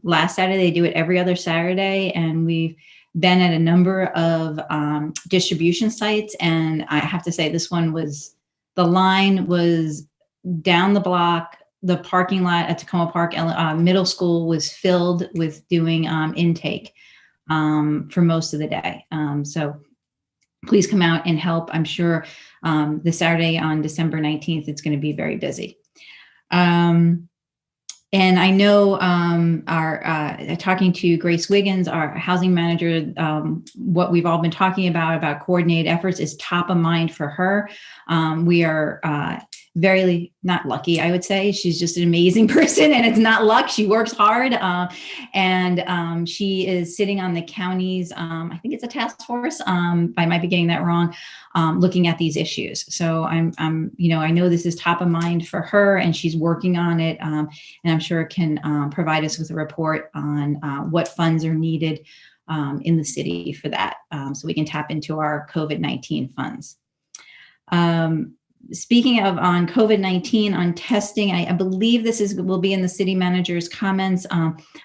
last Saturday. They do it every other Saturday, and we've been at a number of distribution sites. And I have to say, this one the line was down the block, the parking lot at Tacoma Park Middle School was filled with doing intake for most of the day. So please come out and help. I'm sure the Saturday on December 19th, it's going to be very busy. And I know talking to Grace Wiggins, our housing manager, what we've all been talking about coordinated efforts is top of mind for her. We are very not lucky, I would say. She's just an amazing person, and it's not luck. She works hard, and she is sitting on the county's, I think it's a task force. I might be getting that wrong. Looking at these issues. So I know this is top of mind for her, and she's working on it. And I'm sure can provide us with a report on what funds are needed in the city for that, so we can tap into our COVID-19 funds. Speaking of on COVID-19, on testing, I believe this will be in the city manager's comments.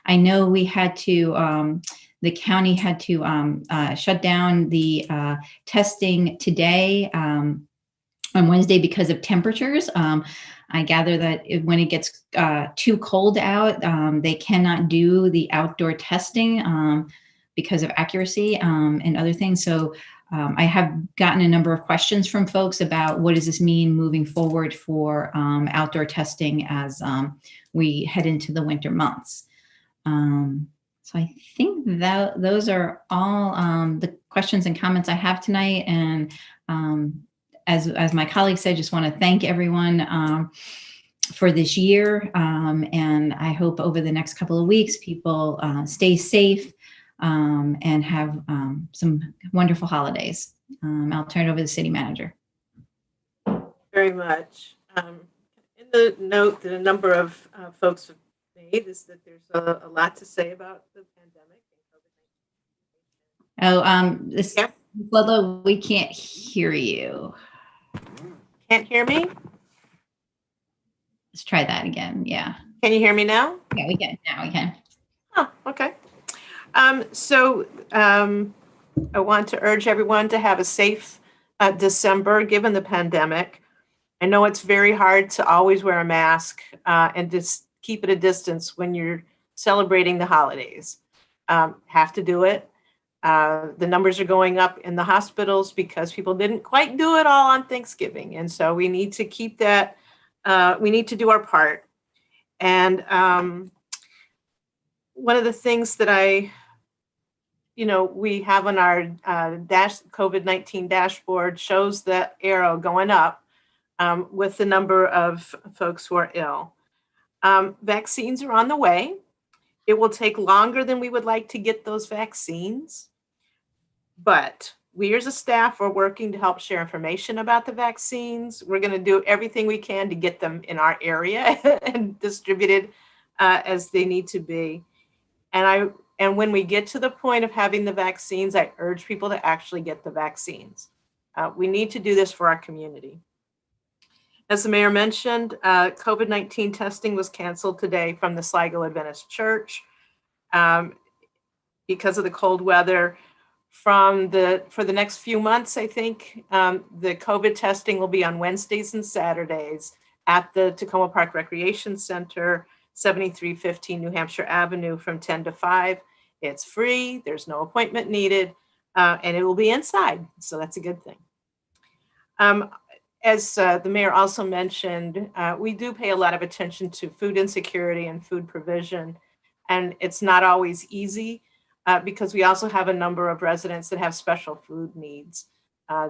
I know we had to, the county had to shut down the testing today on Wednesday because of temperatures. I gather that when it gets too cold out, they cannot do the outdoor testing because of accuracy and other things. So I have gotten a number of questions from folks about what does this mean moving forward for outdoor testing as we head into the winter months. So I think that those are all the questions and comments I have tonight. And as my colleague said, just want to thank everyone for this year. And I hope over the next couple of weeks, people stay safe and have some wonderful holidays. I'll turn it over to the city manager. Very much. In the note that a number of folks have made is that there's a lot to say about the pandemic. Ludlow, we can't hear you. Can't hear me? Let's try that again. Yeah. Can you hear me now? Yeah, we can. Now we can. Oh, okay. I want to urge everyone to have a safe December, given the pandemic. I know it's very hard to always wear a mask and just keep it a distance when you're celebrating the holidays. Have to do it. The numbers are going up in the hospitals because people didn't quite do it all on Thanksgiving. And so we need to keep that, we need to do our part. And one of the things that we have on our COVID-19 dashboard shows that arrow going up with the number of folks who are ill. Vaccines are on the way. It will take longer than we would like to get those vaccines, but we as a staff are working to help share information about the vaccines. We're going to do everything we can to get them in our area and distributed as they need to be. And when we get to the point of having the vaccines, I urge people to actually get the vaccines. We need to do this for our community. As the mayor mentioned, COVID-19 testing was canceled today from the Sligo Adventist Church because of the cold weather. For the next few months, I think the COVID testing will be on Wednesdays and Saturdays at the Tacoma Park Recreation Center, 7315 New Hampshire Avenue from 10 to 5. It's free, there's no appointment needed, and it will be inside, so that's a good thing. As the mayor also mentioned, we do pay a lot of attention to food insecurity and food provision, and it's not always easy because we also have a number of residents that have special food needs.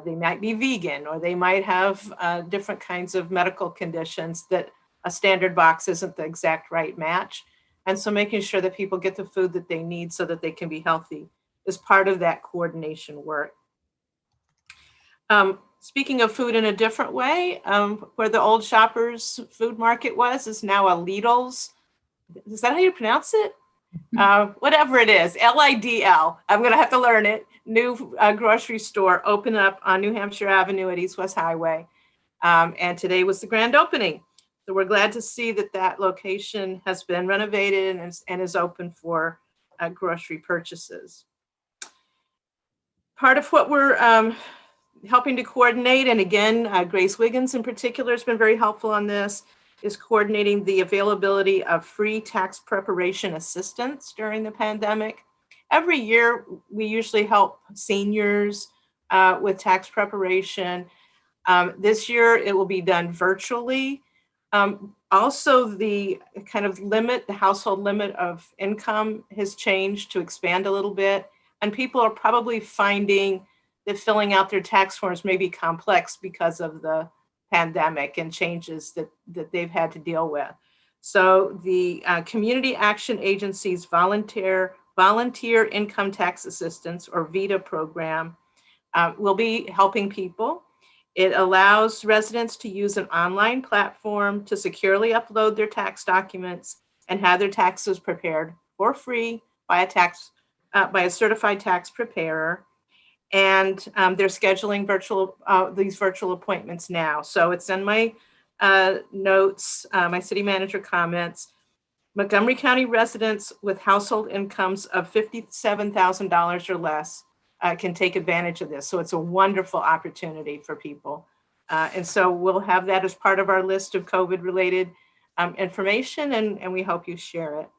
They might be vegan, or they might have different kinds of medical conditions that a standard box isn't the exact right match. And so making sure that people get the food that they need so that they can be healthy is part of that coordination work. Speaking of food in a different way, where the old Shoppers food market was is now a Lidl's. Is that how you pronounce it? Whatever it is, Lidl. I'm going to have to learn it. New grocery store open up on New Hampshire Avenue at East West Highway. And today was the grand opening. So we're glad to see that that location has been renovated and is open for grocery purchases. Part of what we're helping to coordinate, and again, Grace Wiggins in particular has been very helpful on this, is coordinating the availability of free tax preparation assistance during the pandemic. Every year, we usually help seniors with tax preparation. This year, it will be done virtually. Also, the kind of limit, the household limit of income has changed to expand a little bit. And people are probably finding that filling out their tax forms may be complex because of the pandemic and changes that they've had to deal with. So the Community Action Agency's Volunteer Income Tax Assistance, or VITA program, will be helping people. It allows residents to use an online platform to securely upload their tax documents and have their taxes prepared for free by a certified tax preparer. And they're scheduling these virtual appointments now. So it's in my notes, my city manager comments. Montgomery County residents with household incomes of $57,000 or less can take advantage of this. So it's a wonderful opportunity for people. And so we'll have that as part of our list of COVID-related information, and we hope you share it.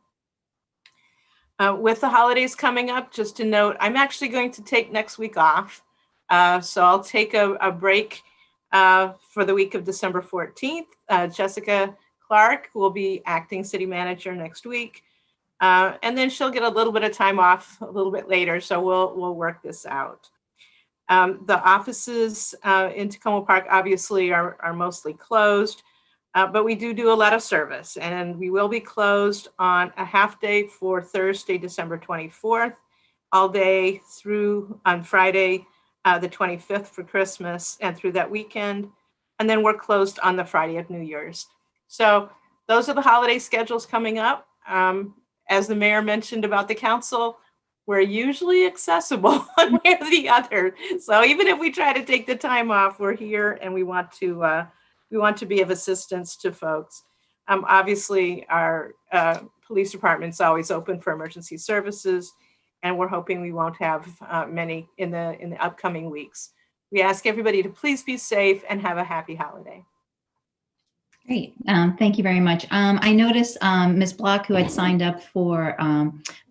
With the holidays coming up, just to note, I'm actually going to take next week off. So I'll take a break for the week of December 14th. Jessica Clark will be acting city manager next week. And then she'll get a little bit of time off a little bit later. So we'll work this out. The offices in Tacoma Park obviously are mostly closed. But we do a lot of service, and we will be closed on a half day for Thursday, December 24th, all day through on Friday, the 25th for Christmas and through that weekend. And then we're closed on the Friday of New Year's. So those are the holiday schedules coming up. As the mayor mentioned about the council, we're usually accessible one way or the other. So even if we try to take the time off, we're here and we want to be of assistance to folks. Obviously, our police department's always open for emergency services, and we're hoping we won't have many in the upcoming weeks. We ask everybody to please be safe and have a happy holiday. Great. Thank you very much. I noticed Ms. Block, who had signed up for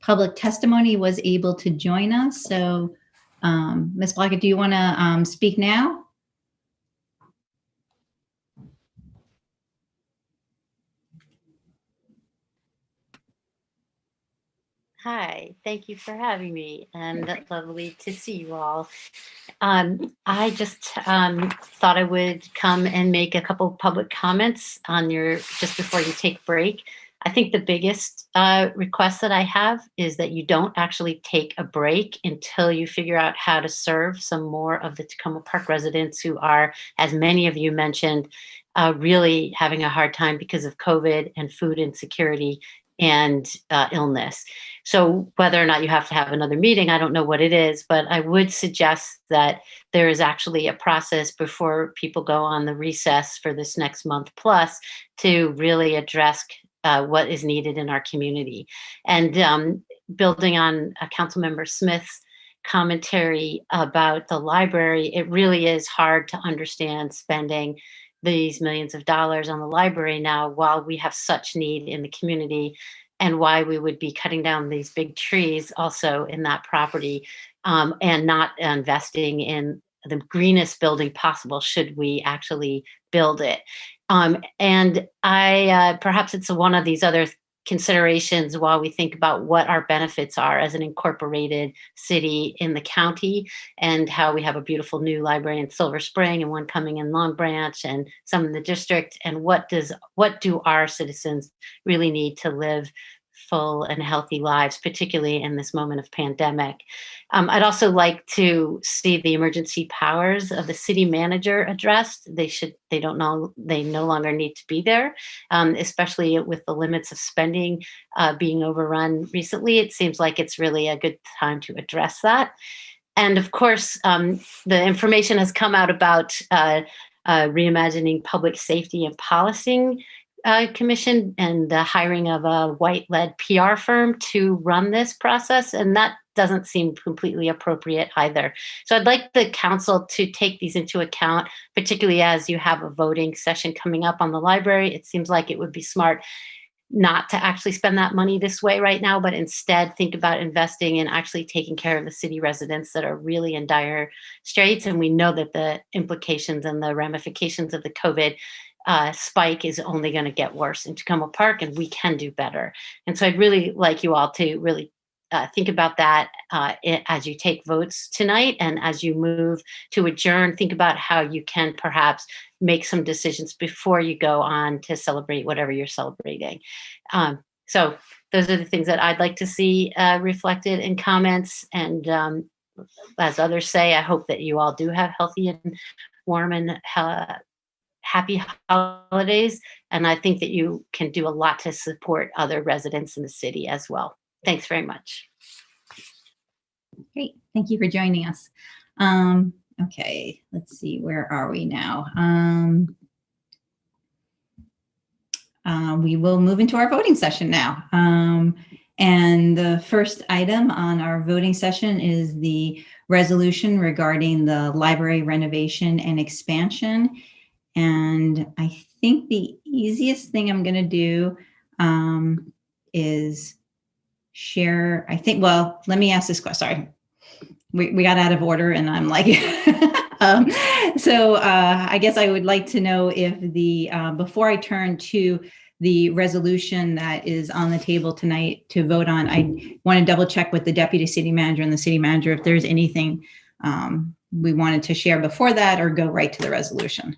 public testimony, was able to join us. So Ms. Block, do you want to speak now? Hi, thank you for having me, and lovely to see you all. I just thought I would come and make a couple of public comments on just before you take break. I think the biggest request that I have is that you don't actually take a break until you figure out how to serve some more of the Tacoma Park residents who are, as many of you mentioned, really having a hard time because of COVID and food insecurity and illness. So whether or not you have to have another meeting, I don't know what it is, but I would suggest that there is actually a process before people go on the recess for this next month plus to really address what is needed in our community. And building on Councilmember Smith's commentary about the library, it really is hard to understand spending these millions of dollars on the library now while we have such need in the community, and why we would be cutting down these big trees also in that property and not investing in the greenest building possible should we actually build it. And perhaps it's one of these other considerations while we think about what our benefits are as an incorporated city in the county, and how we have a beautiful new library in Silver Spring and one coming in Long Branch and some in the district, and what do our citizens really need to live full and healthy lives, particularly in this moment of pandemic. I'd also like to see the emergency powers of the city manager addressed. They no longer need to be there, especially with the limits of spending being overrun recently. It seems like it's really a good time to address that. And of course, the information has come out about reimagining public safety and policing Commission and the hiring of a white-led PR firm to run this process, and that doesn't seem completely appropriate either. So I'd like the council to take these into account, particularly as you have a voting session coming up on the library. It seems like it would be smart not to actually spend that money this way right now, but instead think about investing in actually taking care of the city residents that are really in dire straits. And we know that the implications and the ramifications of the COVID spike is only going to get worse in Tacoma Park, and we can do better. And so I'd really like you all to really think about that as you take votes tonight, and as you move to adjourn, think about how you can perhaps make some decisions before you go on to celebrate whatever you're celebrating. So those are the things that I'd like to see reflected in comments. And as others say, I hope that you all do have healthy and warm and happy holidays. And I think that you can do a lot to support other residents in the city as well. Thanks very much. Great. Thank you for joining us. Okay, let's see, where are we now? We will move into our voting session now. And the first item on our voting session is the resolution regarding the library renovation and expansion. And I think the easiest thing I'm going to do is share, well, let me ask this question. Sorry, we got out of order and I'm like, I guess I would like to know if before I turn to the resolution that is on the table tonight to vote on, I want to double check with the deputy city manager and the city manager if there's anything we wanted to share before that or go right to the resolution.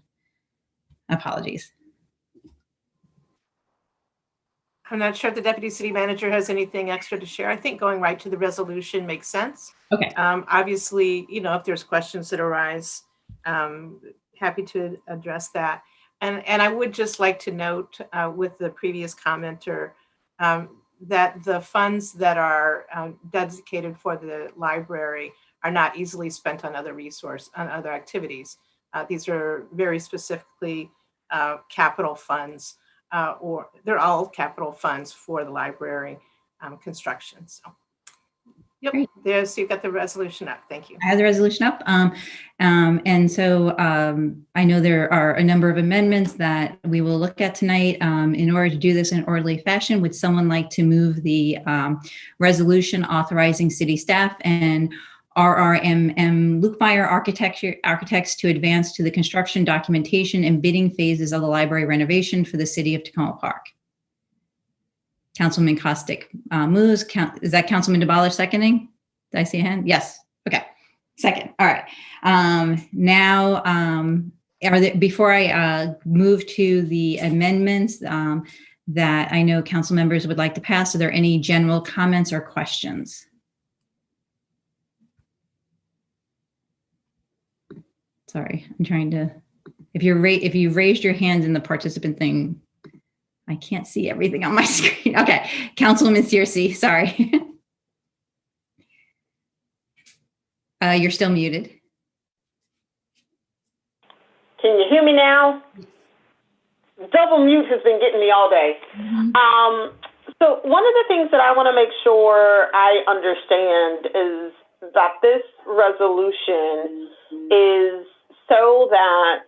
Apologies. I'm not sure if the deputy city manager has anything extra to share. I think going right to the resolution makes sense. Okay. Obviously, if there's questions that arise, happy to address that. And I would just like to note with the previous commenter that the funds that are dedicated for the library are not easily spent on other activities. These are very specifically capital funds, or they're all capital funds for the library construction. So, yep, so you've got the resolution up. Thank you. I have the resolution up. And so I know there are a number of amendments that we will look at tonight. In order to do this in an orderly fashion, would someone like to move the resolution authorizing city staff and RRMM Lukemire Architects to advance to the construction documentation and bidding phases of the library renovation for the city of Tacoma Park? Councilman Kostick moves. Is that Councilman DeBaller seconding? Did I see a hand? Yes. Okay. Second. All right. Now, before I move to the amendments that I know council members would like to pass, are there any general comments or questions? Sorry, I'm trying to, if you raised your hand in the participant thing, I can't see everything on my screen. Okay, Councilwoman Searcy, sorry. You're still muted. Can you hear me now? Double mute has been getting me all day. So one of the things that I want to make sure I understand is that this resolution is so that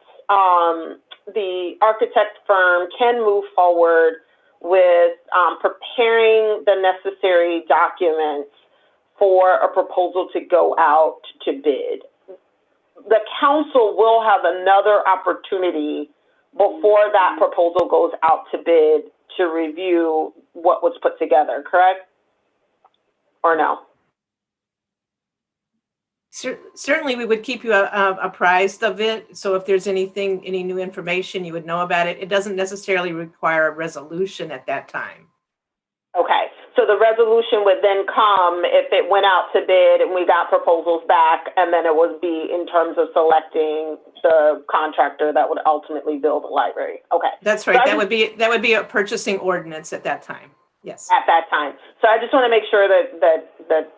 the architect firm can move forward with preparing the necessary documents for a proposal to go out to bid. The council will have another opportunity before that proposal goes out to bid to review what was put together, correct? Or no? Certainly, we would keep you apprised of it. So if there's any new information, you would know about it. It doesn't necessarily require a resolution at that time. Okay, so the resolution would then come if it went out to bid and we got proposals back, and then it would be in terms of selecting the contractor that would ultimately build the library. Okay, that's right. So that would be a purchasing ordinance at that time. Yes, at that time. So I just want to make sure that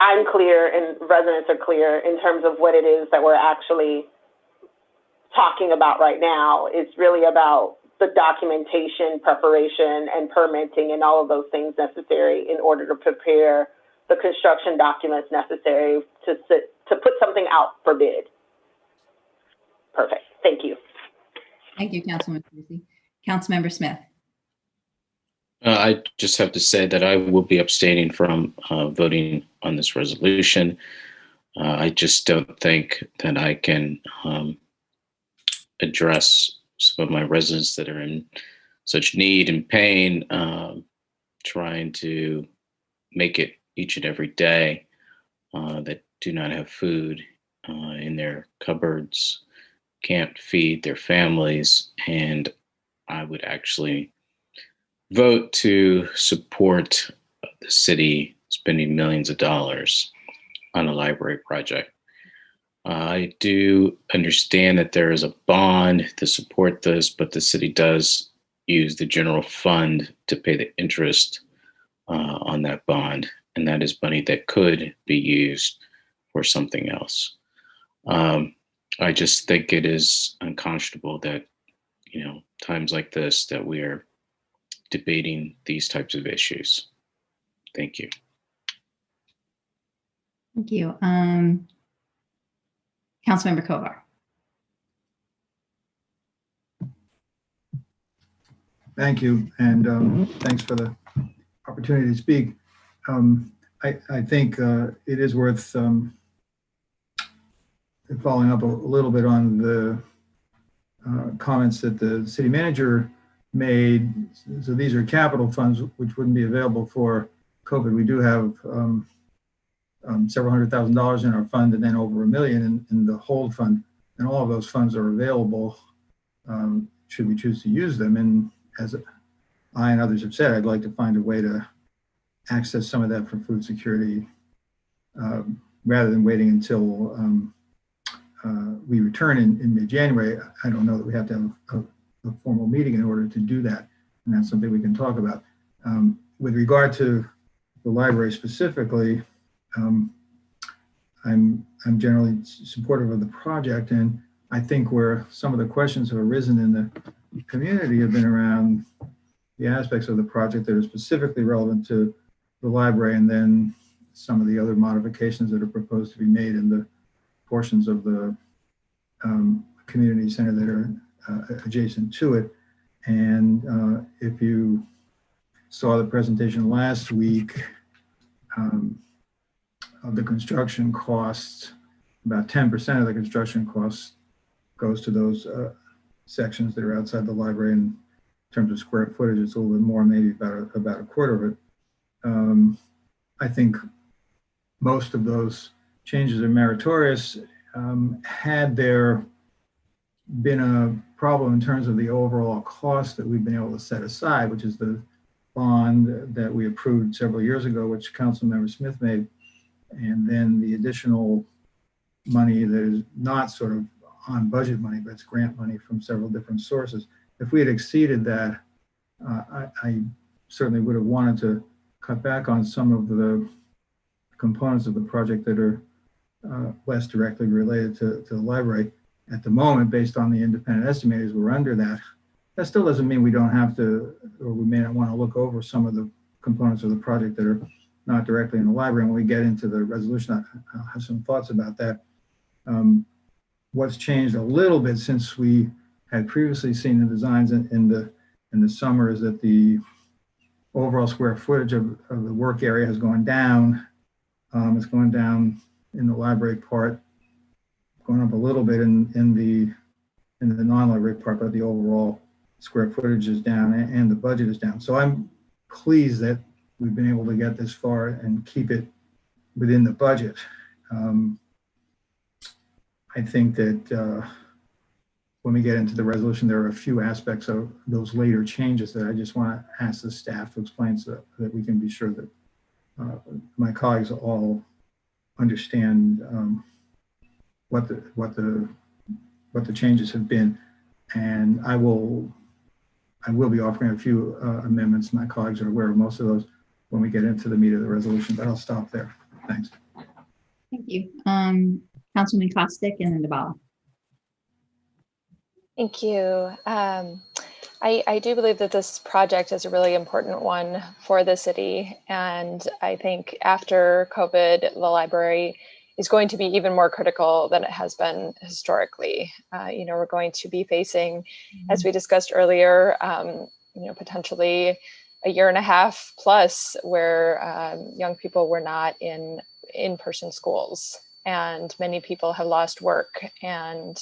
I'm clear and residents are clear in terms of what it is that we're actually talking about right now. It's really about the documentation, preparation, and permitting, and all of those things necessary in order to prepare the construction documents necessary to put something out for bid. Perfect. Thank you. Thank you, Councilwoman Parisi. Councilmember Smith. I just have to say that I will be abstaining from voting on this resolution. I just don't think that I can address some of my residents that are in such need and pain, trying to make it each and every day, that do not have food in their cupboards, can't feed their families, and I would actually vote to support the city spending millions of dollars on a library project. I do understand that there is a bond to support this, but the city does use the general fund to pay the interest on that bond, and that is money that could be used for something else. I just think it is unconscionable that, times like this, that we are debating these types of issues. Thank you. Thank you. Councilmember Kovar. Thank you, and thanks for the opportunity to speak. I think it is worth following up a little bit on the comments that the city manager made. So these are capital funds which wouldn't be available for COVID. We do have several $100,000 in our fund, and then over $1 million in the hold fund, and all of those funds are available should we choose to use them. And as I and others have said, I'd like to find a way to access some of that for food security rather than waiting until we return in mid-January. I don't know that we have to have a formal meeting in order to do that, and that's something we can talk about. With regard to the library specifically, I'm generally supportive of the project, and I think where some of the questions have arisen in the community have been around the aspects of the project that are specifically relevant to the library, and then some of the other modifications that are proposed to be made in the portions of the community center that are adjacent to it. And if you saw the presentation last week of the construction costs, about 10% of the construction costs goes to those sections that are outside the library. In terms of square footage, it's a little bit more, maybe about a quarter of it. I think most of those changes are meritorious. Had there been a problem in terms of the overall cost that we've been able to set aside, which is the bond that we approved several years ago, which Councilmember Smith made, and then the additional money that is not sort of on budget money, but it's grant money from several different sources. If we had exceeded that, I certainly would have wanted to cut back on some of the components of the project that are less directly related to the library. At the moment, based on the independent estimators, we're under that. That still doesn't mean we don't have to, or we may not want to look over some of the components of the project that are not directly in the library. When we get into the resolution, I'll have some thoughts about that. What's changed a little bit since we had previously seen the designs in the summer is that the overall square footage of the work area has gone down. It's going down in the library part, going up a little bit in the non-library part, but the overall square footage is down and the budget is down. So I'm pleased that we've been able to get this far and keep it within the budget. I think that when we get into the resolution, there are a few aspects of those later changes that I just want to ask the staff to explain so that we can be sure that my colleagues all understand what the changes have been. And I will be offering a few amendments. My colleagues are aware of most of those when we get into the meat of the resolution, but I'll stop there. Thanks. Thank you. Councilman Costick and then Dabala. Thank you. I do believe that this project is a really important one for the city. And I think after COVID, the library is going to be even more critical than it has been historically. We're going to be facing, as we discussed earlier, potentially a year and a half plus where young people were not in in-person schools, and many people have lost work and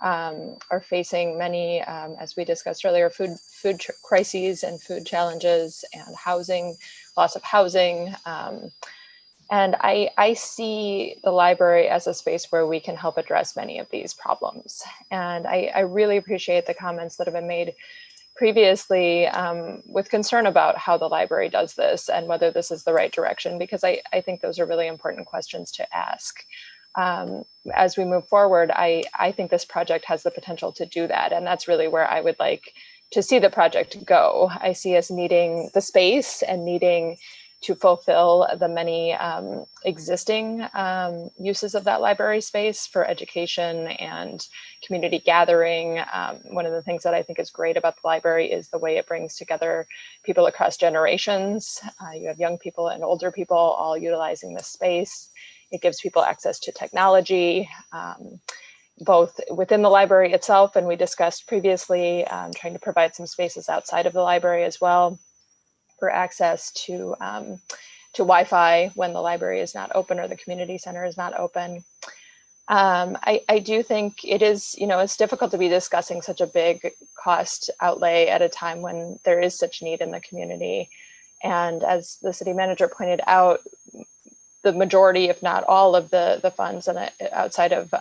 are facing many, as we discussed earlier, food crises and food challenges and housing, loss of housing. And I see the library as a space where we can help address many of these problems. And I really appreciate the comments that have been made previously with concern about how the library does this and whether this is the right direction, because I think those are really important questions to ask. As we move forward, I think this project has the potential to do that. And that's really where I would like to see the project go. I see us needing the space and needing to fulfill the many existing uses of that library space for education and community gathering. One of the things that I think is great about the library is the way it brings together people across generations. You have young people and older people all utilizing this space. It gives people access to technology, both within the library itself, and we discussed previously trying to provide some spaces outside of the library as well for access to Wi-Fi when the library is not open or the community center is not open. I do think it is, it's difficult to be discussing such a big cost outlay at a time when there is such need in the community. And as the city manager pointed out, the majority, if not all of the funds and outside of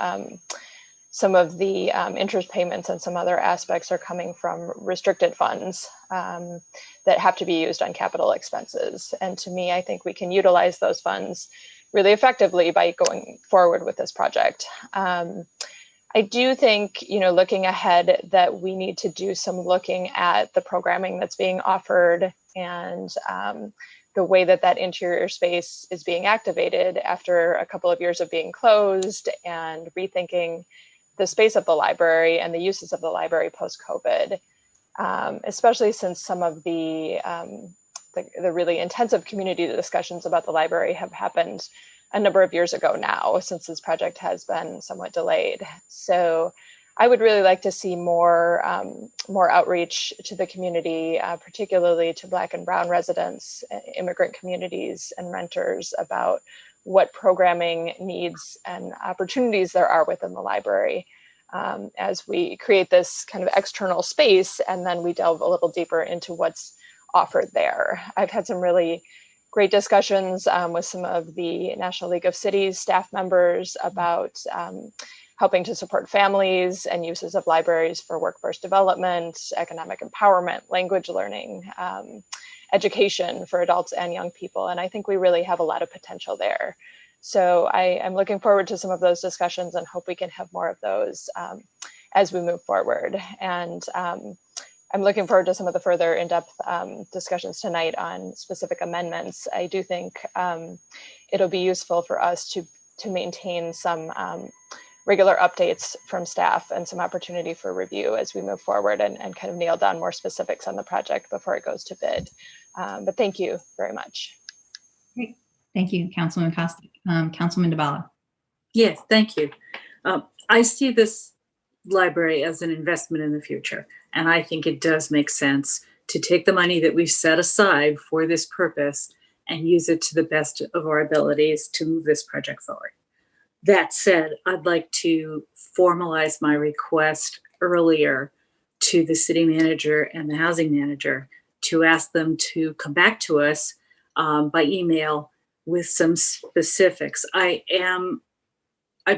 some of the interest payments and some other aspects are coming from restricted funds that have to be used on capital expenses. And to me, I think we can utilize those funds really effectively by going forward with this project. I do think, looking ahead, that we need to do some looking at the programming that's being offered and the way that interior space is being activated after a couple of years of being closed, and rethinking the space of the library and the uses of the library post-COVID, especially since some of the really intensive community discussions about the library have happened a number of years ago now, since this project has been somewhat delayed. So I would really like to see more outreach to the community, particularly to Black and Brown residents, immigrant communities, and renters about what programming needs and opportunities there are within the library as we create this kind of external space, and then we delve a little deeper into what's offered there. I've had some really great discussions with some of the National League of Cities staff members about helping to support families and uses of libraries for workforce development, economic empowerment, language learning, education for adults and young people. And I think we really have a lot of potential there. So I am looking forward to some of those discussions and hope we can have more of those as we move forward. And I'm looking forward to some of the further in-depth discussions tonight on specific amendments. I do think it'll be useful for us to maintain some regular updates from staff and some opportunity for review as we move forward and kind of nail down more specifics on the project before it goes to bid. But thank you very much. Great. Thank you, Councilman Costa. Councilman DeBala. Yes, thank you. I see this library as an investment in the future, and I think it does make sense to take the money that we've set aside for this purpose and use it to the best of our abilities to move this project forward. That said, I'd like to formalize my request earlier to the city manager and the housing manager to ask them to come back to us by email with some specifics. I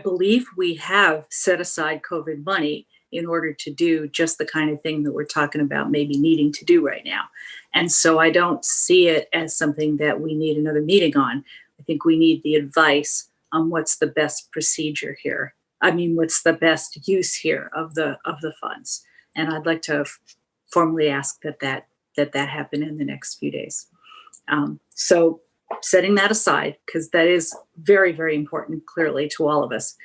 believe we have set aside COVID money in order to do just the kind of thing that we're talking about maybe needing to do right now. And so I don't see it as something that we need another meeting on. I think we need the advice on what's the best procedure here. I mean, what's the best use here of the funds. And I'd like to formally ask that happen in the next few days. So setting that aside, because that is very, very important, clearly, to all of us.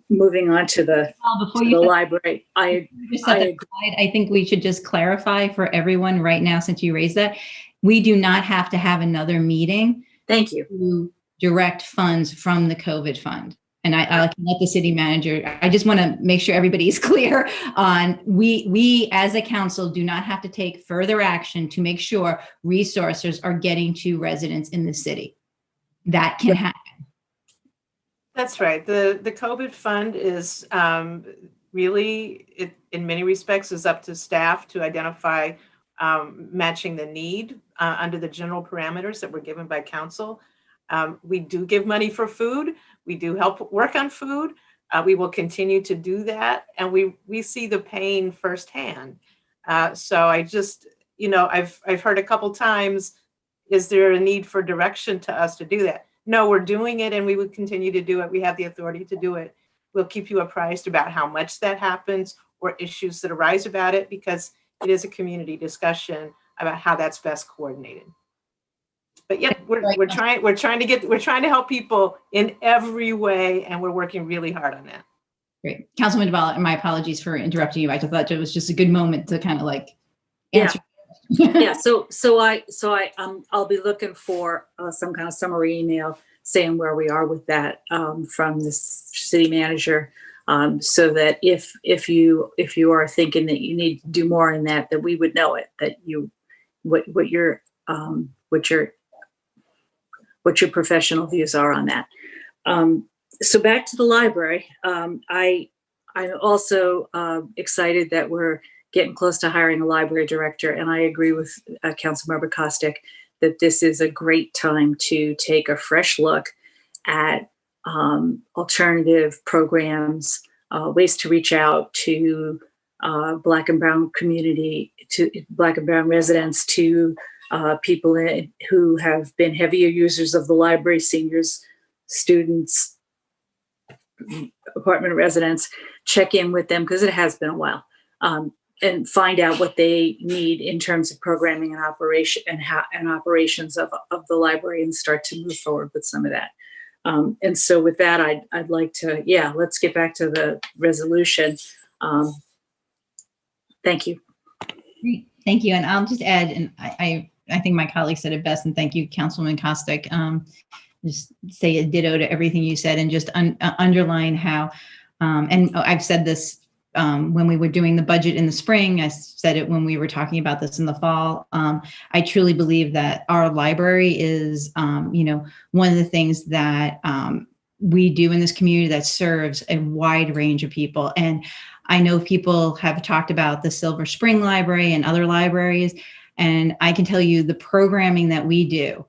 Moving on to the, Before to you the library, I just set that agree. aside, I think we should just clarify for everyone right now, since you raised that, we do not have to have another meeting. Thank you. To direct funds from the COVID fund. And I can let the city manager, I just want to make sure everybody's clear on, we as a council do not have to take further action to make sure resources are getting to residents in the city. That can happen. That's right. The COVID fund is really, in many respects, is up to staff to identify matching the need under the general parameters that were given by council. We do give money for food. We do help work on food. We will continue to do that. And we see the pain firsthand. So I just, I've heard a couple times, is there a need for direction to us to do that? No, we're doing it and we would continue to do it. We have the authority to do it. We'll keep you apprised about how much that happens or issues that arise about it, because it is a community discussion about how that's best coordinated. But yeah, we're trying to help people in every way, and we're working really hard on that. Great. Councilman Duvall, and my apologies for interrupting you. I just thought it was just a good moment to kind of like answer. Yeah. So I'll be looking for some kind of summary email saying where we are with that from the city manager, so that if you are thinking that you need to do more in that we would know it, that what your professional views are on that. So back to the library. I'm also excited that we're getting close to hiring a library director, and I agree with Councilmember Kostick that this is a great time to take a fresh look at alternative programs, ways to reach out to Black and Brown community, to Black and Brown residents, to people who have been heavier users of the library, seniors, students, apartment residents. Check in with them because it has been a while, and find out what they need in terms of programming and operation and operations of the library, and start to move forward with some of that. And so with that, I'd like to, let's get back to the resolution. Thank you. Great. Thank you. And I'll just add, and I think my colleague said it best, and thank you, Councilwoman Kostick. Just say a ditto to everything you said, and just underline how, and I've said this when we were doing the budget in the spring, I said it when we were talking about this in the fall. I truly believe that our library is, one of the things that we do in this community that serves a wide range of people. And I know people have talked about the Silver Spring Library and other libraries, and I can tell you the programming that we do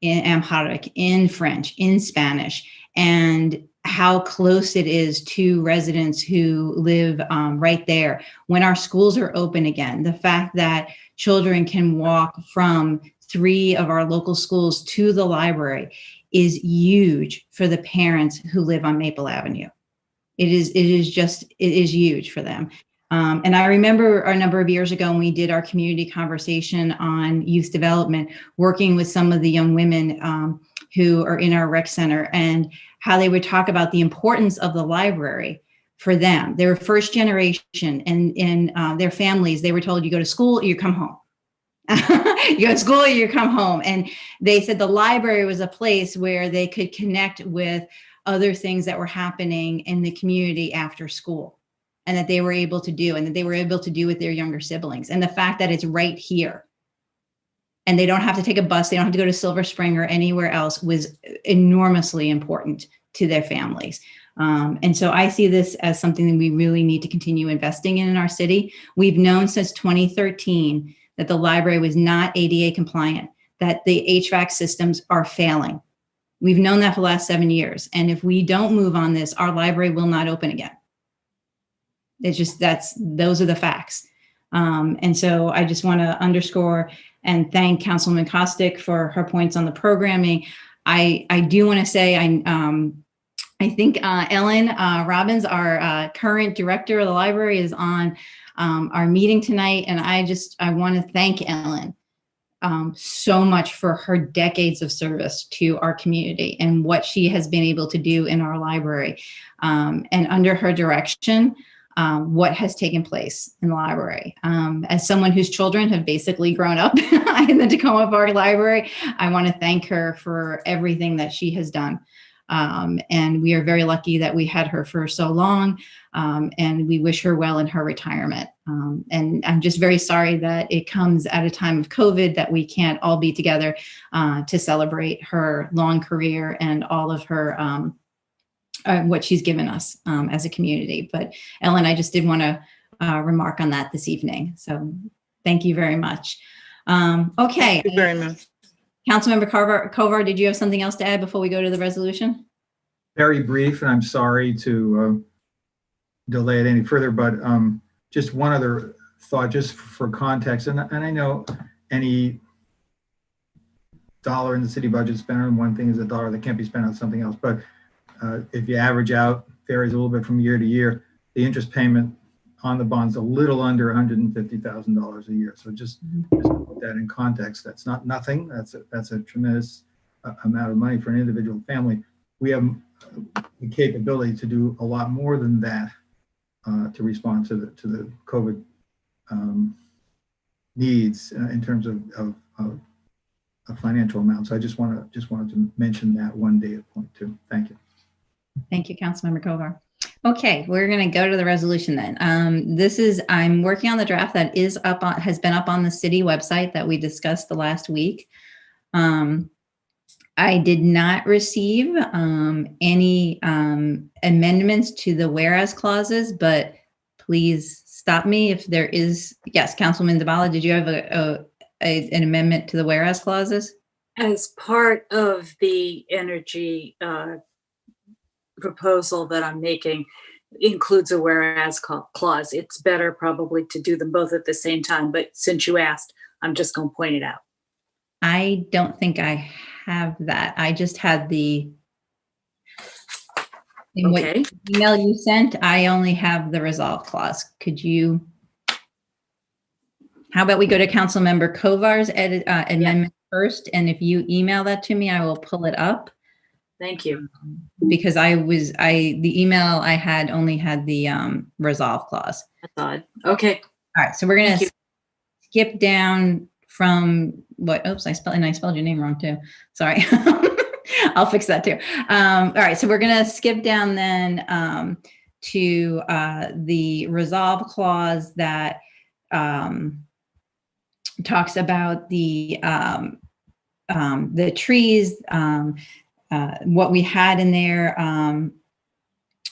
in Amharic, in French, in Spanish, and how close it is to residents who live right there. When our schools are open again, the fact that children can walk from 3 of our local schools to the library is huge for the parents who live on Maple Avenue. It is huge for them. And I remember a number of years ago when we did our community conversation on youth development, working with some of the young women who are in our rec center, and how they would talk about the importance of the library for them. They were first generation, and in their families, they were told, you go to school or you come home. You go to school or you come home. And they said the library was a place where they could connect with other things that were happening in the community after school, and that they were able to do, and that they were able to do with their younger siblings. And the fact that it's right here, and they don't have to take a bus, they don't have to go to Silver Spring or anywhere else, was enormously important to their families. And so I see this as something that we really need to continue investing in our city. We've known since 2013 that the library was not ADA compliant, that the HVAC systems are failing. We've known that for the last 7 years. And if we don't move on this, our library will not open again. It's just, those are the facts. And so I just want to underscore and thank Councilwoman Kostick for her points on the programming. I do want to say, I think Ellen Robbins, our current director of the library, is on our meeting tonight. And I want to thank Ellen so much for her decades of service to our community and what she has been able to do in our library. And under her direction, what has taken place in the library. As someone whose children have basically grown up in the Tacoma Park Library, I want to thank her for everything that she has done. And we are very lucky that we had her for so long, and we wish her well in her retirement. And I'm just very sorry that it comes at a time of COVID that we can't all be together to celebrate her long career and all of her what she's given us as a community. But Ellen, I just did want to remark on that this evening. So thank you very much. Okay. Thank you very much. Councilmember Kovar, did you have something else to add before we go to the resolution? Very brief, and I'm sorry to delay it any further, but just one other thought, just for context, and I know any dollar in the city budget spent on one thing is a dollar that can't be spent on something else, but if you average out, varies a little bit from year to year, the interest payment on the bond's a little under $150,000 a year. So just to put that in context, that's not nothing. That's a tremendous amount of money for an individual family. We have the capability to do a lot more than that to respond to the COVID needs in terms of a financial amount. So I just wanted to mention that one data point too. Thank you. Thank you, Councilmember Kovar. Okay, we're going to go to the resolution then. I'm working on the draft that has been up on the city website that we discussed the last week. I did not receive any amendments to the whereas clauses, but please stop me if there is. Yes, Councilman Dabala, did you have an amendment to the whereas clauses? As part of the energy proposal that I'm making includes a whereas clause. It's better probably to do them both at the same time, but since you asked, I'm just going to point it out. I don't think I have that. I just had in Okay. what email you sent, I only have the resolve clause. How about we go to Councilmember Kovar's amendment first, and if you email that to me, I will pull it up. Thank you. Because the email I had only had the resolve clause. That's odd. Okay. All right, so we're gonna skip down from what? Oops, I spelled your name wrong too. Sorry. I'll fix that too. All right, so we're gonna skip down then to the resolve clause that talks about the trees. What we had in there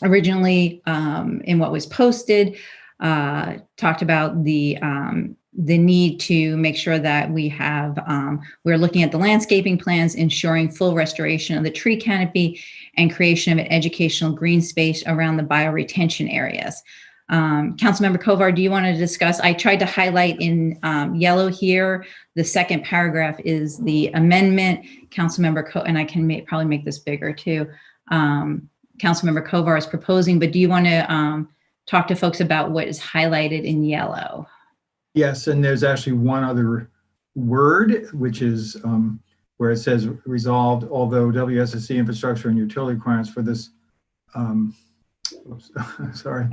originally in what was posted talked about the need to make sure that we're looking at the landscaping plans, ensuring full restoration of the tree canopy and creation of an educational green space around the bioretention areas. Councilmember Kovar, do you want to discuss? I tried to highlight in yellow here. The second paragraph is the amendment. And I can probably make this bigger too. Councilmember Kovar is proposing, but do you want to talk to folks about what is highlighted in yellow? Yes, and there's actually one other word, which is where it says resolved, although WSSC infrastructure and utility requirements for this, for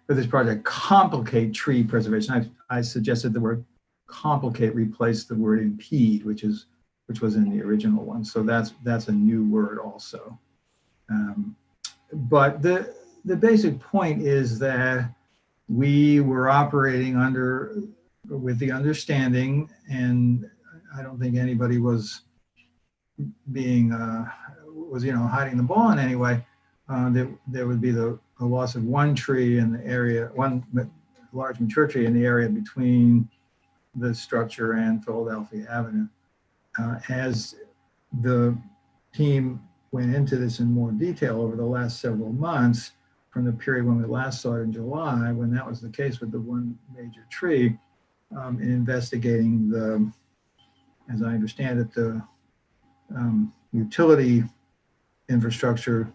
this project complicate tree preservation. I suggested the word complicate replace the word impede, which was in the original one. So that's a new word also. But the basic point is that we were operating with the understanding, and I don't think anybody was being hiding the ball in any way. There would be the loss of one tree in the area, one large mature tree in the area between the structure and Philadelphia Avenue. As the team went into this in more detail over the last several months, from the period when we last saw it in July, when that was the case with the one major tree, in investigating as I understand it, the utility infrastructure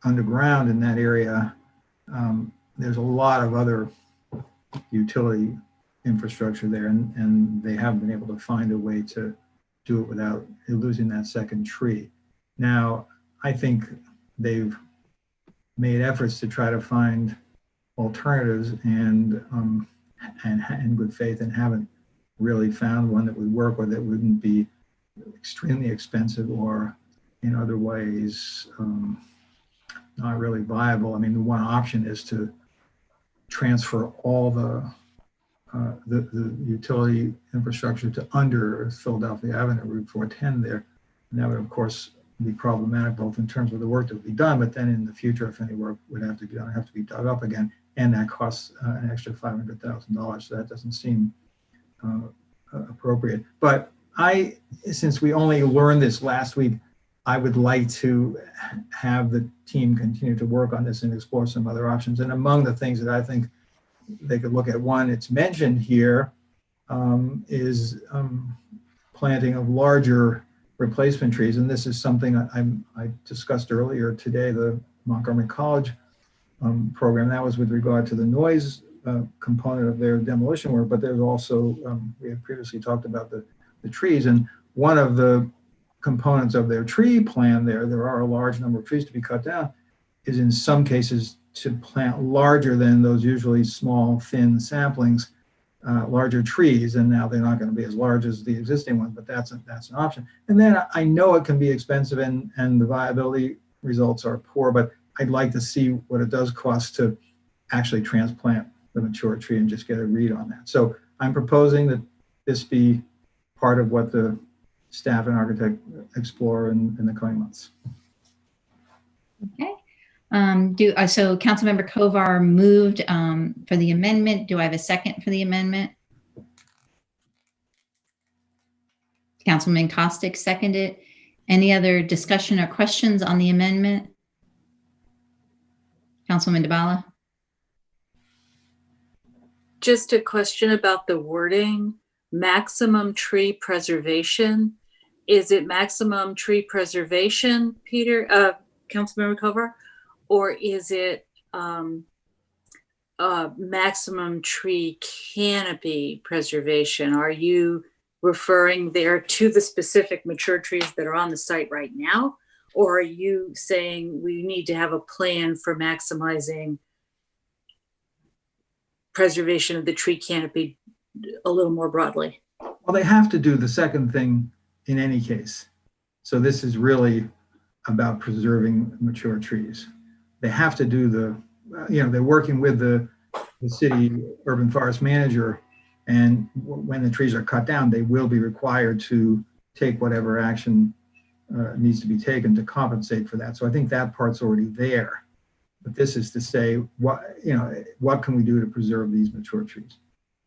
underground in that area. There's a lot of other utility infrastructure there, and they haven't been able to find a way to do it without losing that second tree. Now, I think they've made efforts to try to find alternatives and in good faith, and haven't really found one that would work or that wouldn't be extremely expensive or in other ways not really viable. I mean, the one option is to transfer all the utility infrastructure to under Philadelphia Avenue, Route 410 there. And that would, of course, be problematic both in terms of the work that would be done, but then in the future, if any work would have to be done, have to be dug up again, and that costs an extra $500,000. So that doesn't seem appropriate. But since we only learned this last week, I would like to have the team continue to work on this and explore some other options. And among the things that I think they could look at, one, it's mentioned here, is planting of larger replacement trees. And this is something I discussed earlier today, the Montgomery College program. That was with regard to the noise component of their demolition work, but there's also, we had previously talked about the trees. And one of the components of their tree plan there are a large number of trees to be cut down, is in some cases to plant larger than those usually small, thin saplings, larger trees. And now they're not going to be as large as the existing ones, but that's an option. And then I know it can be expensive and the viability results are poor, but I'd like to see what it does cost to actually transplant the mature tree and just get a read on that. So I'm proposing that this be part of what the staff and architect explore in the coming months. Okay. So Councilmember Kovar moved for the amendment. Do I have a second for the amendment? Councilman Costick seconded. Any other discussion or questions on the amendment? Councilman DeBala? Just a question about the wording, maximum tree preservation. Is it maximum tree preservation, Peter, Councilmember Kovar? Or is it maximum tree canopy preservation? Are you referring there to the specific mature trees that are on the site right now? Or are you saying we need to have a plan for maximizing preservation of the tree canopy a little more broadly? Well, they have to do the second thing in any case. So this is really about preserving mature trees. They have to do they're working with the city urban forest manager, and when the trees are cut down, they will be required to take whatever action needs to be taken to compensate for that. So I think that part's already there. But this is to say, what can we do to preserve these mature trees?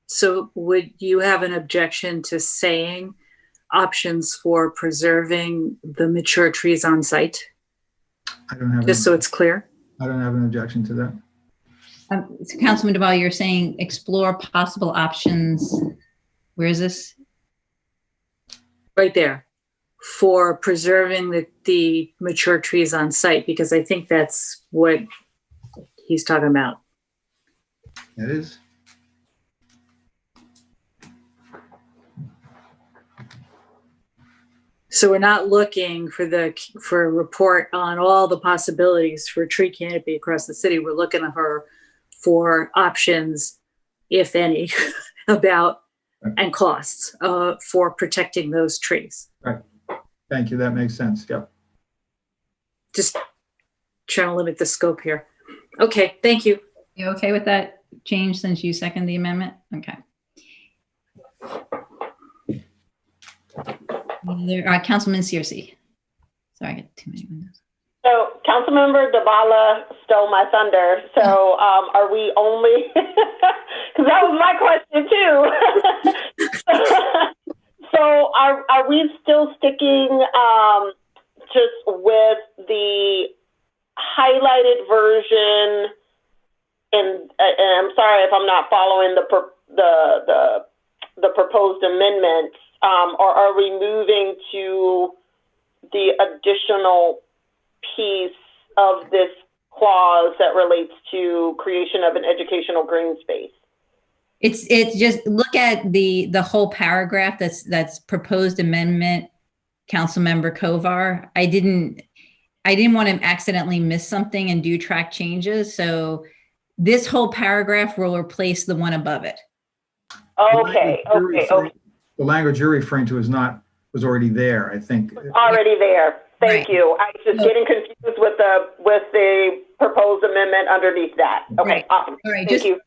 So would you have an objection to saying options for preserving the mature trees on site? I don't have. Just so it's clear. I don't have an objection to that. So Councilman DeBala, you're saying explore possible options. Where is this? Right there. For preserving the mature trees on site, because I think that's what he's talking about. It is. So we're not looking for a report on all the possibilities for tree canopy across the city. We're looking for options, if any, about and costs for protecting those trees. Right. Thank you. That makes sense. Yep. Just trying to limit the scope here. Okay. Thank you. You okay with that change since you second the amendment? Okay. Councilman Searcy. Sorry, I got too many windows. So Councilmember DeBala stole my thunder. So are we only, because that was my question too. So are we still sticking just with the highlighted version? And I'm sorry if I'm not following the proposed amendments. Or are we moving to the additional piece of this clause that relates to creation of an educational green space? It's just look at the whole paragraph that's proposed amendment, Councilmember Kovar. I didn't want to accidentally miss something and do track changes. So this whole paragraph will replace the one above it. Okay, okay. The language you're referring to was already there, I think. Already there. Thank Right. you. I was just getting confused with the proposed amendment underneath that. Okay, Right. awesome. All right, Thank you.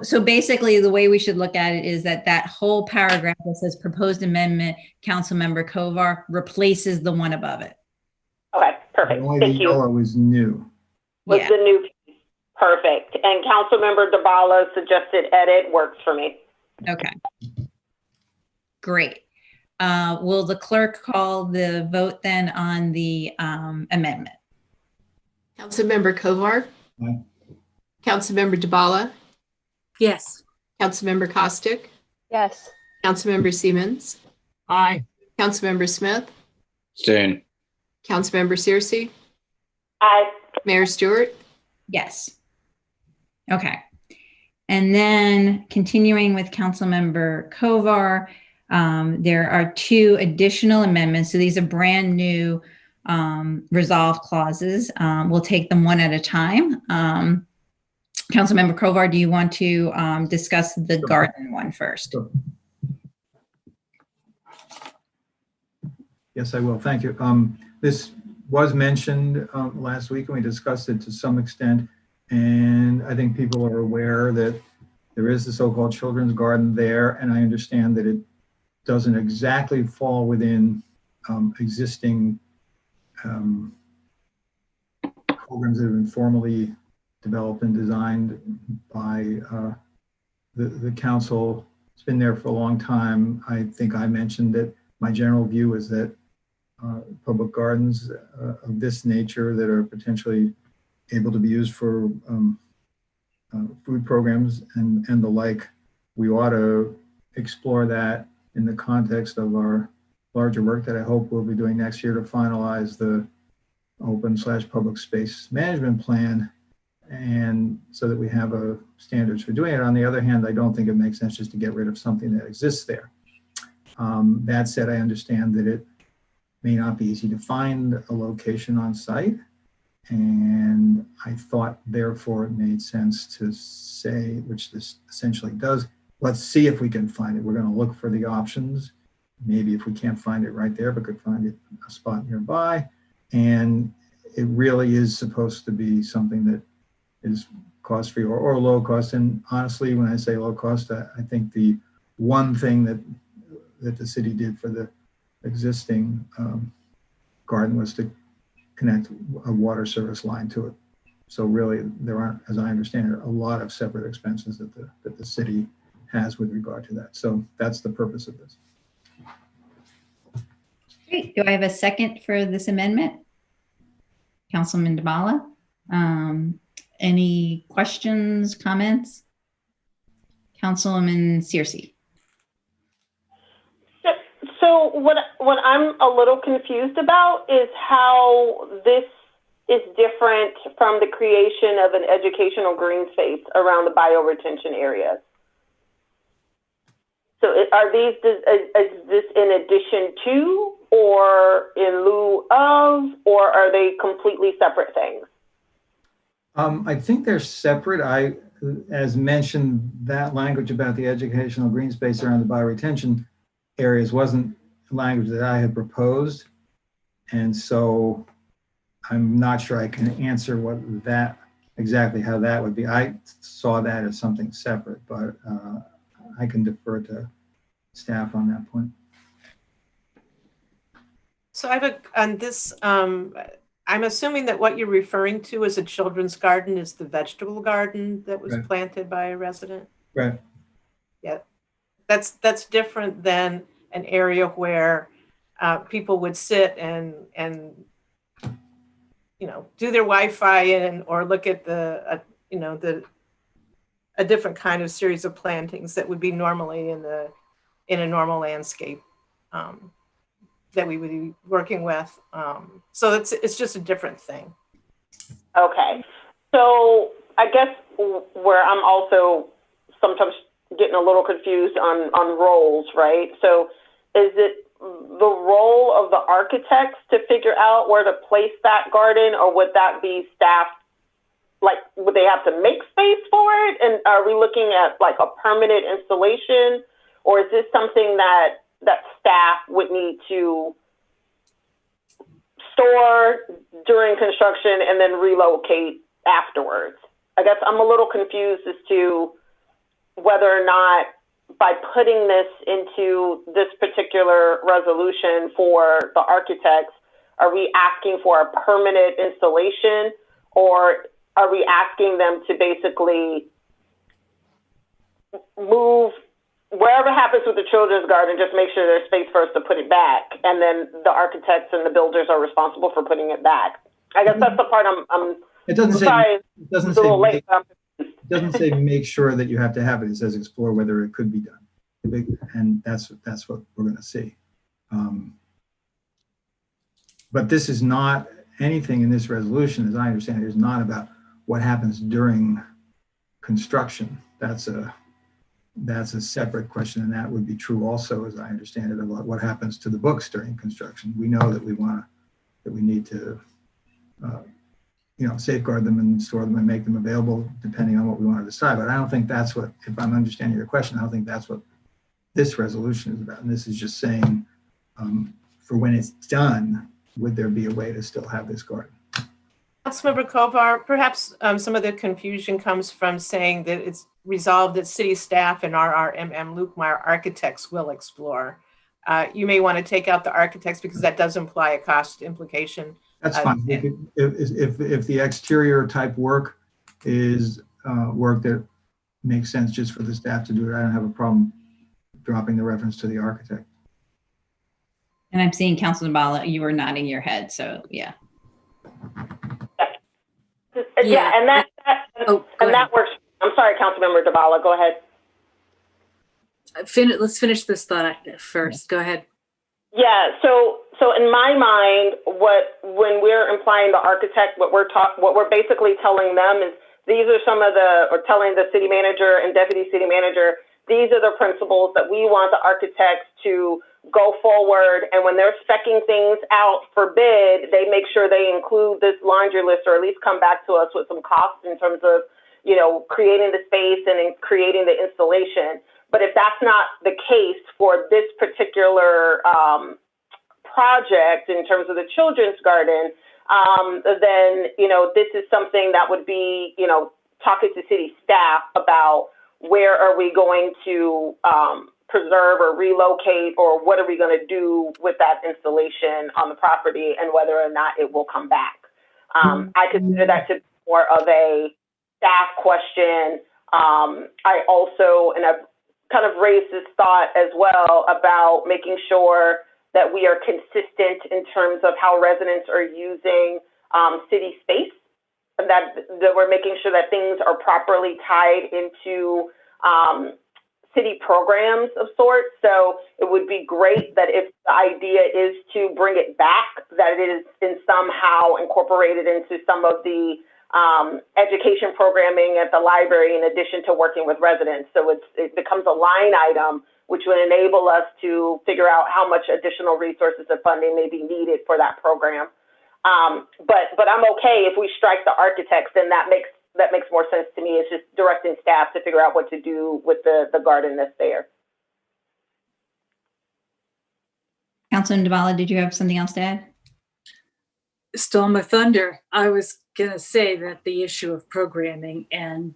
so basically the way we should look at it is that whole paragraph that says proposed amendment, Councilmember Kovar, replaces the one above it. Okay, perfect. Only the Thank you. yellow is new. Was the new piece. Perfect. And Councilmember DeBala's suggested edit works for me. Okay. Great. Will the clerk call the vote then on the amendment? Councilmember Kovar. Aye. Councilmember DeBala. Yes. Councilmember Costick. Yes. Councilmember Siemens. Aye. Councilmember Smith. Abstain. Councilmember Searcy. Aye. Mayor Stewart. Yes. Okay. And then continuing with Councilmember Kovar, there are two additional amendments. So these are brand new resolve clauses. We'll take them one at a time. Councilmember Kovar, do you want to discuss the garden one first? Sure. Yes, I will. Thank you. This was mentioned last week and we discussed it to some extent. And I think people are aware that there is the so-called children's garden there. And I understand that it doesn't exactly fall within existing programs that have been formally developed and designed by the council. It's been there for a long time. I think I mentioned that my general view is that public gardens of this nature that are potentially able to be used for food programs and the like, we ought to explore that in the context of our larger work that I hope we'll be doing next year to finalize the open/public space management plan, and so that we have standards for doing it. On the other hand, I don't think it makes sense just to get rid of something that exists there. That said, I understand that it may not be easy to find a location on site, and I thought therefore it made sense to say, which this essentially does, let's see if we can find it. We're going to look for the options. Maybe if we can't find it right there, but could find it a spot nearby. And it really is supposed to be something that is cost-free or low cost. And honestly, when I say low cost, I think the one thing that the city did for the existing garden was to connect a water service line to it. So really, there aren't, as I understand it, a lot of separate expenses that the city has with regard to that. So that's the purpose of this. Great. Do I have a second for this amendment? Councilman DeBala? Any questions, comments? Councilwoman Searcy? So what I'm a little confused about is how this is different from the creation of an educational green space around the bioretention areas. So are these, is this in addition to, or in lieu of, or are they completely separate things? I think they're separate. As mentioned, that language about the educational green space around the bioretention areas wasn't language that I had proposed. And so I'm not sure I can answer exactly how that would be. I saw that as something separate, but I can defer to staff on that point. So I have on this, I'm assuming that what you're referring to as a children's garden is the vegetable garden that was planted by a resident. Right. Yeah, that's different than an area where people would sit and do their Wi-Fi or look at a different kind of series of plantings that would be normally in a normal landscape that we would be working with. So it's just a different thing. Okay. So I guess where I'm also sometimes getting a little confused on roles, right? So is it the role of the architects to figure out where to place that garden, or would that be staff? Like, would they have to make space for it? And are we looking at like a permanent installation, or is this something that staff would need to store during construction and then relocate afterwards? I guess I'm a little confused as to whether or not by putting this into this particular resolution for the architects, are we asking for a permanent installation, or are we asking them to basically move wherever happens with the children's garden, just make sure there's space first to put it back, and then the architects and the builders are responsible for putting it back? I guess that's the part I'm It doesn't say, sorry, it doesn't it's a say, little late. it doesn't say make sure that you have to have it. It says explore whether it could be done. And that's what we're going to see. But this is not, anything in this resolution, as I understand it, is not about what happens during construction. That's a separate question, and that would be true also, as I understand it, about what happens to the books during construction. We know that we need to safeguard them and store them and make them available depending on what we want to decide. But I don't think that's what, if I'm understanding your question, I don't think that's what this resolution is about. And this is just saying, for when it's done, would there be a way to still have this garden? Councilmember Kovar, perhaps some of the confusion comes from saying that it's resolved that city staff and RRMM Lukemire architects will explore. You may want to take out the architects because that does imply a cost implication. That's fine. If the exterior type work is work that makes sense just for the staff to do it, I don't have a problem dropping the reference to the architect. And I'm seeing Councilor Bala, you were nodding your head, so yeah. Yeah, and that works. I'm sorry, Councilmember Dabala, go ahead. Let's finish this thought first. Go ahead. Yeah, so in my mind, when we're implying the architect, what we're basically telling them is these are telling the city manager and deputy city manager, these are the principles that we want the architects to go forward. And when they're speccing things out for bid, they make sure they include this laundry list, or at least come back to us with some costs in terms of, creating the space and creating the installation. But if that's not the case for this particular project in terms of the children's garden, then, this is something that would be, talking to city staff about where are we going to preserve or relocate, or what are we going to do with that installation on the property, and whether or not it will come back. I consider that to be more of a staff question. I also, and I've kind of raised this thought as well about making sure that we are consistent in terms of how residents are using city space, and that we're making sure that things are properly tied into city programs of sorts. So it would be great that if the idea is to bring it back, that it is somehow incorporated into some of the education programming at the library, in addition to working with residents. So it becomes a line item, which would enable us to figure out how much additional resources and funding may be needed for that program. But I'm okay if we strike the architects, then that makes more sense to me. It's just directing staff to figure out what to do with the garden that's there. Councilman Dabala, did you have something else to add? Stole my thunder. I was going to say that the issue of programming and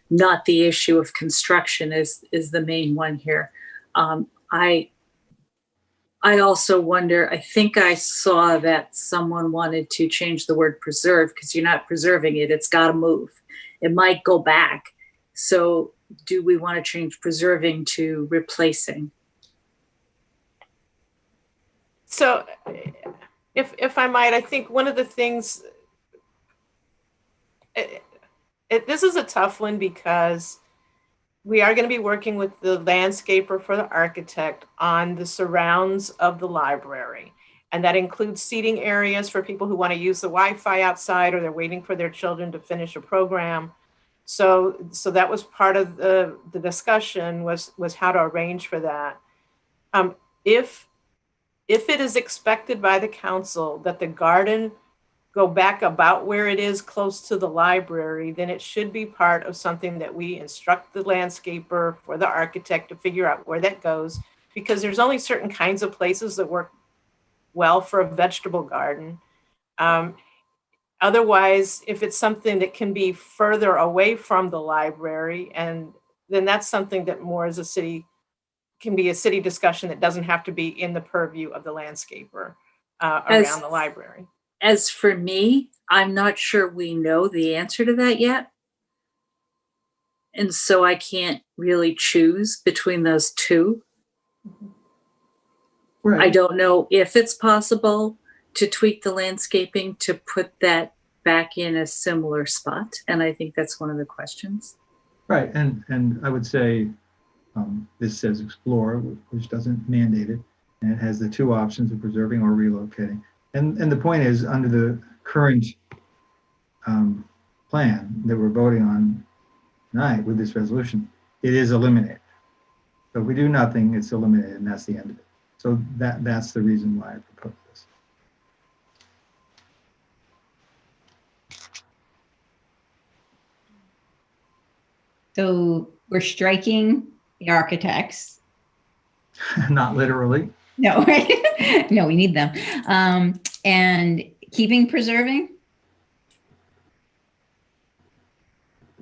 not the issue of construction is the main one here. I also wonder, I think I saw that someone wanted to change the word preserve, because you're not preserving it, it's got to move. It might go back. So do we want to change preserving to replacing? So if I might, I think one of the things, this is a tough one because we are going to be working with the landscaper for the architect on the surrounds of the library. And that includes seating areas for people who want to use the Wi-Fi outside, or they're waiting for their children to finish a program. So that was part of the discussion was how to arrange for that. If it is expected by the council that the garden go back about where it is close to the library, then it should be part of something that we instruct the landscaper for the architect to figure out where that goes, because there's only certain kinds of places that work well for a vegetable garden. Otherwise, if it's something that can be further away from the library, and then that's something that more as a city can be a city discussion that doesn't have to be in the purview of the landscaper around the library. As for me, I'm not sure we know the answer to that yet. And so I can't really choose between those two. Right. I don't know if it's possible to tweak the landscaping to put that back in a similar spot. And I think that's one of the questions. Right, and I would say this says explore, which doesn't mandate it, and it has the two options of preserving or relocating. And the point is, under the current plan that we're voting on tonight with this resolution, it is eliminated. So if we do nothing, it's eliminated, and that's the end of it. So that's the reason why I propose this. So we're striking the architects. Not literally. No, right? No, we need them. And keeping preserving?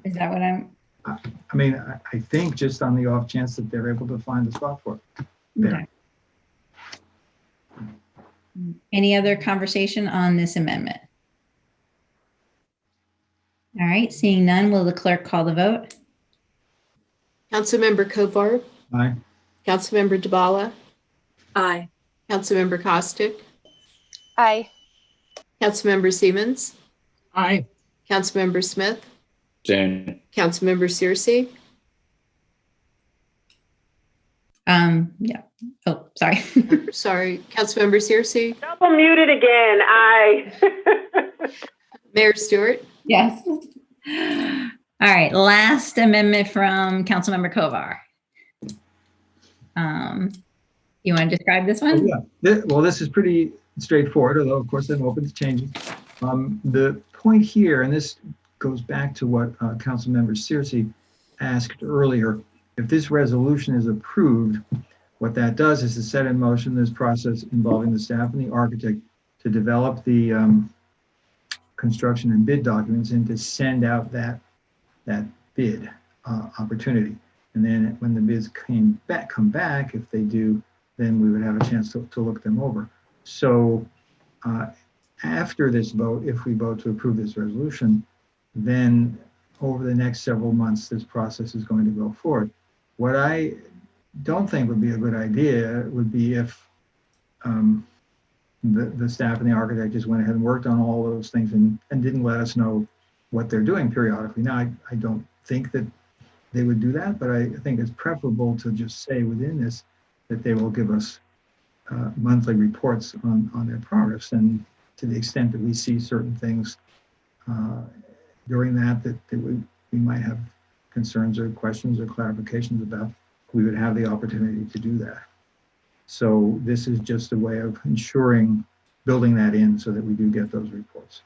Is that what I'm? I mean, I think just on the off chance that they're able to find a spot for it. There. Okay. Any other conversation on this amendment? All right, seeing none, will the clerk call the vote? Councilmember Kovar, Aye. Councilmember DeBala, Aye. Councilmember Costick, Aye. Councilmember Siemens, Aye. Councilmember Smith, Abstain. Councilmember Searcy, Yeah. Oh, sorry. sorry, Councilmember Searcy, Double muted again. Aye. Mayor Stewart. Yes. All right, last amendment from Councilmember Kovar. You want to describe this one? Yeah. Well, this is pretty straightforward, although of course I'm open to changing. The point here, and this goes back to what Councilmember Searcy asked earlier, if this resolution is approved, what that does is to set in motion this process involving the staff and the architect to develop the construction and bid documents and to send out that bid opportunity. And then when the bids come back, if they do, then we would have a chance to look them over. So after this vote, if we vote to approve this resolution, then over the next several months, this process is going to go forward. What I don't think would be a good idea would be if the staff and the architect just went ahead and worked on all those things and didn't let us know what they're doing periodically. Now, I don't think that they would do that, but I think it's preferable to just say within this that they will give us monthly reports on their progress. And to the extent that we see certain things during that we might have concerns or questions or clarifications about, we would have the opportunity to do that. So this is just a way of ensuring, building that in so that we do get those reports.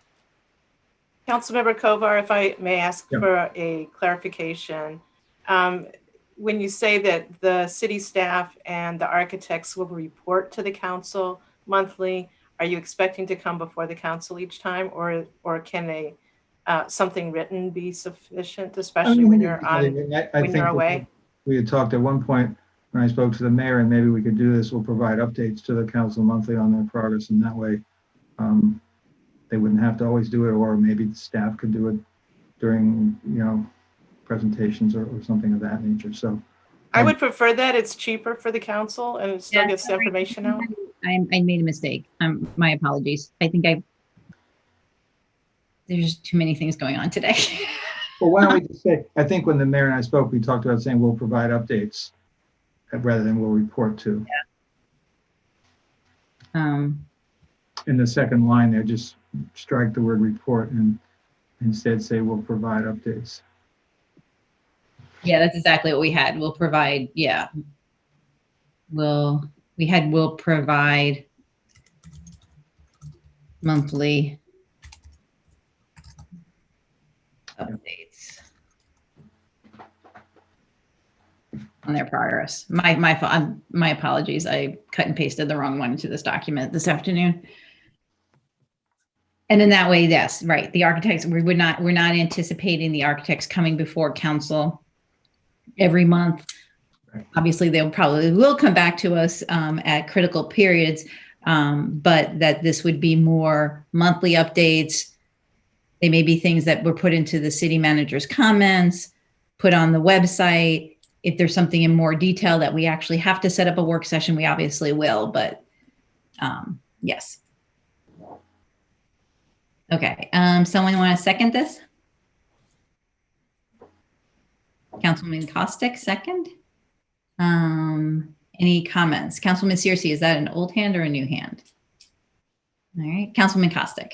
Councilmember Kovar, if I may ask Yeah. for a clarification. When you say that the city staff and the architects will report to the council monthly, are you expecting to come before the council each time, or can something written be sufficient, especially when you're away? We had talked at one point when I spoke to the mayor, and maybe we could do this. We'll provide updates to the council monthly on their progress, and that way they wouldn't have to always do it, or maybe the staff could do it during, presentations or something of that nature. So I would prefer that. It's cheaper for the council and it still gets the information out. I made a mistake. My apologies. I think there's too many things going on today. Well, why don't we just say, I think when the mayor and I spoke, we talked about saying we'll provide updates rather than we'll report to. Yeah. In the second line there, just strike the word report and instead say we'll provide updates. Yeah, that's exactly what we had. We'll provide, yeah. We'll provide monthly updates on their progress. My apologies. I cut and pasted the wrong one into this document this afternoon. And in that way, yes, right. The architects, we're not anticipating the architects coming before council every month. Obviously, they'll probably will come back to us at critical periods, but that this would be more monthly updates. They may be things that were put into the city manager's comments, put on the website. If there's something in more detail that we actually have to set up a work session, we obviously will, but yes. Okay, someone want to second this? Councilman Costick, second. Any comments? Councilman Searcy, is that an old hand or a new hand? All right, Councilman Costick.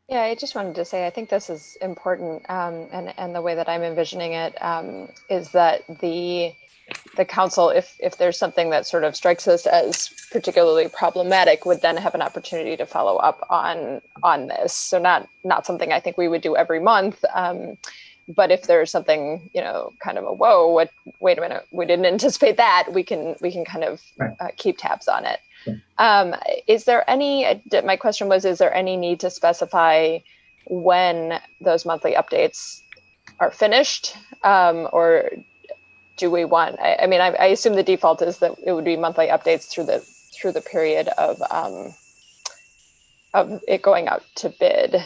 Yeah, I just wanted to say, I think this is important, and the way that I'm envisioning it is that the council, if there's something that sort of strikes us as particularly problematic, would then have an opportunity to follow up on this. So not something I think we would do every month, but if there's something, kind of a whoa, wait a minute, we didn't anticipate that, we can kind of keep tabs on it. Is there any, my question was, is there any need to specify when those monthly updates are finished, or do we want, I mean, I assume the default is that it would be monthly updates through the period of it going out to bid.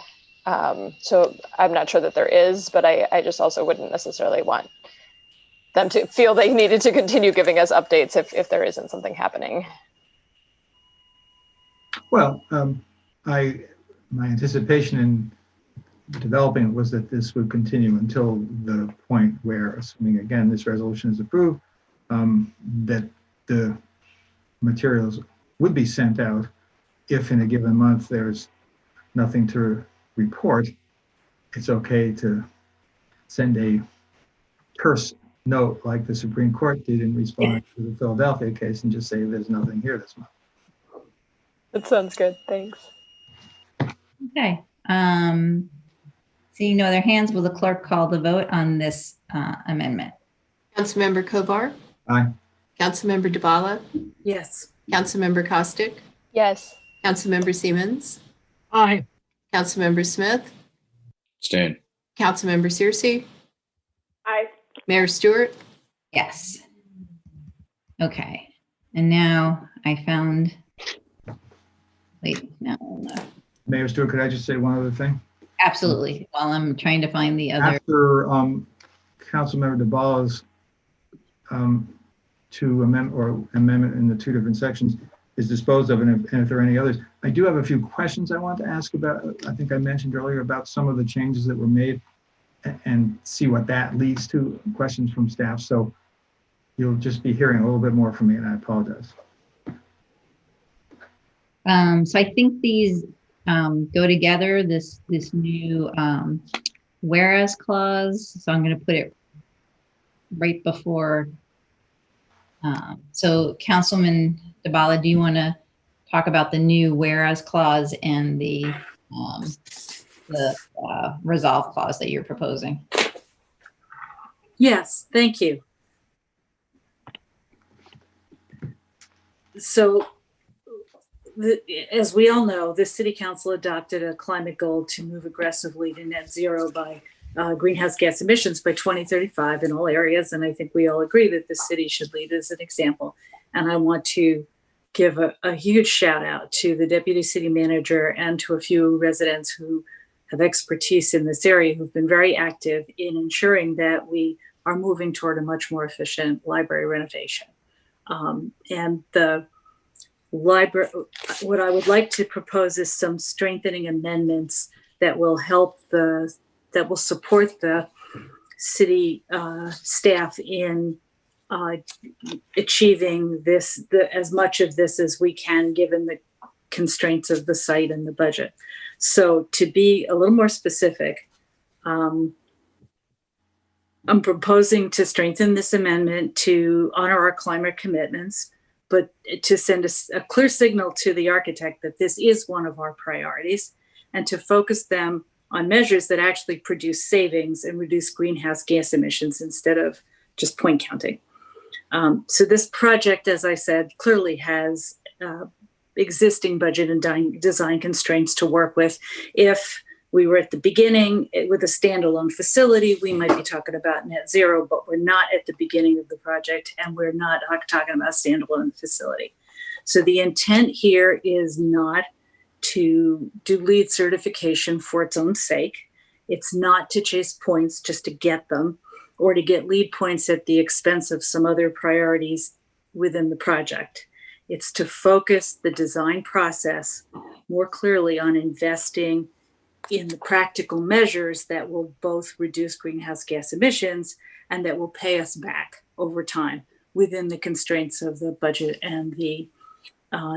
So I'm not sure that there is, but I just also wouldn't necessarily want them to feel they needed to continue giving us updates if there isn't something happening. Well, my anticipation in developing it was that this would continue until the point where, assuming again this resolution is approved, that the materials would be sent out. If in a given month there's nothing to report, it's okay to send a terse note like the Supreme Court did in response to the Philadelphia case and just say there's nothing here this month. That sounds good. Thanks. Okay. Seeing no other hands, will the clerk call the vote on this amendment? Councilmember Kovar. Aye. Councilmember Dabala. Yes. Councilmember Costick. Yes. Councilmember Siemens. Aye. Councilmember Smith. Abstain. Councilmember Searcy. Aye. Mayor Stewart. Yes. Okay. And now I found, wait, no. Mayor Stewart, could I just say one other thing? Absolutely. While I'm trying to find the other. After Councilmember Dabala's amendment in the two different sections is disposed of, and if there are any others, I do have a few questions I want to ask about. I think I mentioned earlier about some of the changes that were made and see what that leads to, questions from staff. So you'll just be hearing a little bit more from me, and I apologize. So I think these go together, this new whereas clause. So I'm going to put it right before. So Councilman Dabala, do you want to talk about the new whereas clause and the resolve clause that you're proposing? Yes, thank you. So, as we all know, the City Council adopted a climate goal to move aggressively to net zero by greenhouse gas emissions by 2035 in all areas. And I think we all agree that the city should lead as an example. And I want to give a huge shout out to the deputy city manager and to a few residents who have expertise in this area who've been very active in ensuring that we are moving toward a much more efficient library renovation. And the library, what I would like to propose is some strengthening amendments that will that will support the city staff in achieving this, as much of this as we can, given the constraints of the site and the budget. So to be a little more specific, I'm proposing to strengthen this amendment to honor our climate commitments, but to send a clear signal to the architect that this is one of our priorities, and to focus them on measures that actually produce savings and reduce greenhouse gas emissions instead of just point counting. So this project, as I said, clearly has existing budget and design constraints to work with. If we were at the beginning with a standalone facility, we might be talking about net zero, but we're not at the beginning of the project, and we're not talking about a standalone facility. So the intent here is not to do LEED certification for its own sake. It's not to chase points just to get them, or to get LEED points at the expense of some other priorities within the project. It's to focus the design process more clearly on investing in the practical measures that will both reduce greenhouse gas emissions and that will pay us back over time within the constraints of the budget and the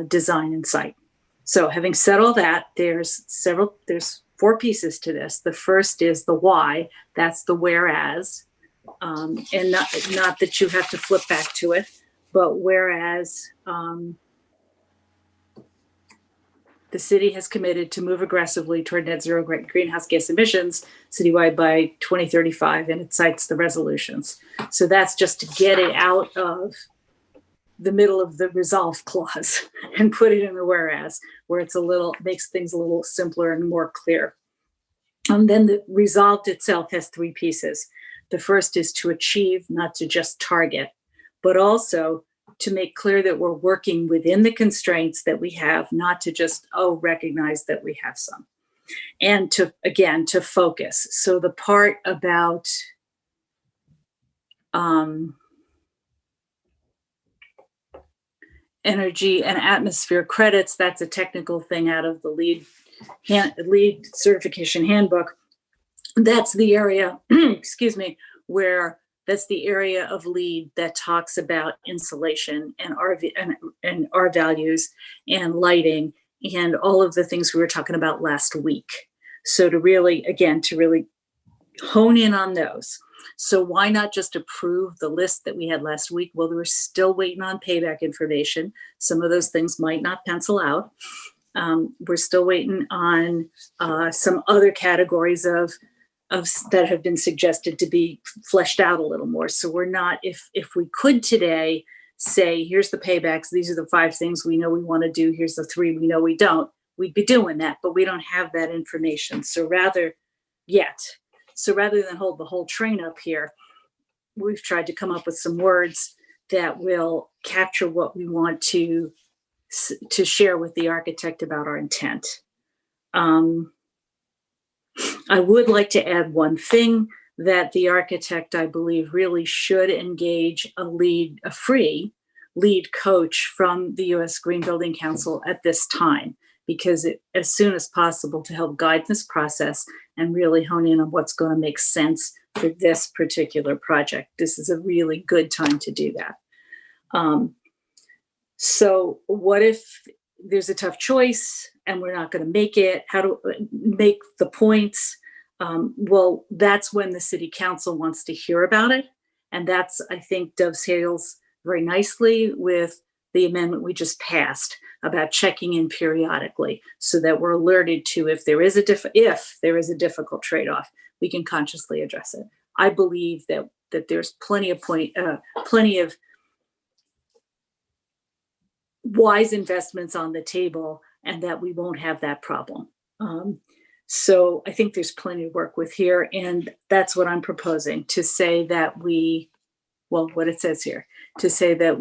design and site. So having said all that, there's 4 pieces to this. The first is the why, that's the whereas. And not that you have to flip back to it, but whereas the city has committed to move aggressively toward net zero greenhouse gas emissions citywide by 2035, and it cites the resolutions. So that's just to get it out of the middle of the resolve clause and put it in the whereas, where it's makes things a little simpler and more clear. And then the resolved itself has 3 pieces. The first is to achieve, not to just target, but also to make clear that we're working within the constraints that we have, not to just, recognize that we have some. And to focus. So the part about energy and atmosphere credits, that's a technical thing out of the LEED certification handbook. That's the area, where that's the area of LEED that talks about insulation and R values and lighting and all of the things we were talking about last week. So to really hone in on those. So why not just approve the list that we had last week? Well, we're still waiting on payback information. Some of those things might not pencil out. We're still waiting on some other categories of that have been suggested to be fleshed out a little more. So we're not, if we could today say, here's the paybacks, these are the 5 things we know we want to do, here's the 3 we know we don't, we'd be doing that, but we don't have that information. So rather than hold the whole train up here, we've tried to come up with some words that will capture what we want to share with the architect about our intent. I would like to add one thing, that the architect, I believe, really should engage a free LEED coach from the U.S. Green Building Council at this time, because as soon as possible to help guide this process and really hone in on what's going to make sense for this particular project. This is a really good time to do that. So what if there's a tough choice and we're not going to make it? How to make the points? Well, that's when the city council wants to hear about it. And that's, I think, dovetails very nicely with the amendment we just passed about checking in periodically so that we're alerted to if there is a difficult trade-off, we can consciously address it. I believe that there's plenty of wise investments on the table and that we won't have that problem. So I think there's plenty of work with here, and that's what I'm proposing, to say that what it says here, to say that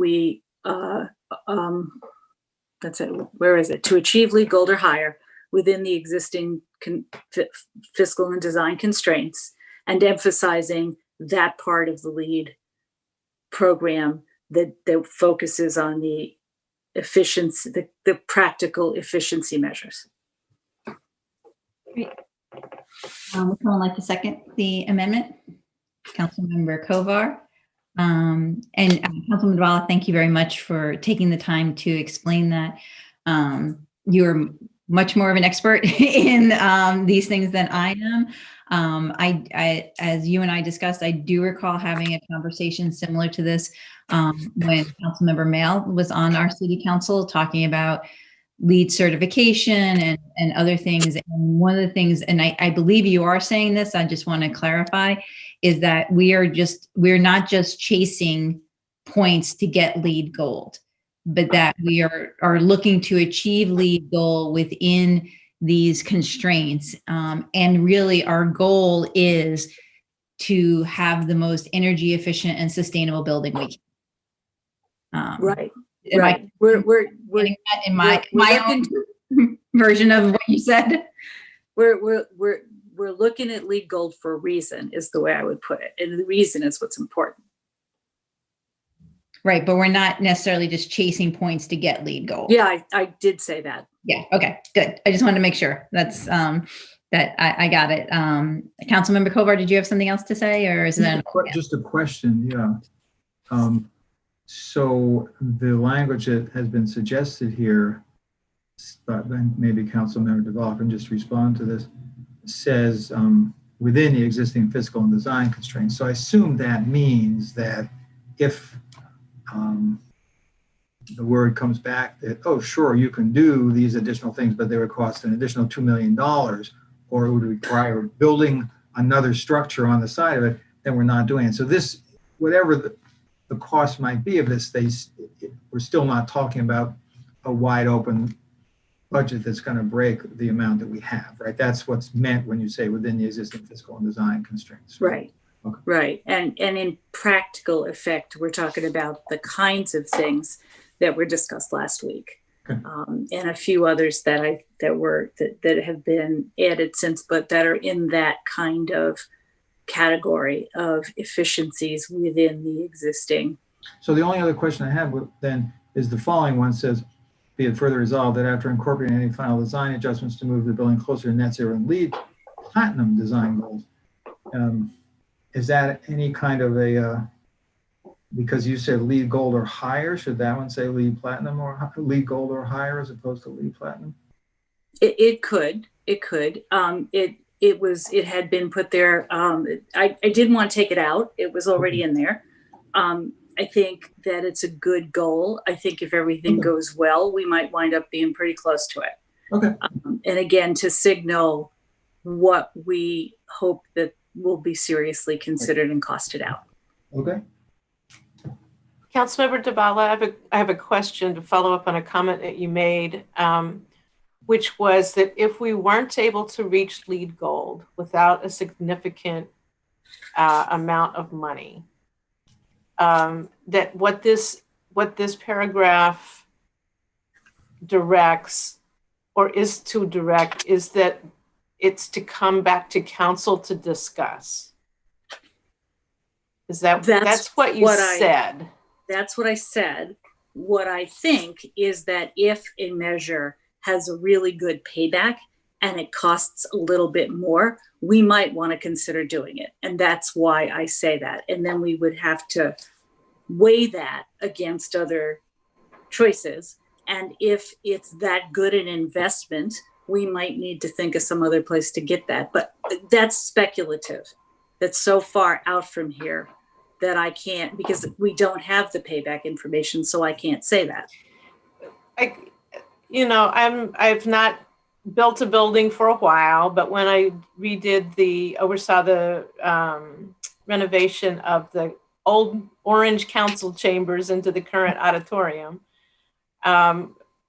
that's it, where is it? To achieve LEED Gold or higher within the existing fiscal and design constraints, and emphasizing that part of the LEED program that focuses on the efficiency, the practical efficiency measures. Great. Would someone like to second the amendment? Councilmember Kovar. And Councilman Dvala, thank you very much for taking the time to explain that. You're much more of an expert in these things than I am. I, as you and I discussed, I do recall having a conversation similar to this when Councilmember Mail was on our city council talking about LEED certification and other things. And one of the things, and I believe you are saying this, I just want to clarify, is that we're not just chasing points to get LEED Gold, but that we are looking to achieve LEED Gold within these constraints. And really our goal is to have the most energy efficient and sustainable building we can. Right. Am I Right. We're in my looking, own version of what you said? we're looking at LEED Gold for a reason, is the way I would put it. And the reason is what's important. Right, but we're not necessarily just chasing points to get LEED Gold. Yeah, I did say that. Yeah, okay, good. I just wanted to make sure that's that I got it. Councilmember Kovar, did you have something else to say, or is that Just a question? Yeah. So the language that has been suggested here, but then maybe Councilmember Duvall can just respond to this, says within the existing fiscal and design constraints. So I assume that means that if the word comes back that, oh, sure, you can do these additional things, but they would cost an additional $2 million, or it would require building another structure on the side of it, then we're not doing it. So this, whatever the cost might be of this, we're still not talking about a wide open budget that's going to break the amount that we have, right? That's what's meant when you say within the existing fiscal and design constraints. Right. Okay. Right. And in practical effect, we're talking about the kinds of things that were discussed last week. Okay. And a few others that have been added since, but that are in that kind of category of efficiencies within the existing. So the only other question I have then is the following one says, be it further resolved that after incorporating any final design adjustments to move the building closer to net zero and LEED Platinum design goals, is that any kind of a, because you said LEED Gold or higher, should that one say LEED Platinum or LEED Gold or higher as opposed to LEED Platinum? It could. It had been put there. I didn't want to take it out. It was already in there. I think that it's a good goal. I think if everything goes well, we might wind up being pretty close to it. Okay. And again, to signal what we hope that will be seriously considered and costed out. Okay. Councilmember Dabala, I have a question to follow up on a comment that you made, which was that if we weren't able to reach LEED Gold without a significant amount of money, that what this paragraph directs or is to direct is that it's to come back to council to discuss. Is that's what you said? That's what I said. What I think is that if a measure has a really good payback and it costs a little bit more, we might want to consider doing it. And that's why I say that. And then we would have to weigh that against other choices. And if it's that good an investment, we might need to think of some other place to get that. But that's speculative. That's so far out from here that I can't, because we don't have the payback information, so I can't say that. I've not built a building for a while, but when I oversaw the renovation of the old orange council chambers into the current auditorium,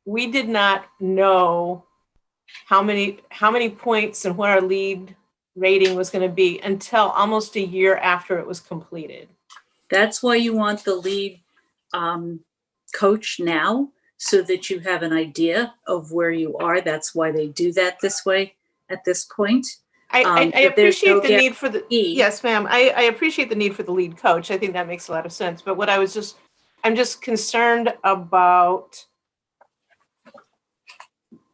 we did not know how many points and what our LEED rating was going to be until almost a year after it was completed. That's why you want the LEED coach now, so that you have an idea of where you are. That's why they do that this way at this point. I appreciate the need for the, yes, ma'am. I appreciate the need for the LEED coach. I think that makes a lot of sense. But what I'm just concerned about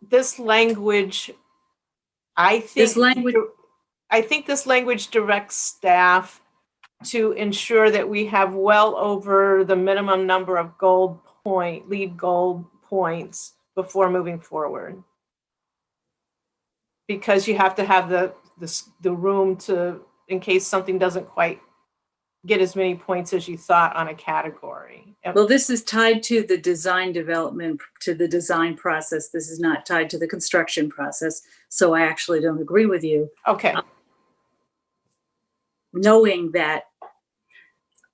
this language. I think this language directs staff to ensure that we have well over the minimum number of LEED Gold points before moving forward. because you have to have the room to, in case something doesn't quite get as many points as you thought on a category. Well, this is tied to the design development, to the design process. This is not tied to the construction process. So I actually don't agree with you. Okay. Knowing that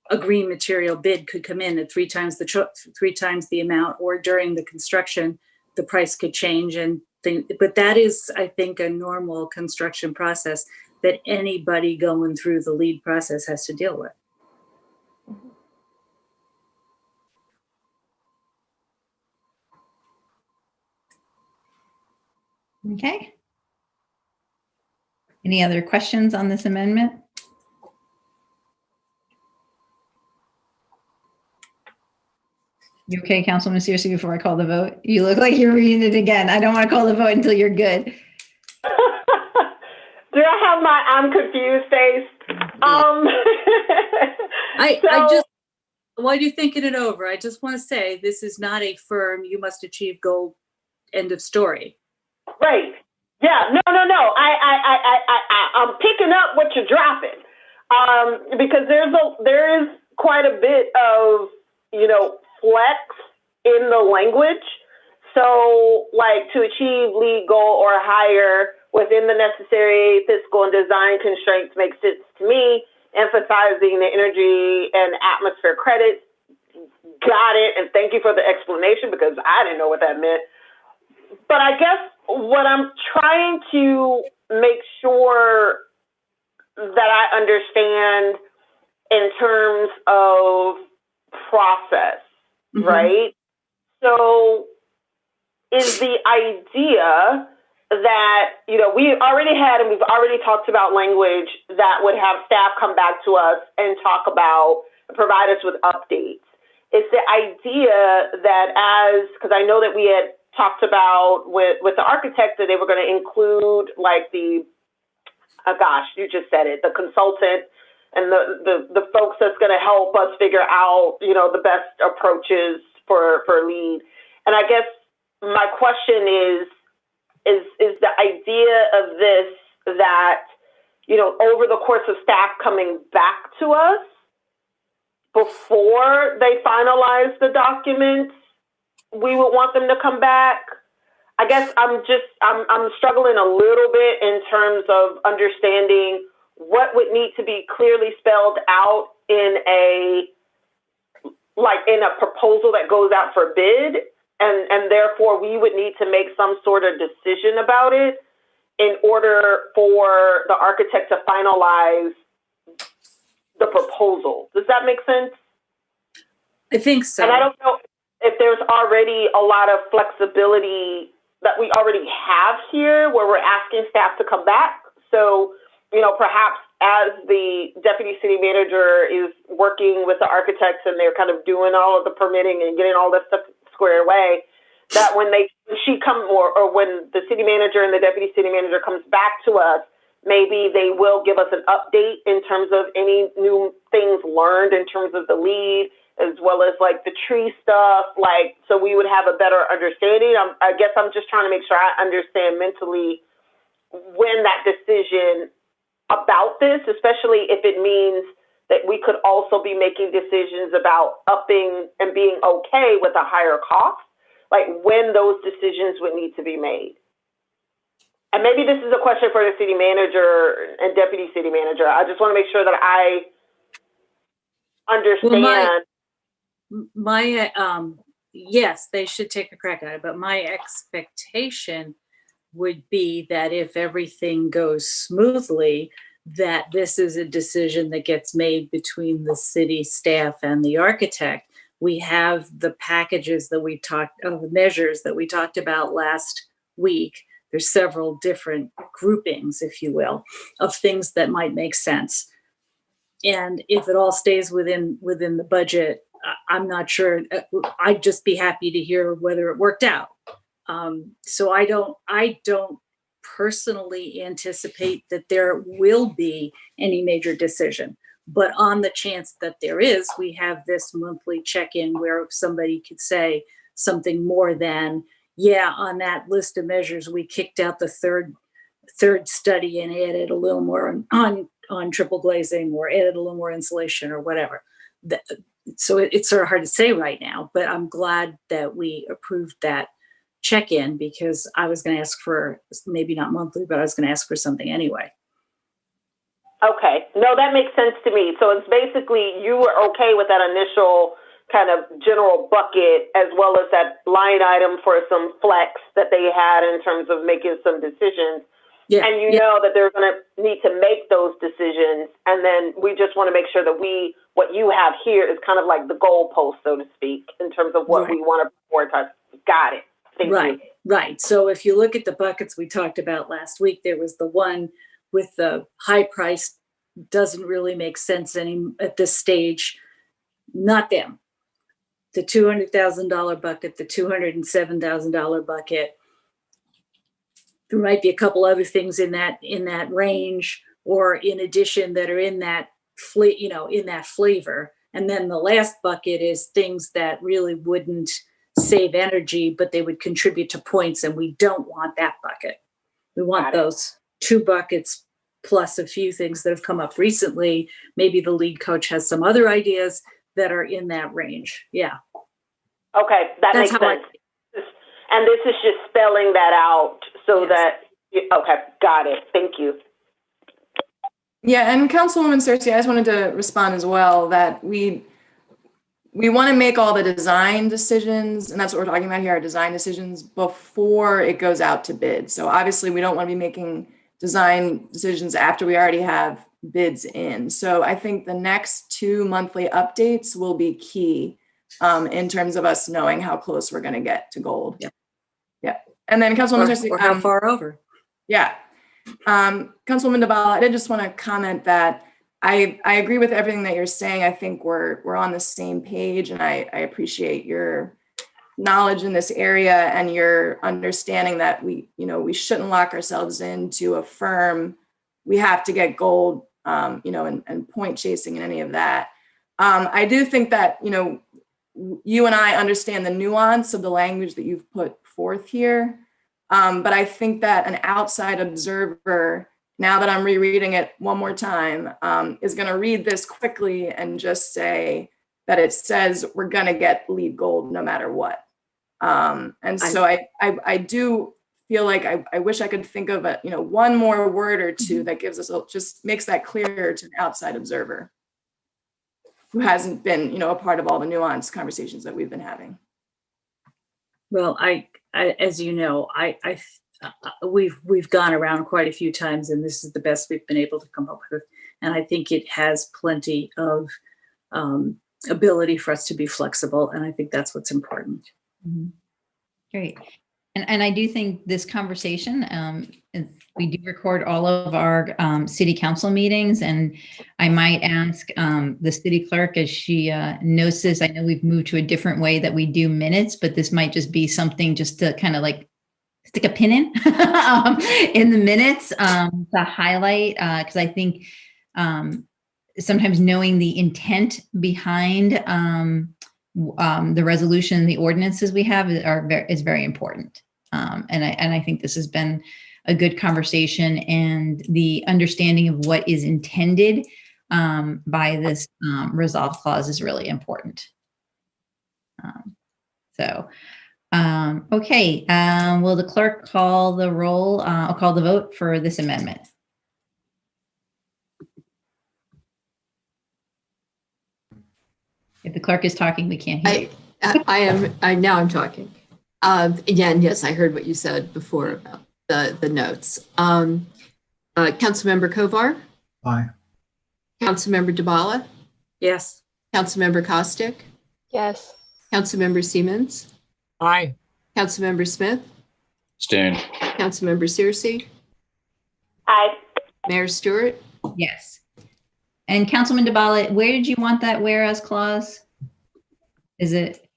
a green material bid could come in at three times the amount, or during the construction, the price could change but that is, I think, a normal construction process that anybody going through the LEED process has to deal with. Okay. Any other questions on this amendment? You okay, Councilwoman Searcy, before I call the vote? You look like you're reading it again. I don't want to call the vote until you're good. Do I have my I'm confused face? While you're thinking it over, I just want to say this is not a firm, you must achieve goal, end of story. Right. Yeah. No. I'm picking up what you're dropping, because there is quite a bit of, flex in the language. So, like, to achieve LEED goal or higher within the necessary fiscal and design constraints makes sense to me. Emphasizing the energy and atmosphere credits. Got it. And thank you for the explanation, because I didn't know what that meant. But I guess what I'm trying to make sure that I understand in terms of process, right? So is the idea that, we already had, and we've already talked about language that would have staff come back to us and provide us with updates. It's the idea that because I know that we had talked about with the architect that they were going to include like you just said it, the consultant and the folks that's going to help us figure out, the best approaches for LEED. And I guess my question is the idea of this that, over the course of staff coming back to us before they finalize the documents, we would want them to come back? I guess I'm struggling a little bit in terms of understanding what would need to be clearly spelled out in a proposal that goes out for bid, and therefore we would need to make some sort of decision about it in order for the architect to finalize the proposal. Does that make sense? I think so. And I don't know if there's already a lot of flexibility that we already have here where we're asking staff to come back. So, perhaps as the deputy city manager is working with the architects and they're kind of doing all of the permitting and getting all this stuff squared away, that when when the city manager and the deputy city manager comes back to us, maybe they will give us an update in terms of any new things learned in terms of the LEED, as well as like the tree stuff, so we would have a better understanding. I guess I'm just trying to make sure I understand mentally when that decision about this, especially if it means that we could also be making decisions about upping and being okay with a higher cost, like when those decisions would need to be made. And maybe this is a question for the city manager and deputy city manager. I just want to make sure that I understand. Yes, they should take a crack at it, but my expectation would be that if everything goes smoothly, that this is a decision that gets made between the city staff and the architect. We have the packages that the measures that we talked about last week. There's several different groupings, if you will, of things that might make sense. And if it all stays within the budget, I'm not sure. I'd just be happy to hear whether it worked out. So I don't personally anticipate that there will be any major decision. But on the chance that there is, we have this monthly check-in where somebody could say something more than, yeah, on that list of measures, we kicked out the third third study and added a little more on triple glazing or added a little more insulation or whatever. So it's sort of hard to say right now, but I'm glad that we approved that check-in because I was going to ask for, maybe not monthly, but I was going to ask for something anyway. Okay. No, that makes sense to me. So it's basically you were okay with that initial kind of general bucket as well as that line item for some flex that they had in terms of making some decisions. Yeah. And you know that they're going to need to make those decisions. And then we just want to make sure that what you have here is kind of like the goalpost, so to speak, in terms of what we want to prioritize. Got it. Thank you. Right. So if you look at the buckets we talked about last week, there was the one with the high price, doesn't really make sense at this stage. Not them. The $200,000 bucket, the $207,000 bucket. There might be a couple other things in that range, or in addition that are in that in that flavor. And then the last bucket is things that really wouldn't save energy, but they would contribute to points, and we don't want that bucket. We want those two buckets plus a few things that have come up recently. Maybe the lead coach has some other ideas that are in that range. Yeah. Okay, that makes sense. And this is just spelling that out so that, okay, got it. Thank you. Yeah, and Councilwoman Cersei, I just wanted to respond as well that we want to make all the design decisions, and that's what we're talking about here, our design decisions, before it goes out to bid. So obviously we don't want to be making design decisions after we already have bids in. So I think the next 2 monthly updates will be key in terms of us knowing how close we're going to get to gold. Yeah. And then Councilwoman Cersei, or how far over. Yeah. Councilwoman Dabala, I did just want to comment that I agree with everything that you're saying. I think we're on the same page, and I appreciate your knowledge in this area and your understanding that we shouldn't lock ourselves into a firm. We have to get gold, and point chasing and any of that. I do think that, you and I understand the nuance of the language that you've put forth here. But I think that an outside observer, now that I'm rereading it one more time, is going to read this quickly and just say that it says we're going to get LEED gold no matter what. And so I do feel like I wish I could think of one more word or two that gives us, just makes that clearer to an outside observer who hasn't been, a part of all the nuanced conversations that we've been having. Well, I as you know, we've gone around quite a few times, and this is the best we've been able to come up with. And I think it has plenty of ability for us to be flexible, and I think that's what's important. Mm-hmm. Great. And I do think this conversation, we do record all of our city council meetings, and I might ask the city clerk, as she knows this, I know we've moved to a different way that we do minutes, but this might just be something just to kind of like stick a pin in the minutes to highlight, because I think sometimes knowing the intent behind the resolution, the ordinances we have is very important. And I think this has been a good conversation, and the understanding of what is intended by this resolve clause is really important. Okay, will the clerk call the roll? I'll call the vote for this amendment. If the clerk is talking, we can't hear you. Now I'm talking. Again, yes, I heard what you said before about the notes. Councilmember Kovar? Aye. Councilmember Dabala? Yes. Councilmember Costick? Yes. Councilmember Siemens? Aye. Councilmember Smith? Abstain. Councilmember Searcy? Aye. Mayor Stewart? Yes. And Councilman Dabala, where did you want that whereas clause? Is it?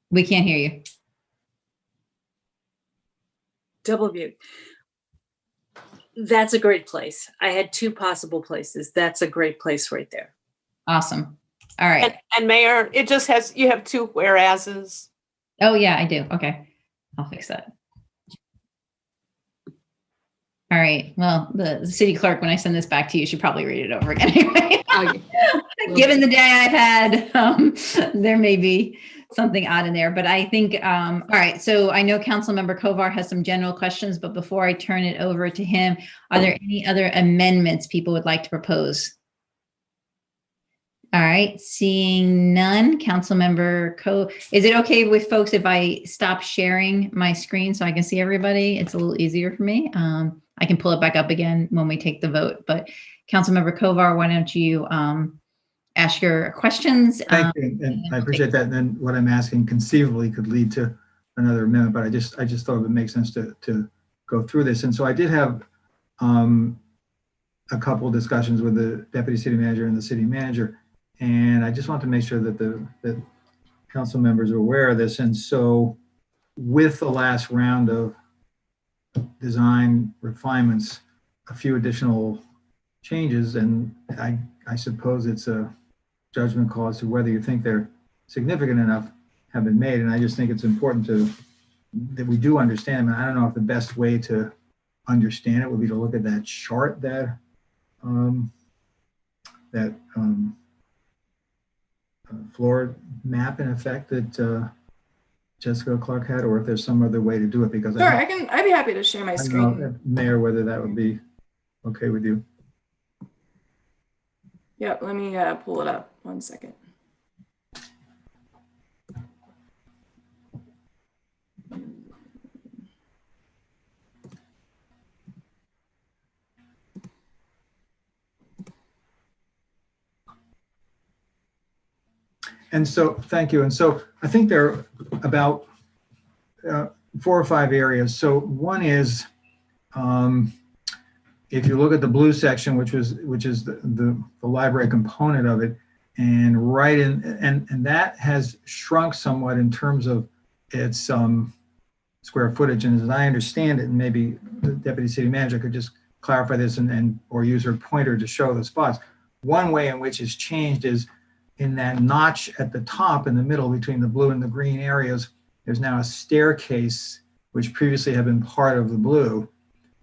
We can't hear you. Double mute. That's a great place. I had two possible places. That's a great place right there. Awesome. All right. And Mayor, it just has, you have two whereases. Oh yeah, I do. Okay. I'll fix that. All right. Well, the city clerk, when I send this back to you, should probably read it over again anyway. Given the day I've had, there may be something odd in there, but I think, all right. So I know Councilmember Kovar has some general questions, but before I turn it over to him, are there any other amendments people would like to propose? All right, seeing none, Councilmember is it okay with folks if I stop sharing my screen so I can see everybody? It's a little easier for me. I can pull it back up again when we take the vote, but Councilmember Kovar, why don't you ask your questions? Thank you, and I appreciate that. And then what I'm asking conceivably could lead to another amendment, but I just thought it would make sense to go through this. And so I did have a couple of discussions with the deputy city manager and the city manager. And I just want to make sure that that council members are aware of this. And so with the last round of design refinements, a few additional changes, and I suppose it's a judgment call as to whether you think they're significant enough, have been made. And I just think it's important that we do understand them. And I don't know if the best way to understand it would be to look at that chart that floor map in effect that Jessica Clark had, or if there's some other way to do it, because Sure, I'd be happy to share my I don't screen. know, Mayor, whether that would be okay with you. Yep, let me pull it up. 1 second. And so, thank you. And so I think there are about 4 or 5 areas. So one is, if you look at the blue section, which is the library component of it, and right in, and that has shrunk somewhat in terms of its square footage. And as I understand it, and maybe the deputy city manager could just clarify this or use her pointer to show the spots. One way in which it's changed is in that notch at the top in the middle between the blue and the green areas, there's now a staircase which previously had been part of the blue.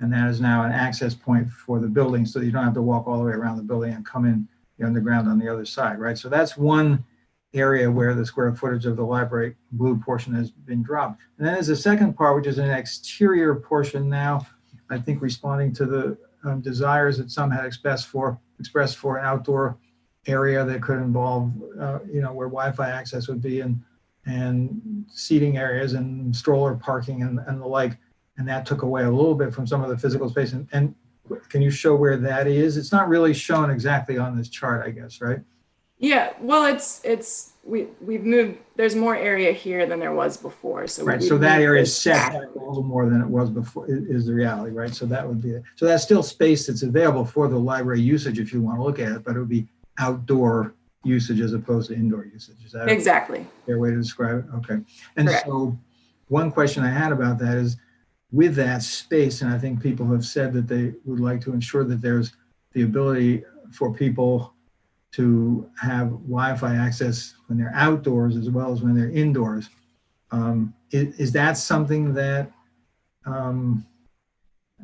And that is now an access point for the building, so you don't have to walk all the way around the building and come in the underground on the other side, right? So that's one area where the square footage of the library blue portion has been dropped. And then there's a second part, which is an exterior portion now, I think responding to the desires that some had expressed for an outdoor area that could involve, where Wi-Fi access would be, and seating areas and stroller parking and the like. And that took away a little bit from some of the physical space. And can you show where that is? It's not really shown exactly on this chart, I guess, right? Yeah, well, we've moved. There's more area here than there was before. So right. So that area is set back a little more than it was before. Is the reality, right? So that would be it. So that's still space that's available for the library usage if you want to look at it, but it would be outdoor usage as opposed to indoor usage. Is that exactly a fair way to describe it? Okay. And correct. So one question I had about that is, with that space, and I think people have said that they would like to ensure that there's the ability for people to have Wi-Fi access when they're outdoors as well as when they're indoors. Is that something that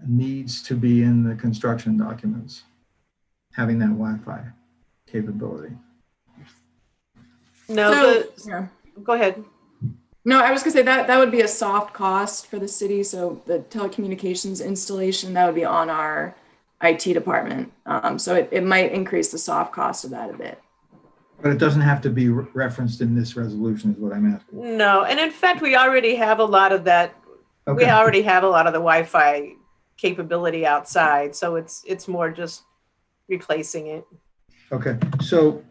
needs to be in the construction documents, having that Wi-Fi capability? No, go ahead. No, I was gonna say that would be a soft cost for the city. So the telecommunications installation, that would be on our IT department. So it might increase the soft cost of that a bit. But it doesn't have to be referenced in this resolution is what I'm asking. No, and in fact, we already have a lot of that. Okay. We already have a lot of the Wi-Fi capability outside. So it's more just replacing it. Okay, so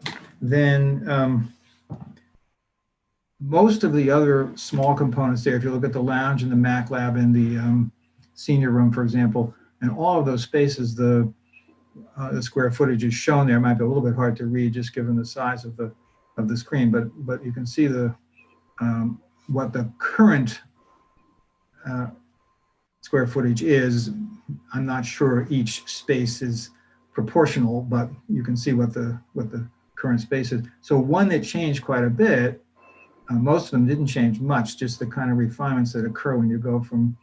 then most of the other small components there, if you look at the lounge and the Mac lab and the senior room, for example, and all of those spaces, the square footage is shown there. It might be a little bit hard to read just given the size of the screen, but you can see the what the current square footage is. I'm not sure each space is proportional, but you can see what the current space is. So one that changed quite a bit, most of them didn't change much, just the kind of refinements that occur when you go from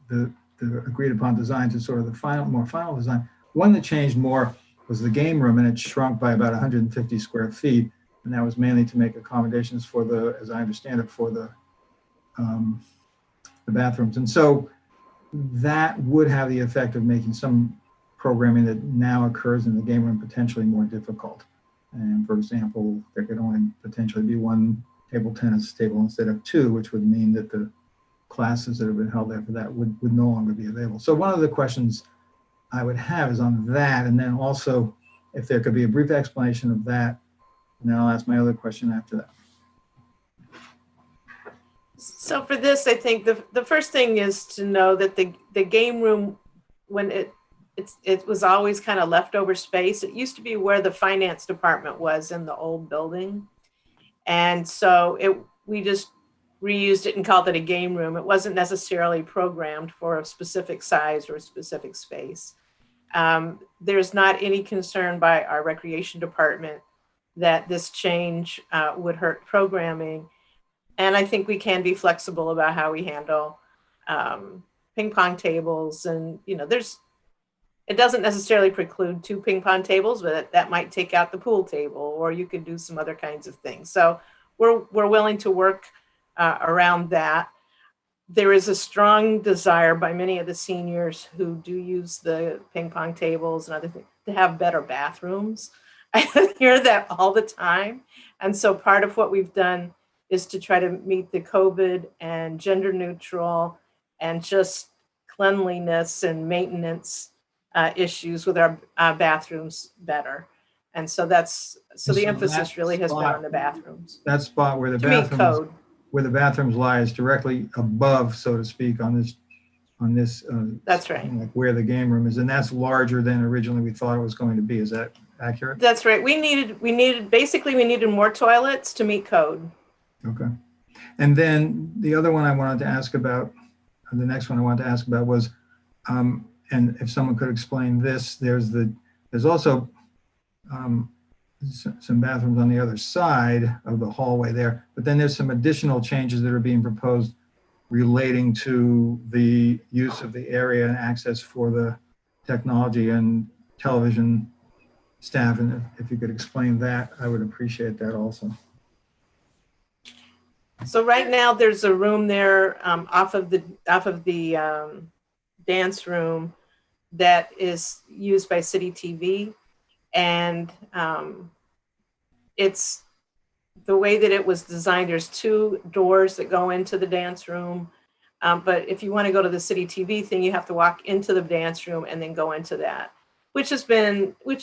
the the agreed upon design to sort of the more final design. One that changed more was the game room, and it shrunk by about 150 square feet. And that was mainly to make accommodations for the, as I understand it, for the bathrooms. And so that would have the effect of making some programming that now occurs in the game room potentially more difficult. And for example, there could only potentially be one table tennis table instead of two, which would mean that the classes that have been held there for that would no longer be available. So one of the questions I would have is on that, and then also if there could be a brief explanation of that, and then I'll ask my other question after that. So for this, I think the first thing is to know that the game room, when it was always kind of leftover space. It used to be where the finance department was in the old building. And so we just reused it and called it a game room. It wasn't necessarily programmed for a specific size or a specific space. There's not any concern by our recreation department that this change would hurt programming. And I think we can be flexible about how we handle ping pong tables. And, you know, it doesn't necessarily preclude 2 ping pong tables, but that might take out the pool table, or you could do some other kinds of things. So we're willing to work around that. There is a strong desire by many of the seniors who do use the ping pong tables and other things to have better bathrooms. I hear that all the time. And so part of what we've done is to try to meet the COVID and gender neutral and just cleanliness and maintenance issues with our bathrooms better. And so the emphasis really has been on the bathrooms. That spot where the To meet code. where the bathrooms lie is directly above, so to speak, on this. That's right. Like where the game room is, and that's larger than originally we thought it was going to be. Is that accurate? That's right. We needed more toilets to meet code. Okay. And then the other one I wanted to ask about, the next one I wanted to ask about was, and if someone could explain this, there's also some bathrooms on the other side of the hallway there, but then there's some additional changes that are being proposed relating to the use of the area and access for the technology and television staff. And if you could explain that, I would appreciate that also. So right now there's a room there off of the dance room that is used by City TV, and it's the way that it was designed. There's 2 doors that go into the dance room, but if you want to go to the City TV thing, you have to walk into the dance room and then go into that, which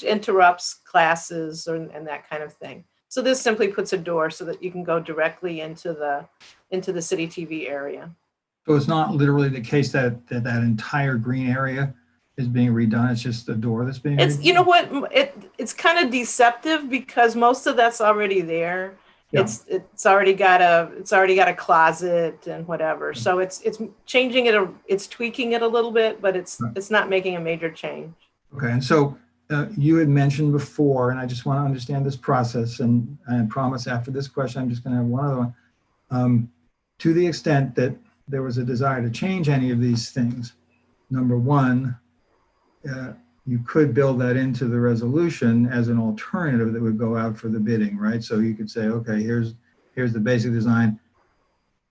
interrupts classes and that kind of thing. So this simply puts a door so that you can go directly into the City TV area. So it's not literally the case that entire green area is being redone. It's just the door that's being redone? You know what? It's kind of deceptive because most of that's already there. Yeah. It's already got a closet and whatever. So it's changing it. It's tweaking it a little bit, but it's not making a major change. Okay, and so you had mentioned before, and I just want to understand this process, and I promise after this question, I'm just going to have one other one. To the extent that there was a desire to change any of these things, number one, you could build that into the resolution as an alternative that would go out for the bidding, right? So you could say, okay, here's the basic design.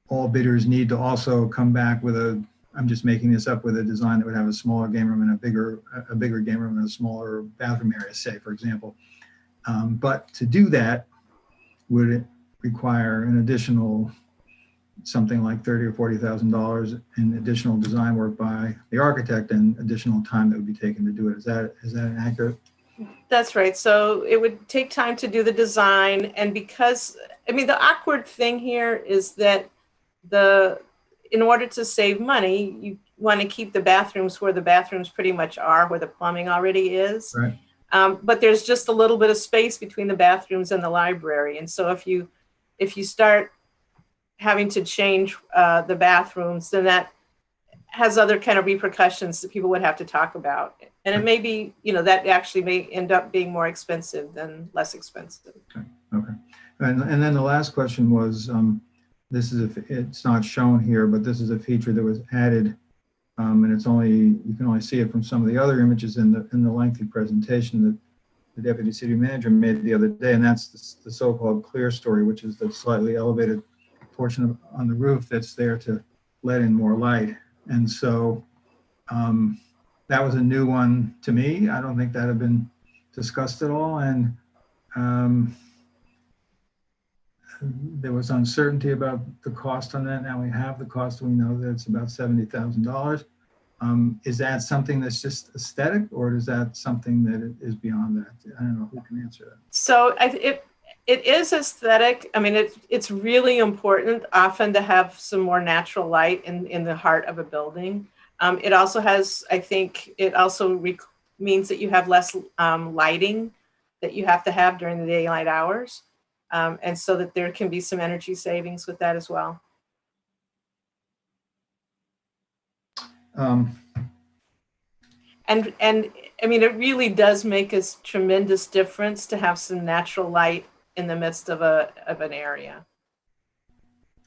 All bidders need to also come back with I'm just making this up, with a design that would have a smaller game room and a bigger game room and a smaller bathroom area, say, for example. But to do that would require an additional something like $30,000 or $40,000 in additional design work by the architect and additional time that would be taken to do it. Is that accurate? That's right. So it would take time to do the design, and because the awkward thing here is that in order to save money, you want to keep the bathrooms where the bathrooms pretty much are, where the plumbing already is. Right. But there's just a little bit of space between the bathrooms and the library. And so if you start having to change the bathrooms, then that has other kind of repercussions that people would have to talk about. And it may be, that actually may end up being more expensive than less expensive. Okay. And then the last question was, this is it's not shown here, but this is a feature that was added And it's only, you can only see it from some of the other images in the lengthy presentation that the Deputy City Manager made the other day, and that's the so-called clear story, which is the slightly elevated portion on the roof that's there to let in more light. And so that was a new one to me. I don't think that had been discussed at all. And there was uncertainty about the cost on that. Now we have the cost. We know that it's about $70,000. Is that something that's just aesthetic, or is that something that is beyond that? I don't know who can answer that. So it is aesthetic. I mean, it's really important often to have some more natural light in the heart of a building. It also has, I think, it also means that you have less lighting that you have to have during the daylight hours. And so that there can be some energy savings with that as well. And I mean, it really does make a tremendous difference to have some natural light in the midst of an area.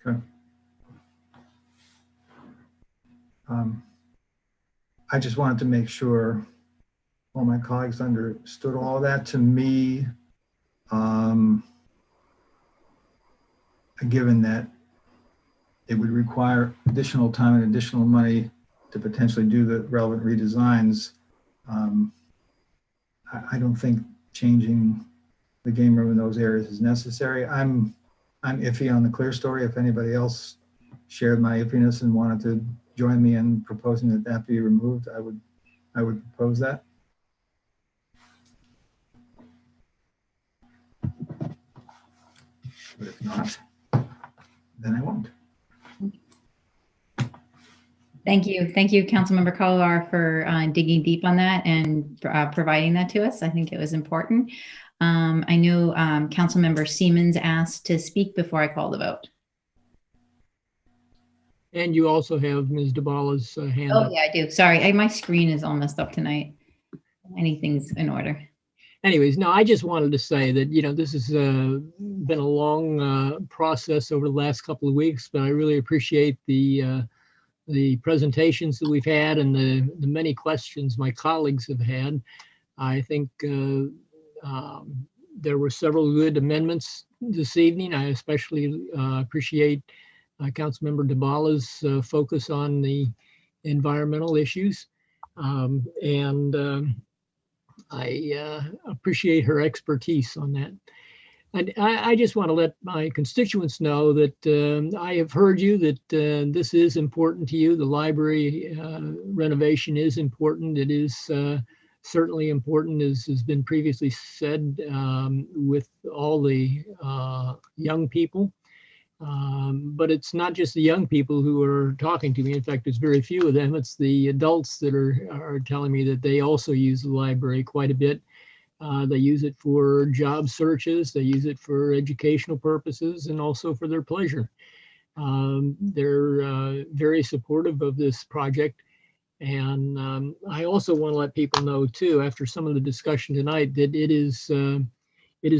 Okay. I just wanted to make sure all my colleagues understood all of that. To me, given that it would require additional time and additional money to potentially do the relevant redesigns, I don't think changing the game room in those areas is necessary. I'm iffy on the clear story. If anybody else shared my iffiness and wanted to join me in proposing that that be removed, I would propose that. But if not, then I won't. Thank you. Thank you, Councilmember Kolar, for digging deep on that and providing that to us. I think it was important. I know Councilmember Siemens asked to speak before I call the vote. And you also have Ms. DeBala's hand up. Oh, yeah, I do. Sorry, my screen is all messed up tonight. Anything's in order. Anyways, no, I just wanted to say that, you know, this has been a long process over the last couple of weeks, but I really appreciate the presentations that we've had and the many questions my colleagues have had. I think there were several good amendments this evening. I especially appreciate Councilmember DeBala's focus on the environmental issues. I appreciate her expertise on that. And I just want to let my constituents know that I have heard you, that this is important to you. The library renovation is important. It is certainly important, as has been previously said, with all the young people. But it's not just the young people who are talking to me. In fact, there's very few of them. It's the adults that are telling me that they also use the library quite a bit. They use it for job searches, they use it for educational purposes, and also for their pleasure. They're very supportive of this project. And I also want to let people know too, after some of the discussion tonight, that it is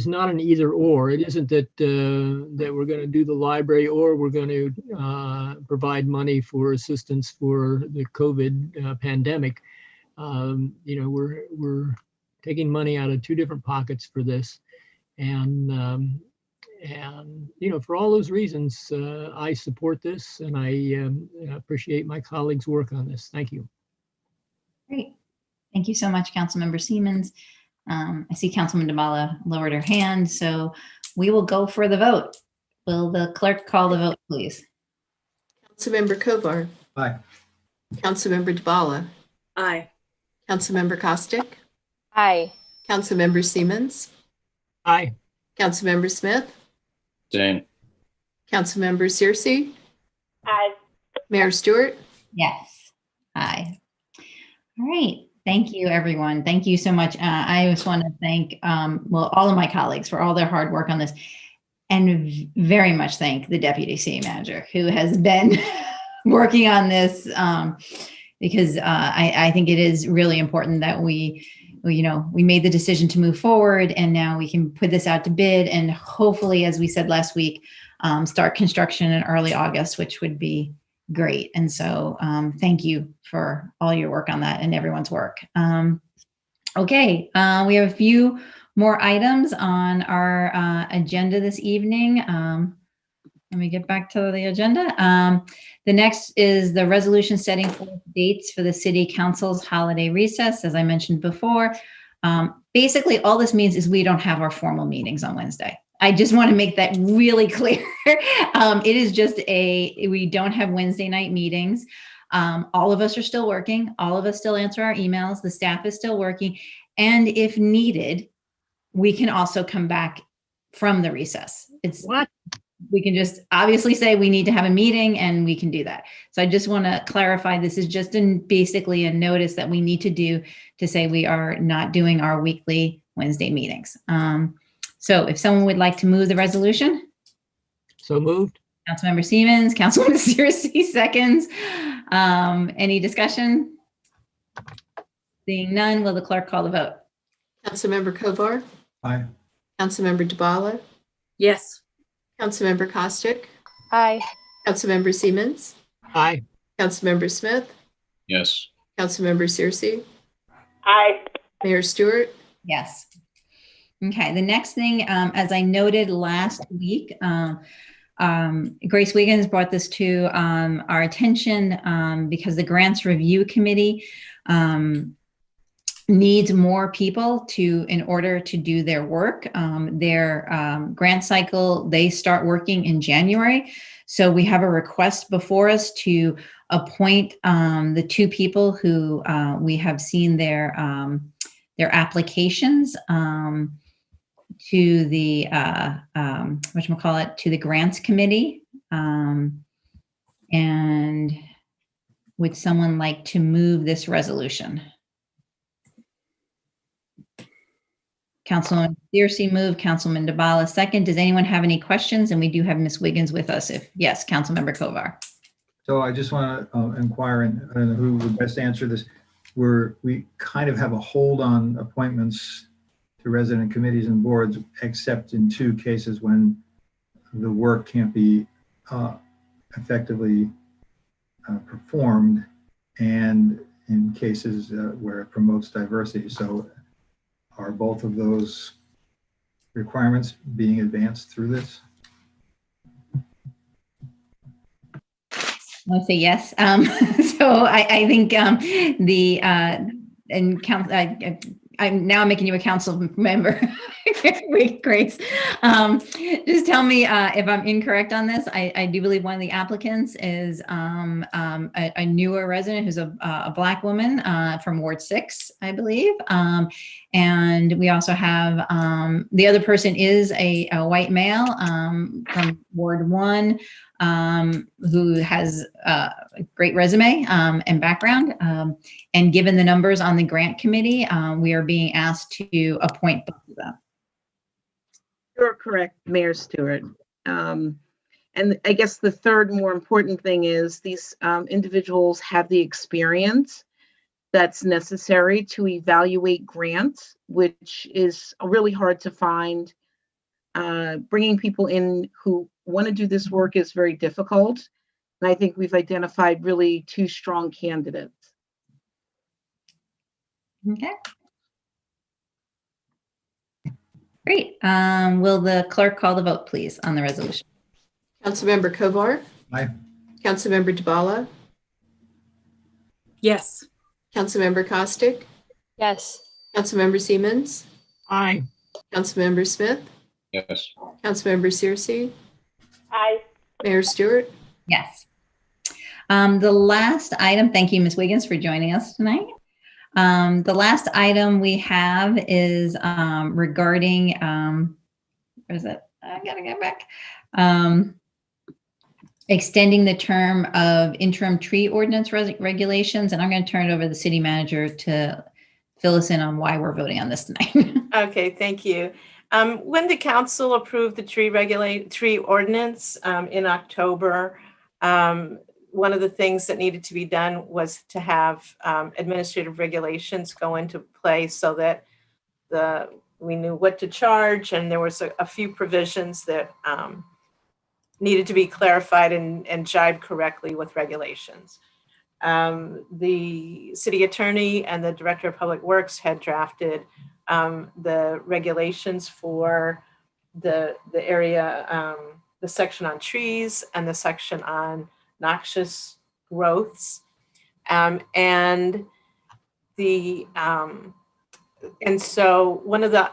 not an either or. It isn't that that we're going to do the library or we're going to provide money for assistance for the COVID pandemic. You know, we're taking money out of two different pockets for this, and you know, for all those reasons, I support this, and I appreciate my colleagues' work on this. Thank you. Great. Thank you so much, Councilmember Siemens. I see Councilman DeBala lowered her hand, so we will go for the vote. Will the clerk call the vote, please? Councilmember Kovar. Aye. Councilmember DeBala. Aye. Councilmember Costick. Aye. Councilmember Siemens. Aye. Councilmember Smith. Same. Councilmember Searcy. Aye. Mayor Stewart. Yes. Aye. All right. Thank you, everyone. Thank you so much. I just want to thank, well, all of my colleagues for all their hard work on this, and very much thank the Deputy City Manager who has been working on this, because I think it is really important that we made the decision to move forward, and now we can put this out to bid, and hopefully, as we said last week, start construction in early August, which would be great. And so thank you for all your work on that and everyone's work. Okay, we have a few more items on our agenda this evening. Let me get back to the agenda. The next is the resolution setting forth dates for the city council's holiday recess. As I mentioned before, basically all this means is we don't have our formal meetings on Wednesday. I just want to make that really clear. It is just we don't have Wednesday night meetings. All of us are still working. All of us still answer our emails. The staff is still working. And if needed, we can also come back from the recess. We can just obviously say we need to have a meeting and we can do that. So I just want to clarify, this is just basically a notice that we need to do to say we are not doing our weekly Wednesday meetings. So if someone would like to move the resolution. So moved. Councilmember Siemens, Councilwoman Searcy seconds. Any discussion? Seeing none, will the clerk call the vote? Councilmember Kovar, Aye. Councilmember Dubala, Yes. Councilmember Kostick, Aye. Councilmember Siemens, Aye. Councilmember Smith, Yes. Councilmember Searcy, Aye. Mayor Stewart. Yes. Okay, the next thing, as I noted last week, Grace Wiggins brought this to our attention because the Grants Review Committee needs more people in order to do their work. Their grant cycle, they start working in January. So we have a request before us to appoint the two people who we have seen their applications to the to the Grants Committee. And would someone like to move this resolution? Councilman Searcy moved, Councilman Dubala second. Does anyone have any questions? And we do have Ms. Wiggins with us. If yes, Councilmember Kovar. So I just want to inquire, and I don't know who would best answer this. We kind of have a hold on appointments to resident committees and boards, except in two cases when the work can't be effectively performed, and in cases where it promotes diversity. So are both of those requirements being advanced through this? I'll say yes. So I think I'm now making you a council member. Wait, Grace. Just tell me if I'm incorrect on this. I do believe one of the applicants is a newer resident who's a Black woman from Ward 6, I believe. And we also have the other person is a white male from Ward 1 who has a great resume and background. And given the numbers on the grant committee, we are being asked to appoint both of them. You're correct, Mayor Stewart. And I guess the third more important thing is these individuals have the experience that's necessary to evaluate grants, which is really hard to find. Bringing people in who want to do this work is very difficult. And I think we've identified really two strong candidates. Okay. Great. Will the clerk call the vote, please, on the resolution? Councilmember Kovar. Aye. Councilmember Dubala. Yes. Councilmember Kostick. Yes. Councilmember Siemens. Aye. Councilmember Smith. Yes. Councilmember Searcy. Aye. Mayor Stewart. Yes. The last item, thank you, Ms. Wiggins, for joining us tonight. The last item we have is regarding, where is it? I gotta get back. Extending the term of interim tree ordinance regulations, and I'm going to turn it over to the city manager to fill us in on why we're voting on this tonight. Okay, thank you. When the council approved the tree ordinance in October, one of the things that needed to be done was to have administrative regulations go into place so that we knew what to charge, and there was a few provisions that needed to be clarified and jibed correctly with regulations. The city attorney and the director of public works had drafted the regulations for the area, the section on trees and the section on noxious growths. And so one of the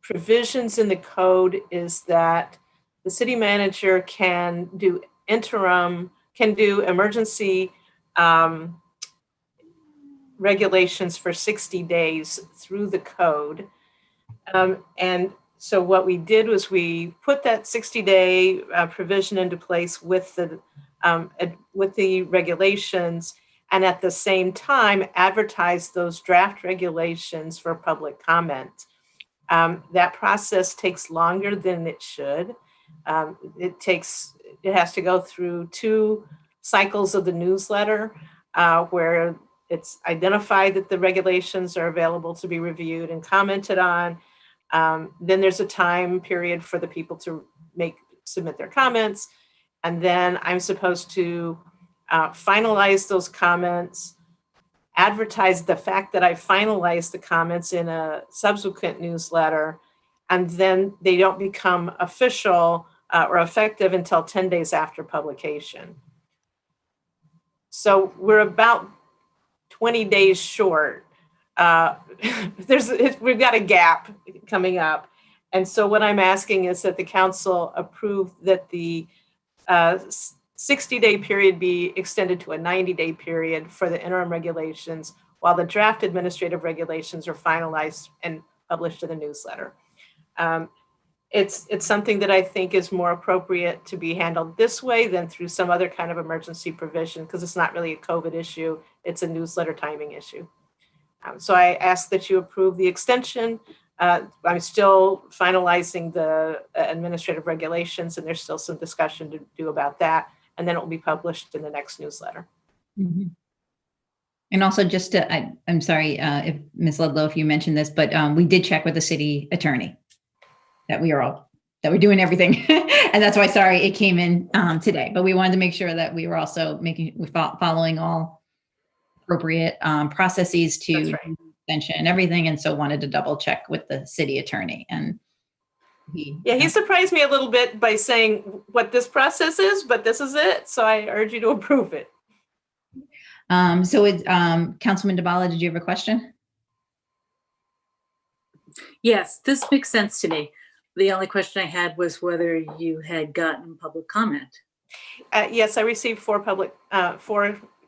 provisions in the code is that the city manager can do emergency regulations for 60 days through the code. And so what we did was we put that 60-day provision into place with the regulations, and at the same time advertise those draft regulations for public comment. That process takes longer than it should. It has to go through 2 cycles of the newsletter where it's identified that the regulations are available to be reviewed and commented on. Then there's a time period for the people to submit their comments. And then I'm supposed to finalize those comments, advertise the fact that I finalized the comments in a subsequent newsletter, and then they don't become official or effective until 10 days after publication. So we're about 20 days short. We've got a gap coming up. And so what I'm asking is that the council approve that the 60-day period be extended to a 90-day period for the interim regulations, while the draft administrative regulations are finalized and published in the newsletter. It's something that I think is more appropriate to be handled this way than through some other kind of emergency provision, because it's not really a COVID issue, it's a newsletter timing issue. So I ask that you approve the extension. I'm still finalizing the administrative regulations, and there's still some discussion to do about that. And then it will be published in the next newsletter. Mm-hmm. And also just to, I'm sorry if Ms. Ludlow, if you mentioned this, but we did check with the city attorney that we're doing everything. And that's why, sorry, it came in today, but we wanted to make sure that we were also following all appropriate processes to extension and everything. And so wanted to double check with the city attorney. And he surprised me a little bit by saying what this process is, but this is it. So I urge you to approve it. Councilman DeBala, did you have a question? Yes, this makes sense to me. The only question I had was whether you had gotten public comment. Yes, I received 4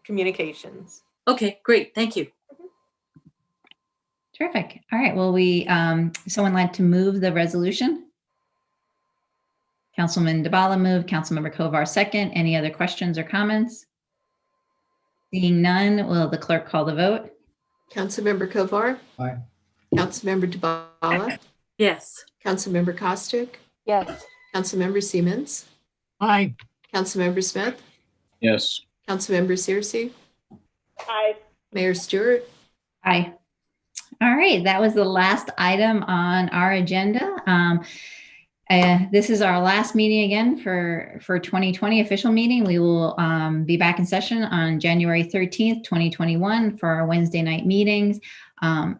communications. Okay, great. Thank you. Terrific. All right. Well, someone like to move the resolution? Councilman DeBala moved, Councilmember Kovar second. Any other questions or comments? Seeing none, will the clerk call the vote? Councilmember Kovar? Aye. Councilmember DeBala? Yes. Councilmember Kostick? Yes. Councilmember Siemens? Aye. Councilmember Smith? Yes. Councilmember Searcy? Aye. Mayor Stewart? Aye. All right, that was the last item on our agenda. This is our last meeting again for 2020 official meeting. We will be back in session on January 13th, 2021 for our Wednesday night meetings.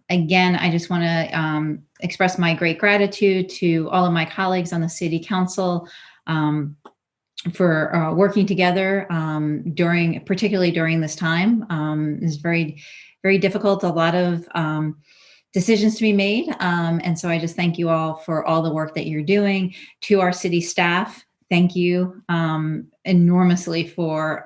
Again, I just want to express my great gratitude to all of my colleagues on the City Council for working together particularly during this time. It's very, very difficult, a lot of decisions to be made. And so I just thank you all for all the work that you're doing. To our city staff, thank you enormously for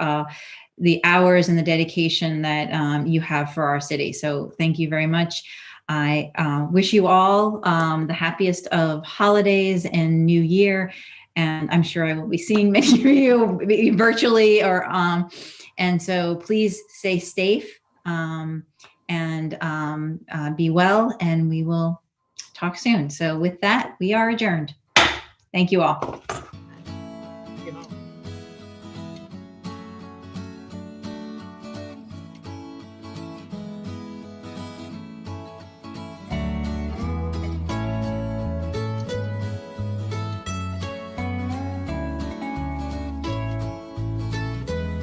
the hours and the dedication that you have for our city. So thank you very much. I wish you all the happiest of holidays and New Year. And I'm sure I will be seeing many of you virtually and so please stay safe and be well, and we will talk soon. So with that, we are adjourned. Thank you all.